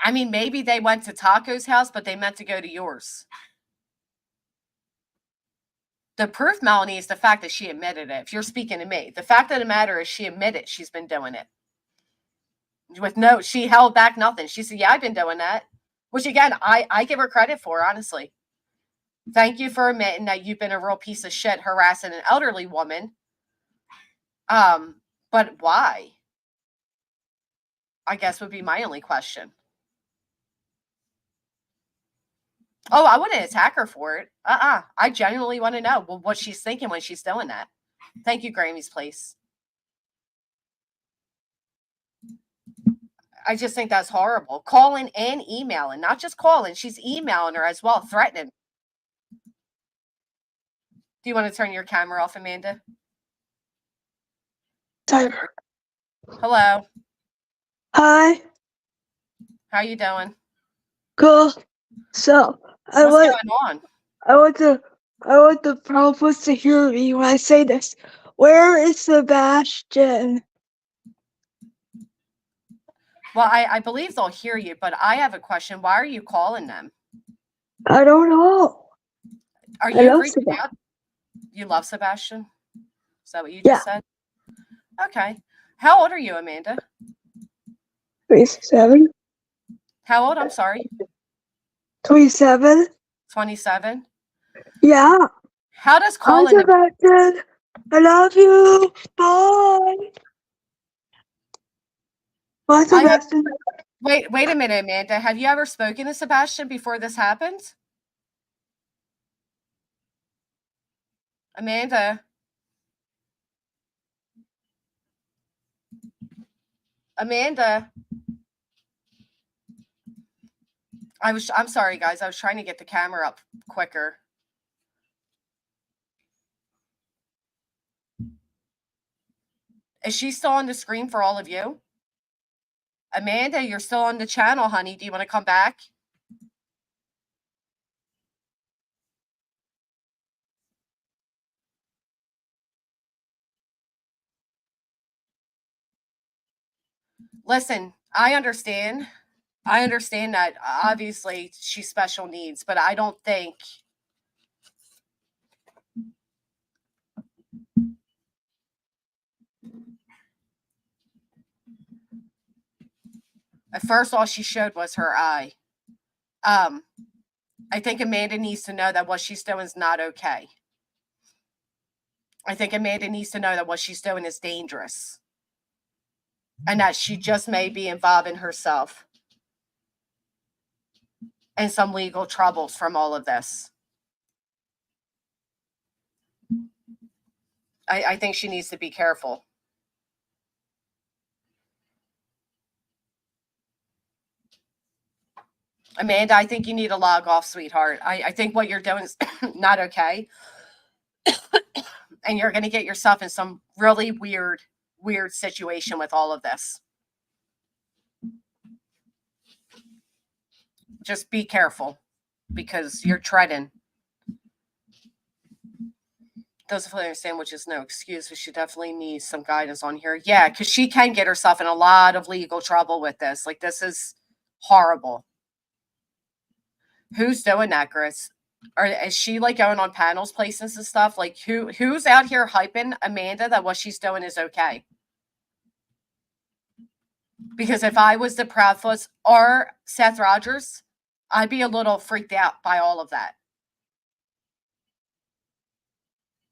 I mean, maybe they went to Taco's house, but they meant to go to yours. The proof, Melanie, is the fact that she admitted it. If you're speaking to me, the fact of the matter is she admitted she's been doing it. She held back nothing. She said, yeah, I've been doing that. Which, again, I give her credit for, honestly. Thank you for admitting that you've been a real piece of shit harassing an elderly woman. But why? I guess would be my only question. Oh, I wouldn't attack her for it. I genuinely want to know what she's thinking when she's doing that. Thank you, Grammy's Place. I just think that's horrible. Calling and emailing, not just calling. She's emailing her as well, threatening. Do you want to turn your camera off, Amanda? Tyler. Hello. Hi. How you doing? Cool. So What's going on? I want the probos to hear me when I say this. Where is Sebastian? Well, I believe they'll hear you, but I have a question. Why are you calling them? I don't know. Are you reaching out? You love Sebastian? Is that what you just said? Okay. How old are you, Amanda? 27. How old? I'm sorry. 27. 27. Yeah. How does calling? Hi, Sebastian. I love you. Bye. Bye, Sebastian. Wait a minute, Amanda. Have you ever spoken to Sebastian before this happened? Amanda. I'm sorry, guys. I was trying to get the camera up quicker. Is she still on the screen for all of you? Amanda, you're still on the channel, honey. Do you want to come back? Listen, I understand. I understand that obviously she's special needs, but I don't think at first all she showed was her eye. I think Amanda needs to know that what she's doing is not okay. I think Amanda needs to know that what she's doing is dangerous. And that she just may be involving herself in some legal troubles from all of this. I think she needs to be careful. Amanda, I think you need to log off, sweetheart. I think what you're doing is not okay. And you're going to get yourself in some really weird situation with all of this. Just be careful because you're treading. Doesn't fully understand, which is no excuse, but she definitely needs some guidance on here. Yeah, because she can get herself in a lot of legal trouble with this. Like, this is horrible. Who's doing that, Chris? Or is she like going on panels, places and stuff? Like, who's out here hyping Amanda that what she's doing is okay? Because if I was the Proudfoots or Seth Rogers, I'd be a little freaked out by all of that.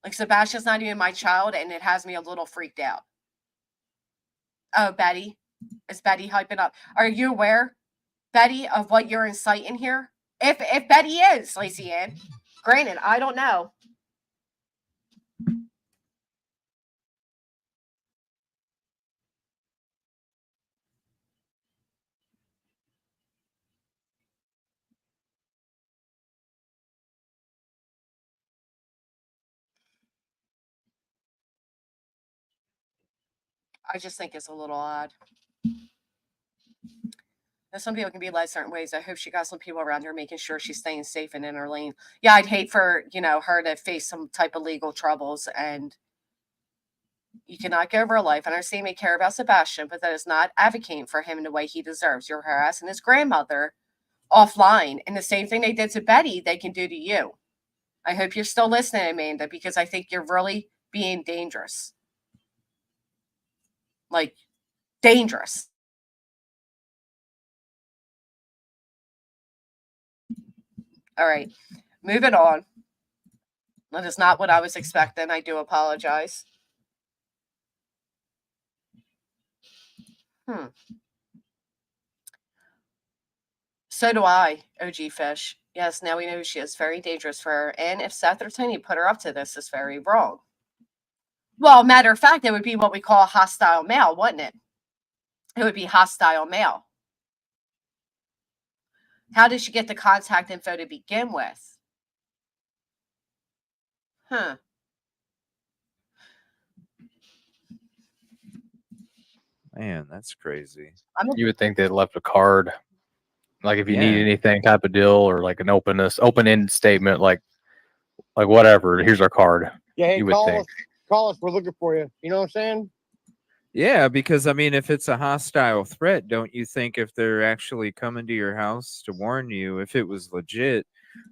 Like, Sebastian's not even my child, and it has me a little freaked out. Oh, Betty. Is Betty hyping up? Are you aware, Betty, of what you're inciting here? If Betty is, Lacey Ann. Granted, I don't know. I just think it's a little odd. Now, some people can be led certain ways. I hope she got some people around her making sure she's staying safe and in her lane. Yeah, I'd hate for, her to face some type of legal troubles. And You cannot go over life. I understand you may care about Sebastian, but that is not advocating for him in the way he deserves. You're harassing his grandmother offline. And the same thing they did to Betty, they can do to you. I hope you're still listening, Amanda, because I think you're really being dangerous. Like, dangerous. All right, moving on. That is not what I was expecting. I do apologize. So do I, OG Fish. Yes, now we know she is very dangerous for her. And if Seth or Tony put her up to this, is very wrong. Well, matter of fact, it would be what we call a hostile male, wouldn't it? It would be hostile male. How did she get the contact info to begin with? Huh. Man, that's crazy. You would think they left a card, like if you need anything type of deal, or like an open-ended statement, like whatever. Here's our card. Yeah, hey, you would think. Call us. We're looking for you. You know what I'm saying? Yeah, because I mean, if it's a hostile threat, don't you think if they're actually coming to your house to warn you, if it was legit,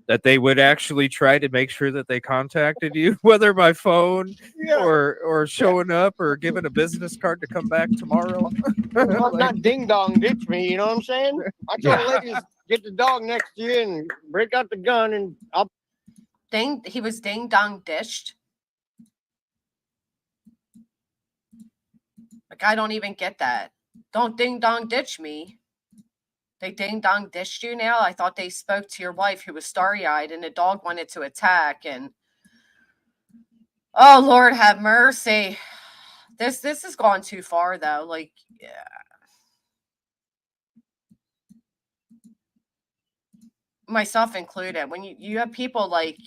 that they would actually try to make sure that they contacted you, whether by phone or showing up or giving a business card to come back tomorrow? Well, not ding dong ditch me. You know what I'm saying? I told the ladies, get the dog next to you and break out the gun, and I'll. He was ding dong dished. Like, I don't even get that. Don't ding dong ditch me. They ding dong dished you now? I thought they spoke to your wife who was starry eyed and the dog wanted to attack. And oh, Lord have mercy. This has gone too far, though. Like, yeah. Myself included. When you have people like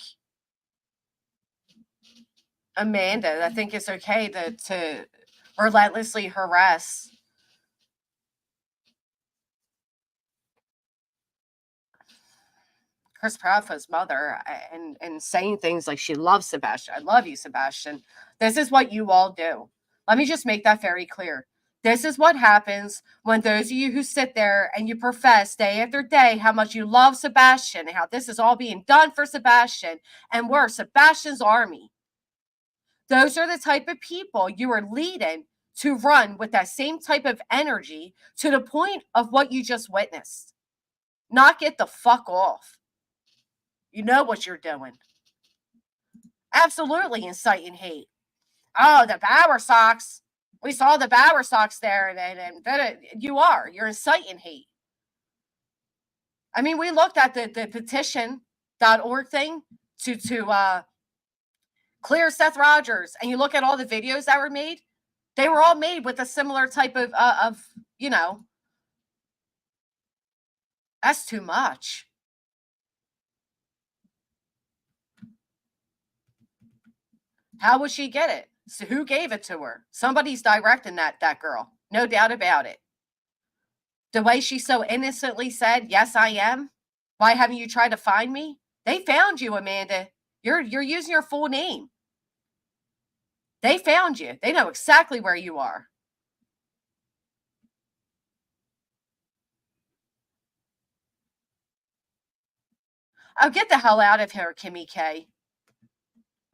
Amanda, I think it's okay to relentlessly harass Chris Prafa's mother and saying things like she loves Sebastian. I love you, Sebastian. This is what you all do. Let me just make that very clear. This is what happens when those of you who sit there and you profess day after day how much you love Sebastian and how this is all being done for Sebastian, and we're Sebastian's army. Those are the type of people you are leading to run with that same type of energy to the point of what you just witnessed. Knock it the fuck off. You know what you're doing. Absolutely inciting hate. Oh, the Bauer Sox. We saw the Bauer Sox there, and you're inciting hate. I mean, we looked at the petition.org thing to clear Seth Rogers, and you look at all the videos that were made, they were all made with a similar type of that's too much. How would she get it? So who gave it to her? Somebody's directing that girl. No doubt about it. The way she so innocently said, yes, I am. Why haven't you tried to find me? They found you, Amanda. You're using your full name. They found you. They know exactly where you are. Oh, get the hell out of here, Kimmy K.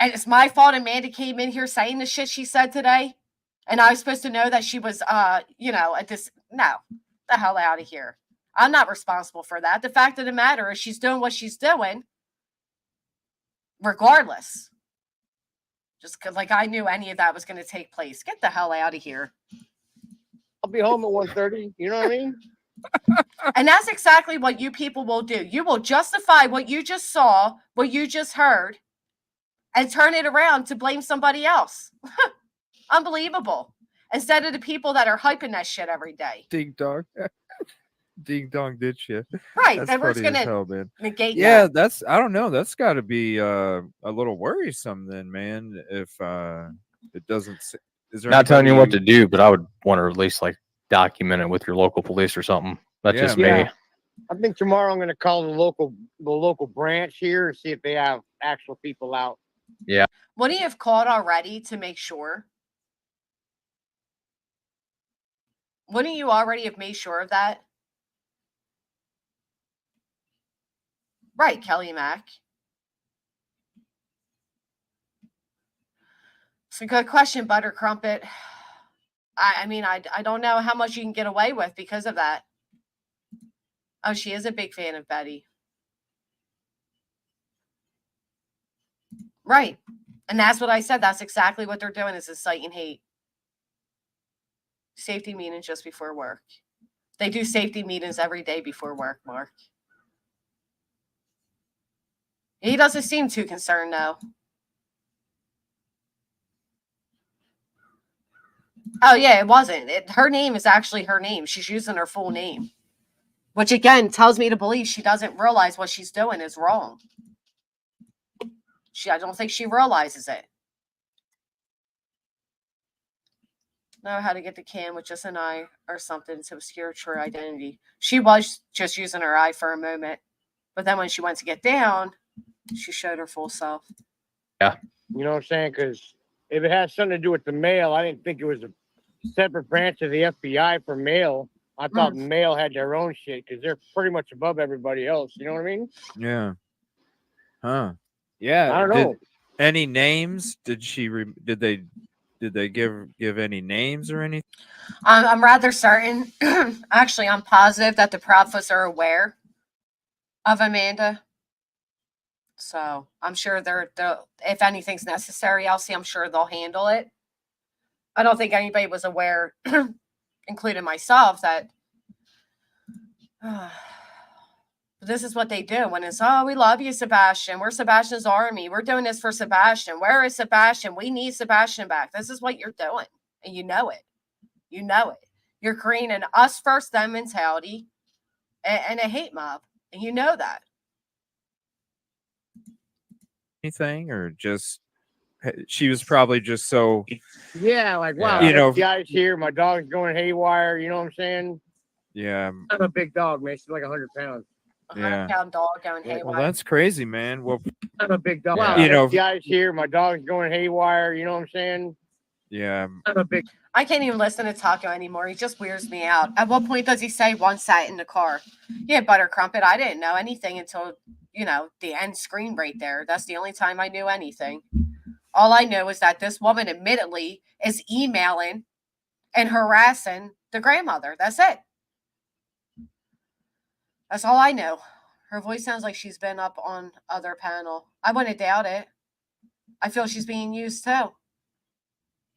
And it's my fault Amanda came in here saying the shit she said today. And I was supposed to know that she was, at this. No, the hell out of here. I'm not responsible for that. The fact of the matter is she's doing what she's doing regardless. Just because, like, I knew any of that was going to take place. Get the hell out of here. I'll be home at 1:30. You know what I mean? And that's exactly what you people will do. You will justify what you just saw, what you just heard, and turn it around to blame somebody else. Unbelievable. Instead of the people that are hyping that shit every day. Ding dong. Ding dong ditch you. Right. That's Then we're funny just as hell, gonna man. negate Yeah, that. I don't know. That's got to be a little worrisome then, man. If it doesn't. Is there not telling you what to anybody- do, but I would want to at least like document it with your local police or something. That's just me. I think tomorrow I'm going to call the local branch here and see if they have actual people out. Yeah. What do you have called already to make sure? Wouldn't you already have made sure of that? Right, Kelly Mack. It's a good question, Butter Crumpet. I mean, I don't know how much you can get away with because of that. Oh, she is a big fan of Betty. Right. And that's what I said. That's exactly what they're doing, is inciting hate. Safety meetings just before work. They do safety meetings every day before work, Mark. He doesn't seem too concerned, though. Oh, yeah, it wasn't. Her name is actually her name. She's using her full name. Which, again, tells me to believe she doesn't realize what she's doing is wrong. I don't think she realizes it. Know how to get the cam with just an eye or something to obscure her identity. She was just using her eye for a moment. But then when she went to get down, she showed her full self. Yeah. You know what I'm saying? Because if it has something to do with the mail, I didn't think it was a separate branch of the FBI for mail. I thought mail had their own shit because they're pretty much above everybody else. You know what I mean? Yeah. Huh. Yeah. I don't know. Any names? Did they give any names or anything? I'm rather certain. Actually, I'm positive that the Proudfoots are aware of Amanda. So I'm sure they're if anything's necessary, I'm sure they'll handle it. I don't think anybody was aware, including myself, that this is what they do when it's, oh, we love you, Sebastian. We're Sebastian's army. We're doing this for Sebastian. Where is Sebastian? We need Sebastian back. This is what you're doing. And you know it. You know it. You're creating an us first them mentality and a hate mob. And you know that. Anything, or just she was probably just so, yeah, like, wow, you know, FBI's here, my dog's going haywire, you know what I'm saying? Yeah. I'm a big dog, man. She's like 100 pounds. 100-pound dog going haywire. Well, that's crazy, man. Well, I'm a big dog. Yeah. Wow, you know, FBI's here, my dog's going haywire, you know what I'm saying? Yeah. I'm a big. I can't even listen to Taco anymore. He just weirds me out. At what point does he say one sat in the car? Yeah, Butter Crumpet. I didn't know anything until, the end screen right there. That's the only time I knew anything. All I know is that this woman admittedly is emailing and harassing the grandmother. That's it. That's all I know. Her voice sounds like she's been up on other panel. I wouldn't doubt it. I feel she's being used too.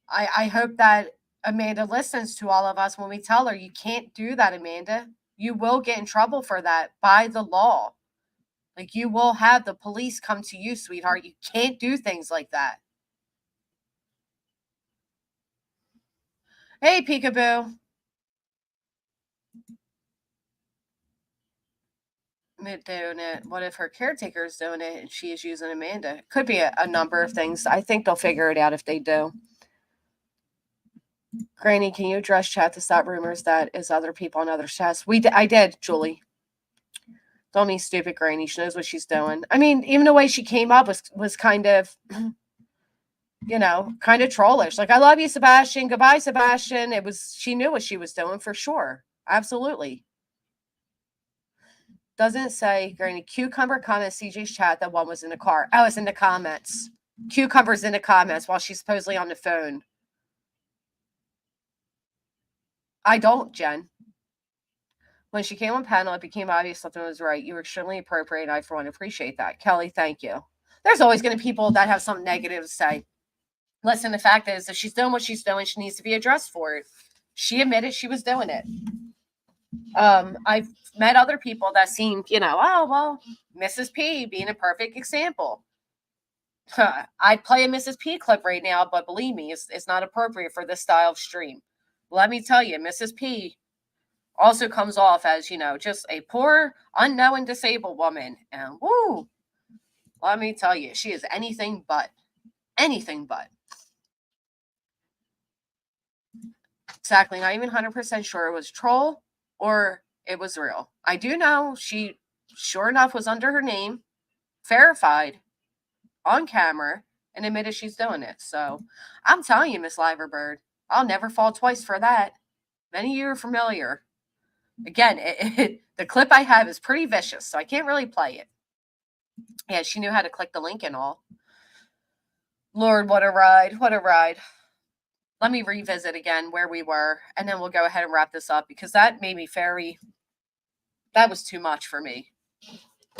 I hope that Amanda listens to all of us when we tell her, you can't do that, Amanda. You will get in trouble for that by the law. Like, you will have the police come to you, sweetheart. You can't do things like that. Hey, Peekaboo. Doing it. What if her caretaker is doing it and she is using Amanda? Could be a number of things. I think they'll figure it out if they do. Granny, can you address chat to stop rumors that is other people on other chats? I did, Julie. Don't be stupid, Granny. She knows what she's doing. I mean, even the way she came up was kind of, kind of trollish. Like, I love you, Sebastian. Goodbye, Sebastian. She knew what she was doing for sure. Absolutely. Doesn't say, Granny, Cucumber comments CJ's chat that one was in the car. Oh, it's in the comments. Cucumber's in the comments while she's supposedly on the phone. I don't, Jen. When she came on panel, it became obvious something was right. You were extremely appropriate. I, for one, appreciate that. Kelly, thank you. There's always going to be people that have something negative to say. Listen, the fact is, if she's doing what she's doing, she needs to be addressed for it. She admitted she was doing it. I've met other people that seem, oh, well, Mrs. P being a perfect example. I'd play a Mrs. P clip right now, but believe me, it's not appropriate for this style of stream. Let me tell you, Mrs. P also comes off as, just a poor, unknown, disabled woman. And woo, let me tell you, she is anything but. Anything but. Exactly. Not even 100% sure it was troll or it was real. I do know she, sure enough, was under her name, verified, on camera, and admitted she's doing it. So I'm telling you, Miss Liverbird, I'll never fall twice for that. Many of you are familiar. Again, the clip I have is pretty vicious, so I can't really play it. Yeah, she knew how to click the link and all. Lord, what a ride. What a ride. Let me revisit again where we were, and then we'll go ahead and wrap this up, because that made me that was too much for me.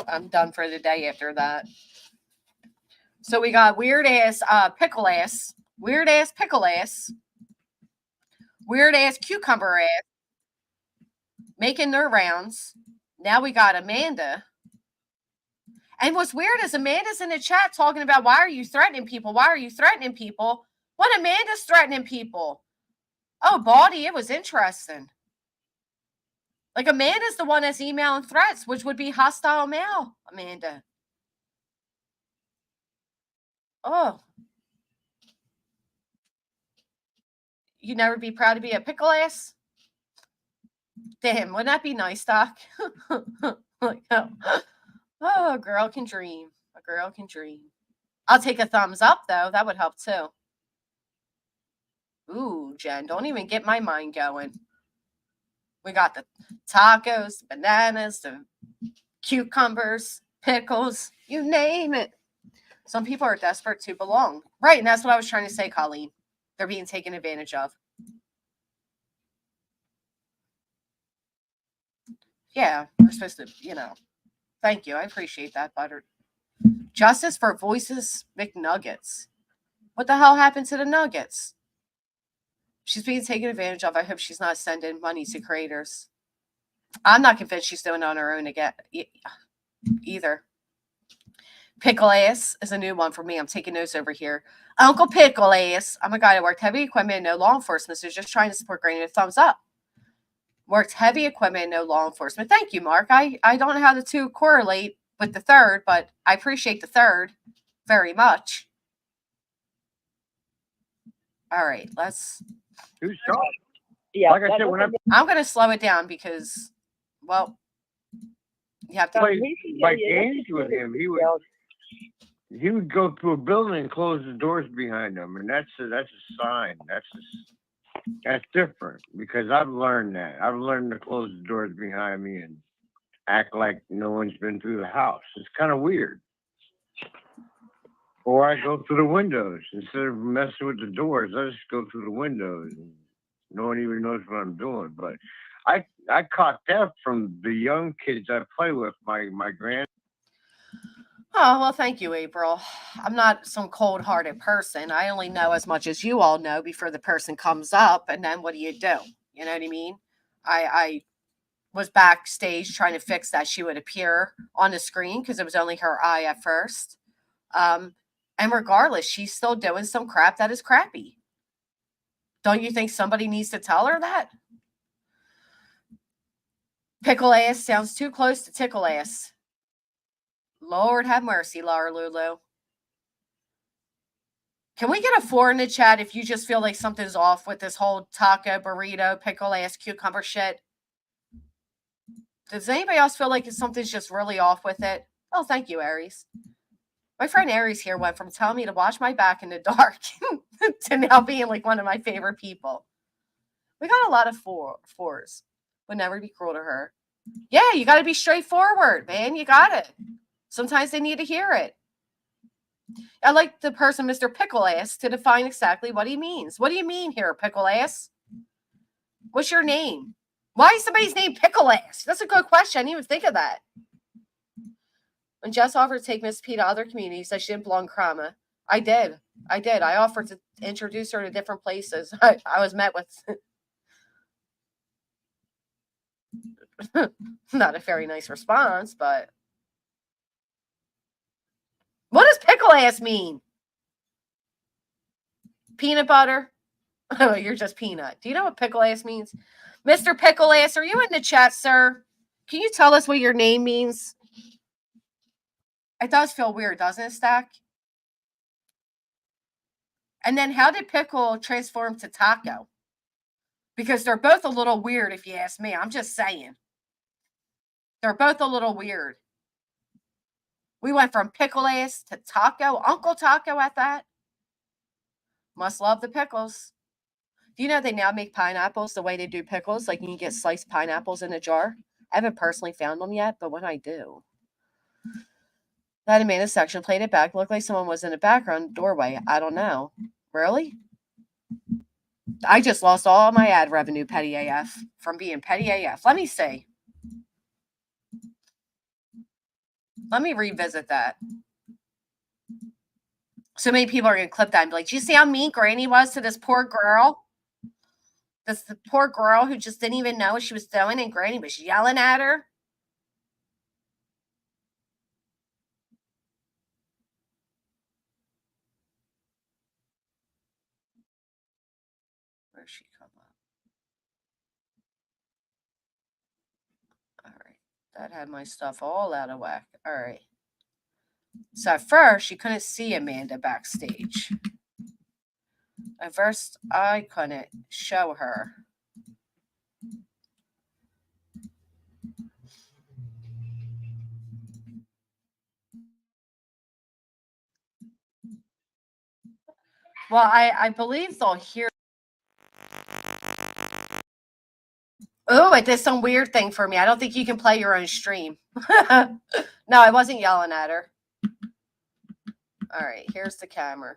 I'm done for the day after that. So we got weird ass pickle ass, weird ass pickle ass, weird ass cucumber ass making their rounds. Now we got Amanda. And what's weird is Amanda's in the chat talking about, why are you threatening people? Why are you threatening people? What, Amanda's threatening people? Oh, Baldy, it was interesting. Like, Amanda's the one that's emailing threats, which would be hostile mail, Amanda. Oh. You'd never be proud to be a pickle ass? Damn, wouldn't that be nice, Doc? Like, oh, a girl can dream. A girl can dream. I'll take a thumbs up, though. That would help, too. Ooh, Jen, don't even get my mind going. We got the tacos, the bananas, the cucumbers, pickles, you name it. Some people are desperate to belong. Right, and that's what I was trying to say, Colleen. They're being taken advantage of. Yeah, we're supposed to, Thank you. I appreciate that, Butter. Justice for Voices McNuggets. What the hell happened to the nuggets? She's being taken advantage of. I hope she's not sending money to creators. I'm not convinced she's doing it on her own again either. Pickle ass is a new one for me. I'm taking notes over here. Uncle Pickle ass. I'm a guy that worked heavy equipment and no law enforcement, so just trying to support Granny with a thumbs up. Worked heavy equipment and no law enforcement. Thank you, Mark. I don't know how the two correlate with the third, but I appreciate the third very much. All right, let's. Who's shot? Yeah. Like I said, I'm going to slow it down because, well, you have to play games with him. He would go through a building and close the doors behind him, and that's a sign. That's different, because I've learned that. I've learned to close the doors behind me and act like no one's been through the house. It's kind of weird. Or I go through the windows instead of messing with the doors. I just go through the windows, and no one even knows what I'm doing. But I caught that from the young kids I play with. My grand. Oh, well, thank you, April. I'm not some cold-hearted person. I only know as much as you all know before the person comes up, and then what do? You know what I mean? I was backstage trying to fix that she would appear on the screen because it was only her eye at first. And regardless, she's still doing some crap that is crappy. Don't you think somebody needs to tell her that? Pickle ass sounds too close to tickle ass. Lord have mercy, Laura Lulu. Can we get a 4 in the chat if you just feel like something's off with this whole taco, burrito, pickle ass, cucumber shit? Does anybody else feel like something's just really off with it? Oh, thank you, Aries. My friend Aries here went from telling me to watch my back in the dark to now being like one of my favorite people. We got a lot of fours. Would never be cruel to her. Yeah, you got to be straightforward, man. You got it. Sometimes they need to hear it. I like the person, Mr. Pickle Ass, to define exactly what he means. What do you mean here, Pickle Ass? What's your name? Why is somebody's name Pickle Ass? That's a good question. I didn't even think of that. When Jess offered to take Miss P to other communities, that she didn't belong Krama. I did. I offered to introduce her to different places. I was met with not a very nice response, but what does pickle ass mean? Peanut butter? Oh, you're just peanut. Do you know what pickle ass means? Mr. Pickle Ass, are you in the chat, sir? Can you tell us what your name means? It does feel weird, doesn't it, Stack? And then how did pickle transform to taco? Because they're both a little weird, if you ask me. I'm just saying. They're both a little weird. We went from pickle ass to taco. Uncle Taco at that. Must love the pickles. Do you know they now make pineapples the way they do pickles? Like you can get sliced pineapples in a jar. I haven't personally found them yet, but when I do. That Amanda section played it back. Looked like someone was in the background doorway. I don't know. Really? I just lost all my ad revenue, petty AF, from being petty AF. Let me see. Let me revisit that. So many people are going to clip that and be like, do you see how mean Granny was to this poor girl? This the poor girl who just didn't even know what she was doing, and Granny was yelling at her. Where's she come up? All right. That had my stuff all out of whack. All right. So at first, you couldn't see Amanda backstage. At first, I couldn't show her. Well, I believe they'll hear. Oh, it did some weird thing for me. I don't think you can play your own stream. No, I wasn't yelling at her. All right, here's the camera.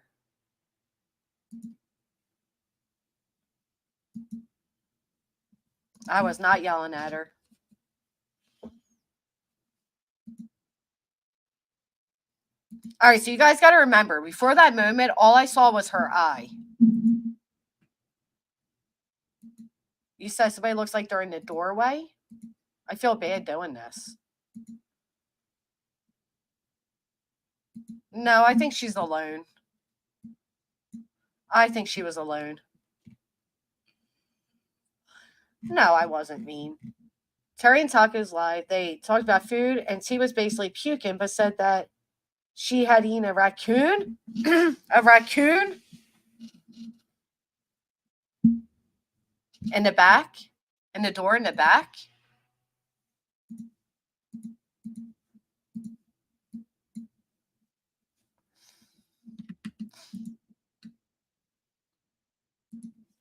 I was not yelling at her. All right, so you guys got to remember, before that moment, all I saw was her eye. You said somebody looks like they're in the doorway? I feel bad doing this. No, I think she's alone. I think she was alone. No, I wasn't mean. Terry and Tacos live. They talked about food, and T was basically puking, but said that she had eaten a raccoon. A raccoon in the back, in the door in the back.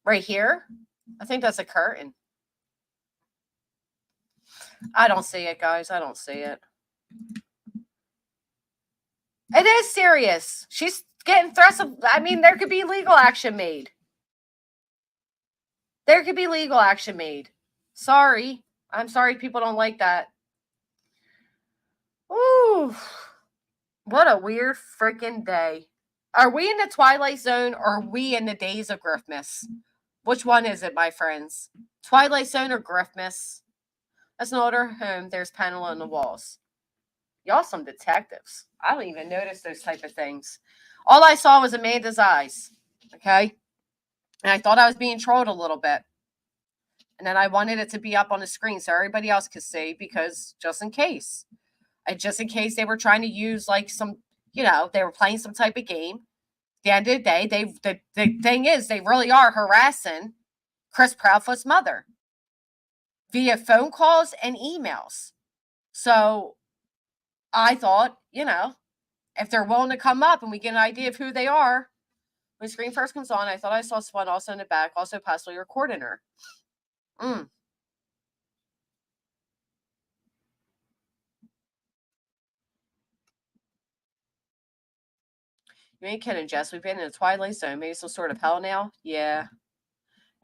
Right here. I think that's a curtain. I don't see it, guys. I don't see it. It is serious. She's getting threats of, I mean, there could be legal action made. There could be legal action made. Sorry. I'm sorry people don't like that. Ooh. What a weird freaking day. Are we in the Twilight Zone or are we in the days of Griffmas? Which one is it, my friends? Twilight Zone or Griffmas? That's an older home. There's panel on the walls. Y'all some detectives. I don't even notice those type of things. All I saw was Amanda's eyes. Okay? And I thought I was being trolled a little bit. And then I wanted it to be up on the screen so everybody else could see, because just in case. And just in case they were trying to use like some, you know, they were playing some type of game. At the end of the day, the thing is, they really are harassing Chris Proudfoot's mother via phone calls and emails. So I thought, you know, if they're willing to come up and we get an idea of who they are, when the screen first comes on, I thought I saw someone also in the back, also possibly recording her. You ain't kidding, Jess. We've been in the Twilight Zone. Maybe some sort of hell now. Yeah.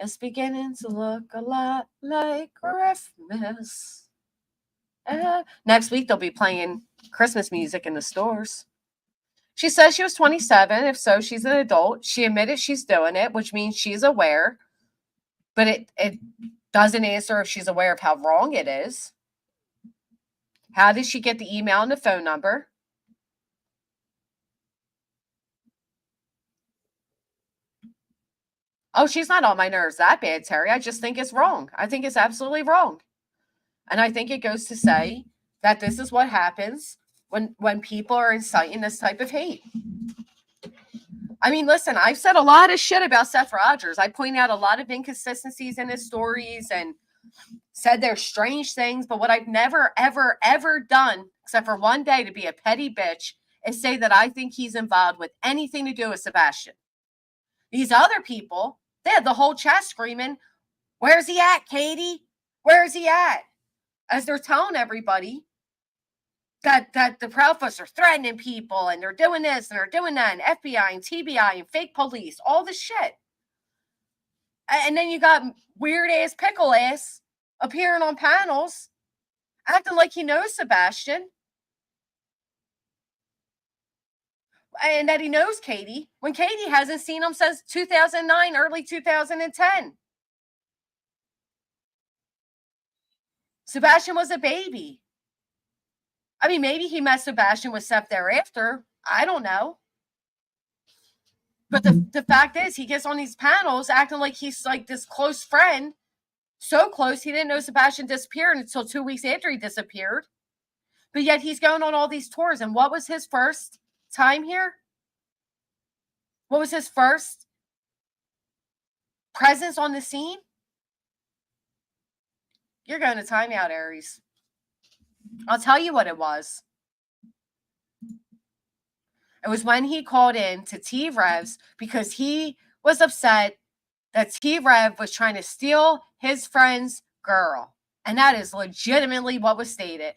It's beginning to look a lot like Christmas. Next week, they'll be playing Christmas music in the stores. She says she was 27. If so, she's an adult. She admitted she's doing it, which means she's aware. But it doesn't answer if she's aware of how wrong it is. How did she get the email and the phone number? Oh, she's not on my nerves that bad, Terry. I just think it's wrong. I think it's absolutely wrong. And I think it goes to say that this is what happens when people are inciting this type of hate. I mean, listen, I've said a lot of shit about Seth Rogers. I point out a lot of inconsistencies in his stories and said there's strange things. But what I've never, ever, ever done, except for one day to be a petty bitch, is say that I think he's involved with anything to do with Sebastian. These other people They had the whole chat screaming, "Where's he at, Katie? Where's he at?" As they're telling everybody that the Proud Boys are threatening people and they're doing this and they're doing that, and FBI and TBI and fake police, all this shit. And then you got weird ass pickle ass appearing on panels, acting like he knows Sebastian. And that he knows Katie, when Katie hasn't seen him since 2009, early 2010. Sebastian was a baby. I mean, maybe he met Sebastian with Seth thereafter. I don't know. But the fact is, he gets on these panels acting like he's like this close friend. So close, he didn't know Sebastian disappeared until 2 weeks after he disappeared. But yet he's going on all these tours. And what was his first time here? What was his first presence on the scene? You're going to timeout, Aries. I'll tell you what it was. It was when he called in to T-Rev's because he was upset that T-Rev was trying to steal his friend's girl. And that is legitimately what was stated.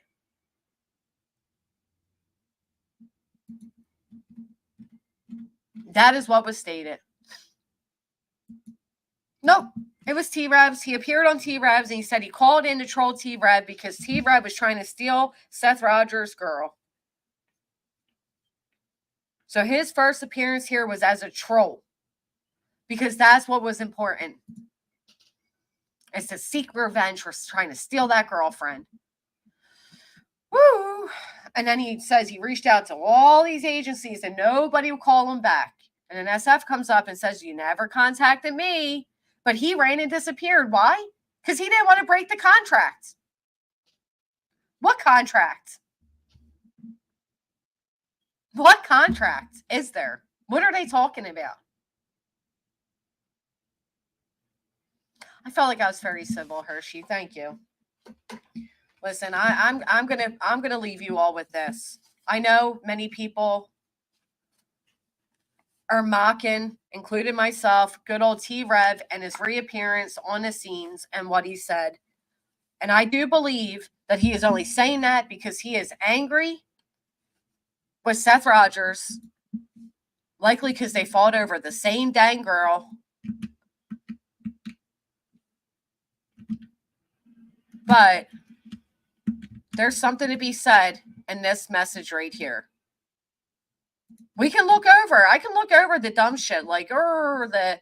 That is what was stated. Nope. It was T-Rev's. He appeared on T-Rev's and he said he called in to troll T-Rev because T-Rev was trying to steal Seth Rogers' girl. So his first appearance here was as a troll because that's what was important. It's to seek revenge for trying to steal that girlfriend. Woo! And then he says he reached out to all these agencies and nobody would call him back. And then SF comes up and says, "You never contacted me." But he ran and disappeared. Why? Because he didn't want to break the contract. What contract? What contract is there? What are they talking about? I felt like I was very civil, Hershey. Thank you. Listen, I'm gonna leave you all with this. I know many people are mocking, including myself, good old T-Rev and his reappearance on the scenes and what he said. And I do believe that he is only saying that because he is angry with Seth Rogers, likely because they fought over the same dang girl. But there's something to be said in this message right here. I can look over the dumb shit, like, the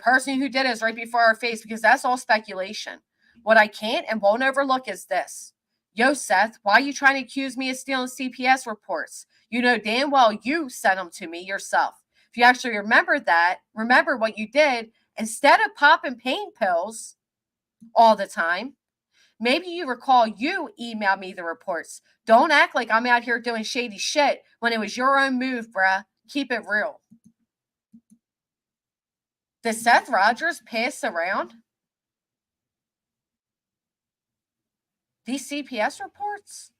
person who did it is right before our face, because that's all speculation. What I can't and won't overlook is this. Yo, Seth, why are you trying to accuse me of stealing CPS reports? You know damn well you sent them to me yourself. If you actually remember what you did, instead of popping pain pills all the time, maybe you recall you emailed me the reports. Don't act like I'm out here doing shady shit when it was your own move, bruh. Keep it real. Did Seth Rogers pass around these CPS reports?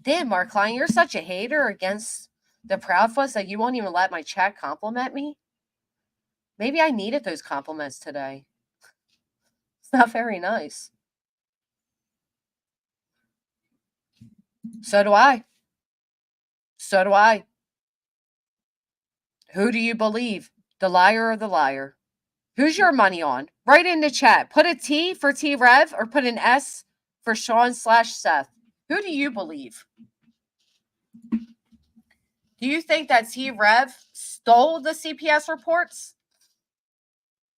Damn, Mark Klein, you're such a hater against the Proudfoot that you won't even let my chat compliment me? Maybe I needed those compliments today. It's not very nice. So do I. Who do you believe? The liar or the liar? Who's your money on? Write in the chat. Put a T for T-Rev or put an S for Sean/Seth. Who do you believe? Do you think that T-Rev stole the CPS reports?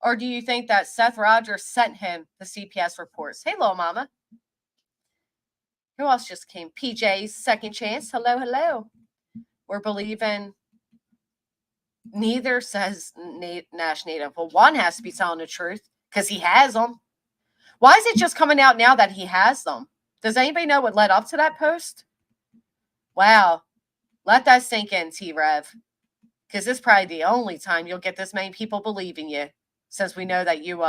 Or do you think that Seth Rogers sent him the CPS reports? Hey, little mama. Who else just came? PJ's Second Chance. Hello, hello. We're believing neither, says Nash Native. Well, one has to be telling the truth because he has them. Why is it just coming out now that he has them? Does anybody know what led up to that post? Wow. Let that sink in, T-Rev. Because this is probably the only time you'll get this many people believing you, since we know that you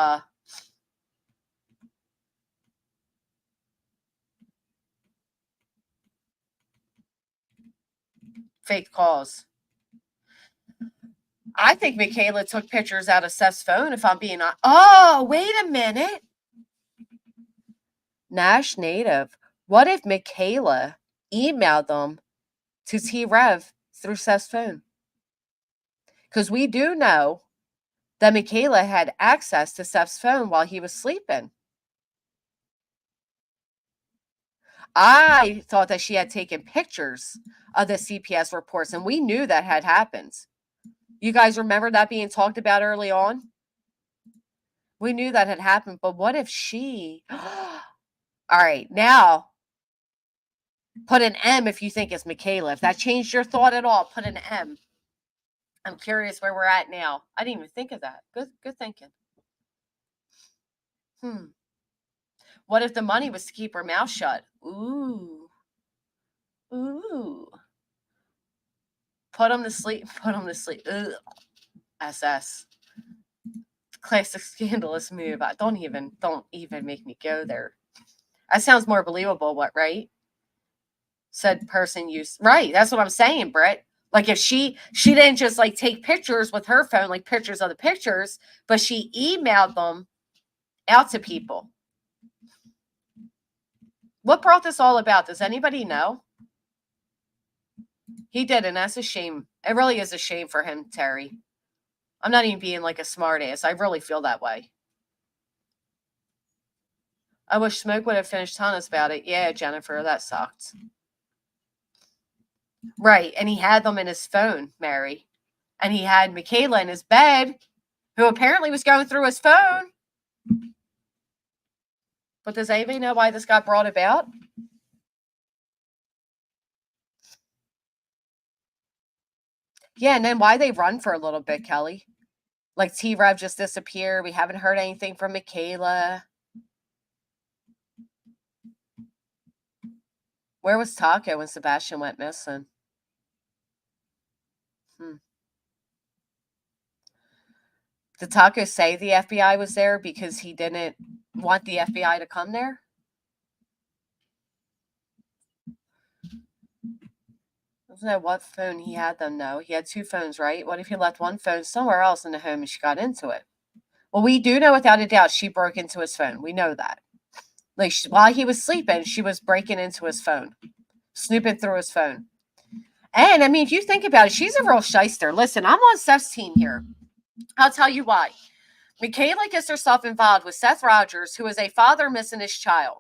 fake calls. I think Michaela took pictures out of Seth's phone, if I'm being honest. Oh, wait a minute. Nash Native. What if Michaela emailed them to TRev through Seth's phone? Because we do know that Michaela had access to Seth's phone while he was sleeping. I thought that she had taken pictures of the CPS reports, and we knew that had happened. You guys remember that being talked about early on? We knew that had happened, but what if she... All right, now put an M if you think it's Michaela. If that changed your thought at all, put an M. I'm curious where we're at now. I didn't even think of that. Good thinking. What if the money was to keep her mouth shut? Ooh. Put him to sleep. Put him to sleep. Ugh. SS. Classic scandalous move. Don't even make me go there. That sounds more believable, what, right? Said person used. Right, that's what I'm saying, Britt. Like if she didn't just like take pictures with her phone, like pictures of the pictures, but she emailed them out to people. What brought this all about? Does anybody know? He did, and that's a shame. It really is a shame for him, Terry. I'm not even being like a smart ass. I really feel that way. I wish Smoke would have finished telling us about it. Yeah, Jennifer, that sucked. Right, and he had them in his phone, Mary. And he had Michaela in his bed, who apparently was going through his phone. But does anybody know why this got brought about? Yeah, and then why they run for a little bit, Kelly? Like T-Rev just disappeared. We haven't heard anything from Michaela. Where was Taco when Sebastian went missing? Did Taco say the FBI was there because he didn't want the FBI to come there? I don't know what phone he had them, though. He had 2 phones, right? What if he left one phone somewhere else in the home and she got into it? Well, we do know without a doubt she broke into his phone. We know that. Like, while he was sleeping, she was breaking into his phone, snooping through his phone. And, I mean, if you think about it, she's a real shyster. Listen, I'm on Seth's team here. I'll tell you why. Michaela gets herself involved with Seth Rogers, who is a father missing his child.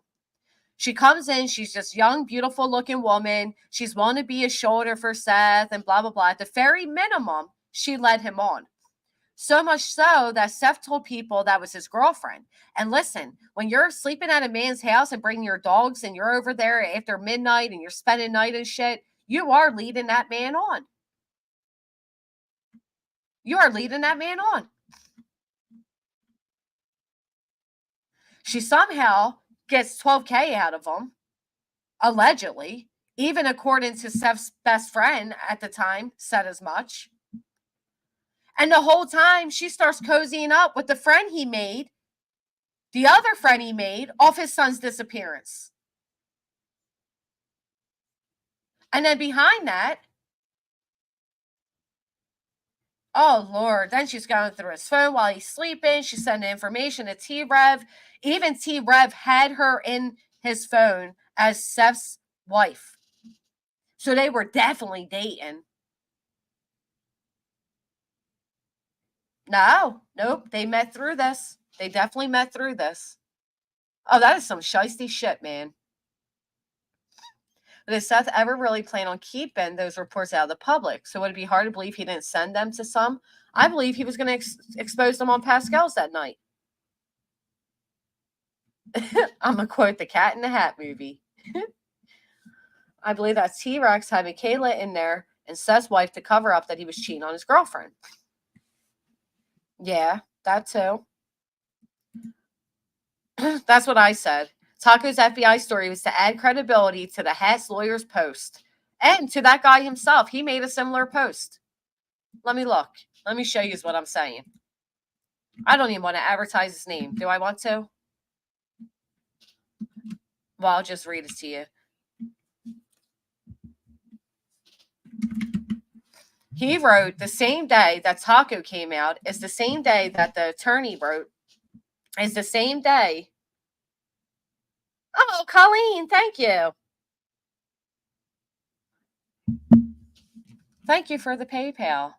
She comes in, she's just young, beautiful looking woman. She's willing to be a shoulder for Seth and blah, blah, blah. At the very minimum, she led him on. So much so that Seth told people that was his girlfriend. And listen, when you're sleeping at a man's house and bringing your dogs and you're over there after midnight and you're spending night and shit, you are leading that man on. You are leading that man on. She somehow gets $12K out of him, allegedly, even according to Seth's best friend at the time, said as much. And the whole time she starts cozying up with the friend he made, the other friend he made, off his son's disappearance. And then behind that, oh, Lord, then she's going through his phone while he's sleeping. She's sending information to T-Rev. Even T-Rev had her in his phone as Seth's wife. So they were definitely dating. Nope, they met through this. They definitely met through this. Oh, that is some shiesty shit, man. But does Seth ever really plan on keeping those reports out of the public? So would it be hard to believe he didn't send them to some? I believe he was going to expose them on Pascal's that night. I'm going to quote the Cat in the Hat movie. I believe that T-Rex had Michaela in there and Seth's wife to cover up that he was cheating on his girlfriend. Yeah, that too. That's what I said. Taco's FBI story was to add credibility to the Hat's lawyer's post and to that guy himself. He made a similar post. Let me look. Let me show you what I'm saying. I don't even want to advertise his name. Do I want to? Well, I'll just read it to you. He wrote the same day that Taco came out is the same day that the attorney wrote is the same day. Oh, Colleen, thank you. Thank you for the PayPal.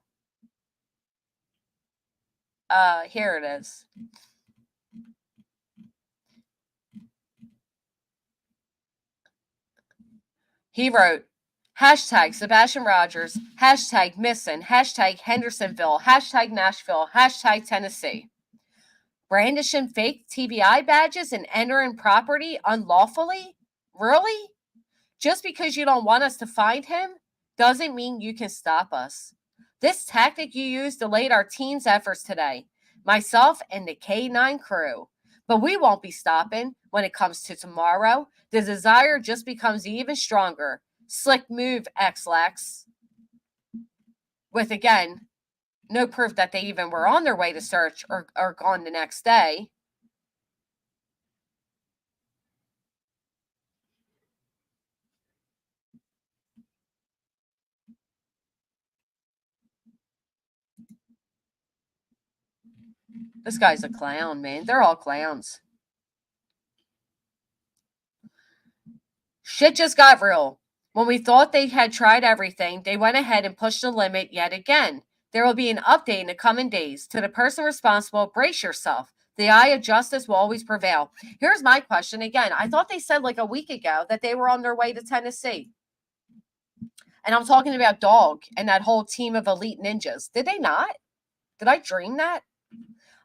Here it is. He wrote, hashtag Sebastian Rogers, hashtag missing, hashtag Hendersonville, hashtag Nashville, hashtag Tennessee. Brandishing fake TBI badges and entering property unlawfully? Really? Just because you don't want us to find him doesn't mean you can stop us. This tactic you used delayed our team's efforts today, myself and the K9 crew. But we won't be stopping when it comes to tomorrow. The desire just becomes even stronger. Slick move, X-Lex. With, again, no proof that they even were on their way to search or gone the next day. This guy's a clown, man. They're all clowns. Shit just got real. When we thought they had tried everything, they went ahead and pushed the limit yet again. There will be an update in the coming days. To the person responsible, brace yourself. The eye of justice will always prevail. Here's my question again. I thought they said like a week ago that they were on their way to Tennessee. And I'm talking about Dog and that whole team of elite ninjas. Did they not? Did I dream that?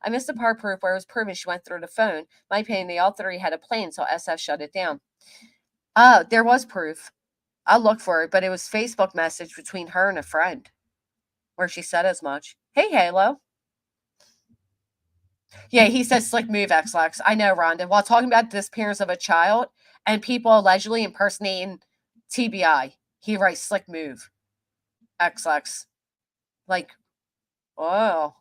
I missed the part proof where it was proven she went through the phone. My opinion, they all three had a plan, so SF shut it down. There was proof. I'll look for it, but it was Facebook message between her and a friend where she said as much. Hey, Halo. Yeah, he said slick move, X-Lex. I know, Rhonda. While talking about the disappearance of a child and people allegedly impersonating TBI, he writes slick move, X-Lex. Like, oh,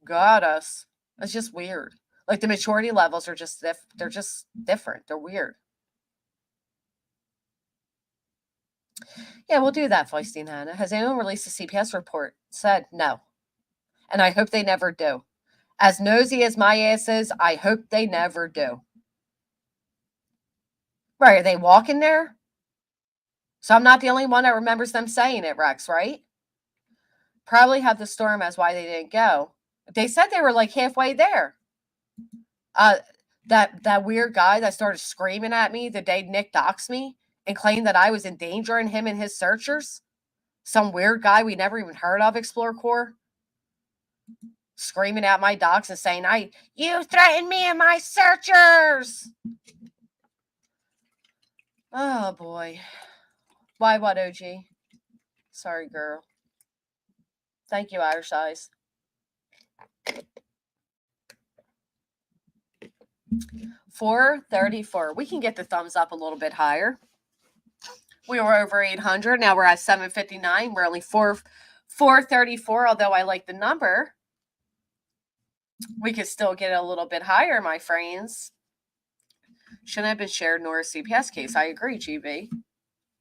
got us. It's just weird. Like the maturity levels are just, they're just different. They're weird. Yeah, we'll do that, Feisty Nana. Has anyone released a CPS report? Said no. And I hope they never do. As nosy as my ass is, I hope they never do. Right, are they walking there? So I'm not the only one that remembers them saying it, Rex, right? Probably had the storm as why they didn't go. They said they were like halfway there. That weird guy that started screaming at me the day Nick doxed me and claimed that I was endangering him and his searchers. Some weird guy we never even heard of, Explore Corps. Screaming at my docs and saying, you threatened me and my searchers. Oh, boy. Why what, OG? Sorry, girl. Thank you, Irish Eyes. $434. We can get the thumbs up a little bit higher. We were over 800. Now we're at 759. We're only 434, although I like the number. We could still get a little bit higher, my friends. Shouldn't have been shared nor a CPS case. I agree, GB.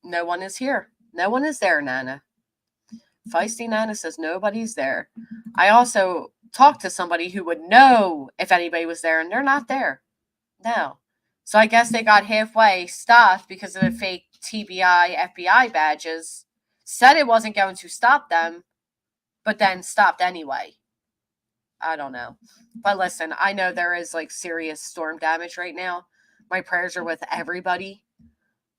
No one is here. No one is there, Nana. Feisty Nana says nobody's there. I also talked to somebody who would know if anybody was there, and they're not there. No. So I guess they got halfway, stopped because of the fake TBI, FBI badges, said it wasn't going to stop them, but then stopped anyway. I don't know. But listen, I know there is like serious storm damage right now. My prayers are with everybody.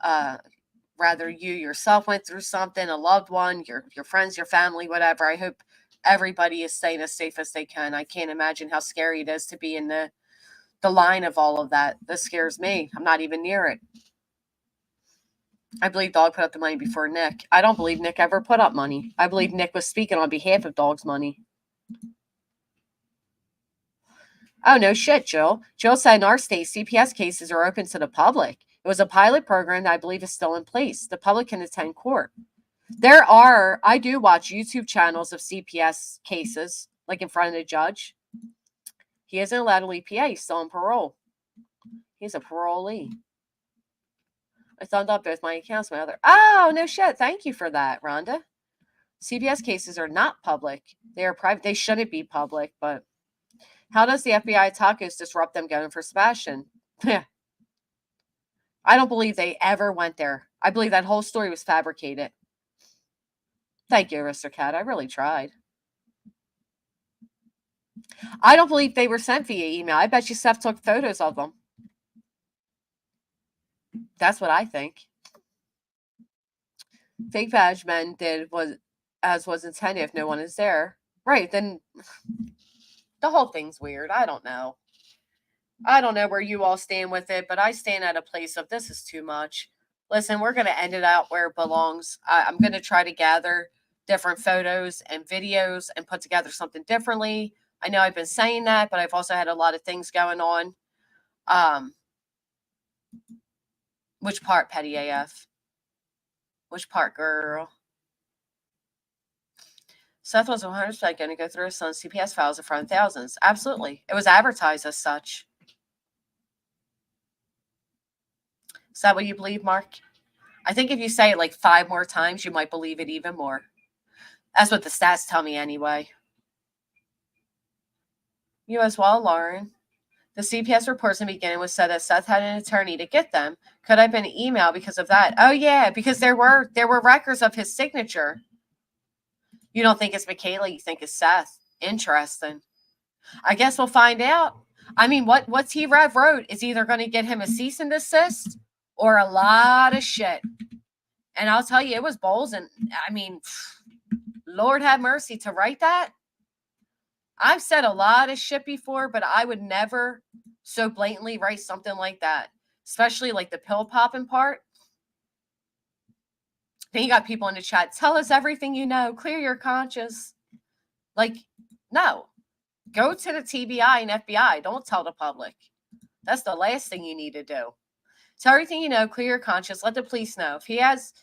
Rather you yourself went through something, a loved one, your friends, your family, whatever. I hope everybody is staying as safe as they can. I can't imagine how scary it is to be in the line of all of that. This scares me. I'm not even near it. I believe Dog put up the money before Nick. I don't believe Nick ever put up money. I believe Nick was speaking on behalf of Dog's money. Oh, no shit, Jill. Jill said in our state, CPS cases are open to the public. It was a pilot program that I believe is still in place. The public can attend court. I do watch YouTube channels of CPS cases, like in front of the judge. He isn't allowed to leave PA. He's still on parole. He's a parolee. I thumbed up both my accounts. My other. Oh, no shit. Thank you for that, Rhonda. CPS cases are not public. They are private. They shouldn't be public, but how does the FBI tacos disrupt them going for Sebastian? I don't believe they ever went there. I believe that whole story was fabricated. Thank you, Aristocat. I really tried. I don't believe they were sent via email. I bet you Seth took photos of them. That's what I think. Fake badge men did as was intended if no one is there. Right, then the whole thing's weird. I don't know. I don't know where you all stand with it, but I stand at a place of this is too much. Listen, we're going to end it out where it belongs. I'm going to try to gather different photos and videos and put together something differently. I know I've been saying that, but I've also had a lot of things going on. Which part, Petty AF? Which part, girl? Seth was 100% going to go through his son's CPS files in front of thousands. Absolutely. It was advertised as such. Is that what you believe, Mark? I think if you say it like 5 more times, you might believe it even more. That's what the stats tell me anyway. You as well, Lauren. The CPS reports in the beginning was said that Seth had an attorney to get them. Could have been an email because of that. Oh yeah, because there were records of his signature. You don't think it's Michaela, you think it's Seth. Interesting. I guess we'll find out. I mean, what T-Rev wrote is either going to get him a cease and desist or a lot of shit. And I'll tell you, it was bowls. And I mean, Lord have mercy to write that. I've said a lot of shit before, but I would never so blatantly write something like that, especially like the pill popping part. Then you got people in the chat, tell us everything you know, clear your conscience. Like, no. Go to the TBI and FBI. Don't tell the public. That's the last thing you need to do. Tell everything you know, clear your conscience, let the police know. If he has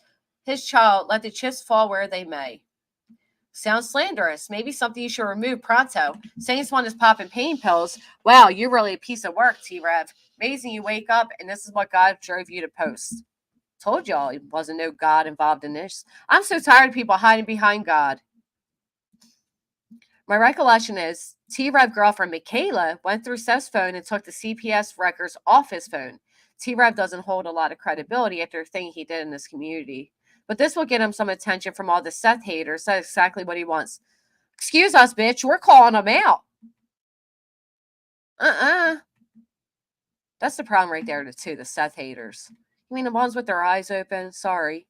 his child, let the chips fall where they may. Sounds slanderous. Maybe something you should remove pronto. Saying someone is popping pain pills. Wow, you're really a piece of work, T-Rev. Amazing you wake up and this is what God drove you to post. Told y'all it wasn't no God involved in this. I'm so tired of people hiding behind God. My recollection is T-Rev girlfriend Michaela went through Seth's phone and took the CPS records off his phone. T-Rev doesn't hold a lot of credibility after the thing he did in this community. But this will get him some attention from all the Seth haters. That's exactly what he wants. Excuse us, bitch. We're calling him out. That's the problem right there, too, the Seth haters. I mean, the ones with their eyes open. Sorry.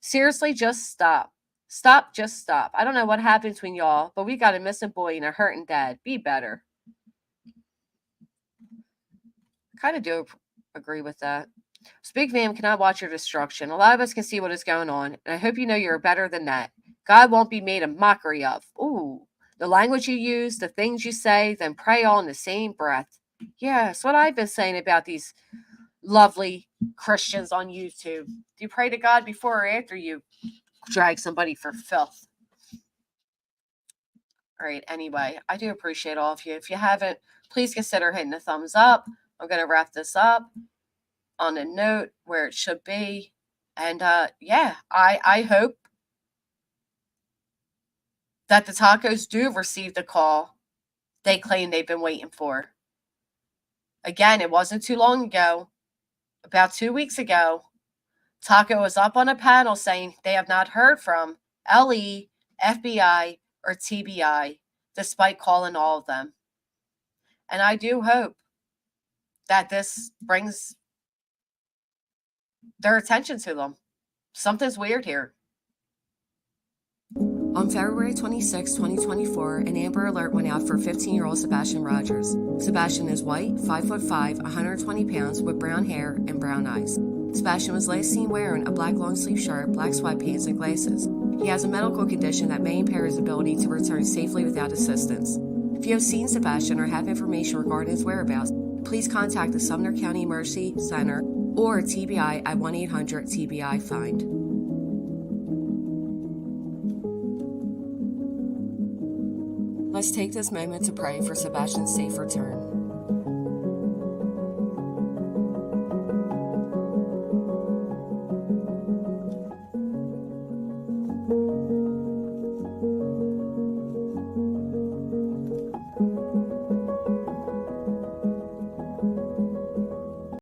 Seriously, just stop. Stop, just stop. I don't know what happened between y'all, but we got a missing boy and a hurting dad. Be better. Kind of do agree with that. Speak Vam cannot watch your destruction. A lot of us can see what is going on, and I hope you know you're better than that. God won't be made a mockery of. Ooh, the language you use, the things you say, then pray all in the same breath. Yeah, that's what I've been saying about these lovely Christians on YouTube. Do you pray to God before or after you drag somebody for filth? All right, anyway, I do appreciate all of you. If you haven't, please consider hitting the thumbs up. I'm going to wrap this up on a note where it should be. And yeah, I hope that the tacos do receive the call they claim they've been waiting for. Again, it wasn't too long ago, about 2 weeks ago, Taco was up on a panel saying they have not heard from LE, FBI, or TBI, despite calling all of them. And I do hope that this brings their attention to them. Something's weird here. On February 26, 2024, an Amber Alert went out for 15-year-old Sebastian Rogers. Sebastian is white, 5'5", 120 pounds, with brown hair and brown eyes. Sebastian was last seen wearing a black long-sleeve shirt, black sweatpants, and glasses. He has a medical condition that may impair his ability to return safely without assistance. If you have seen Sebastian or have information regarding his whereabouts, please contact the Sumner County Emergency Center or TBI at 1-800-TBI-FIND. Let's take this moment to pray for Sebastian's safe return.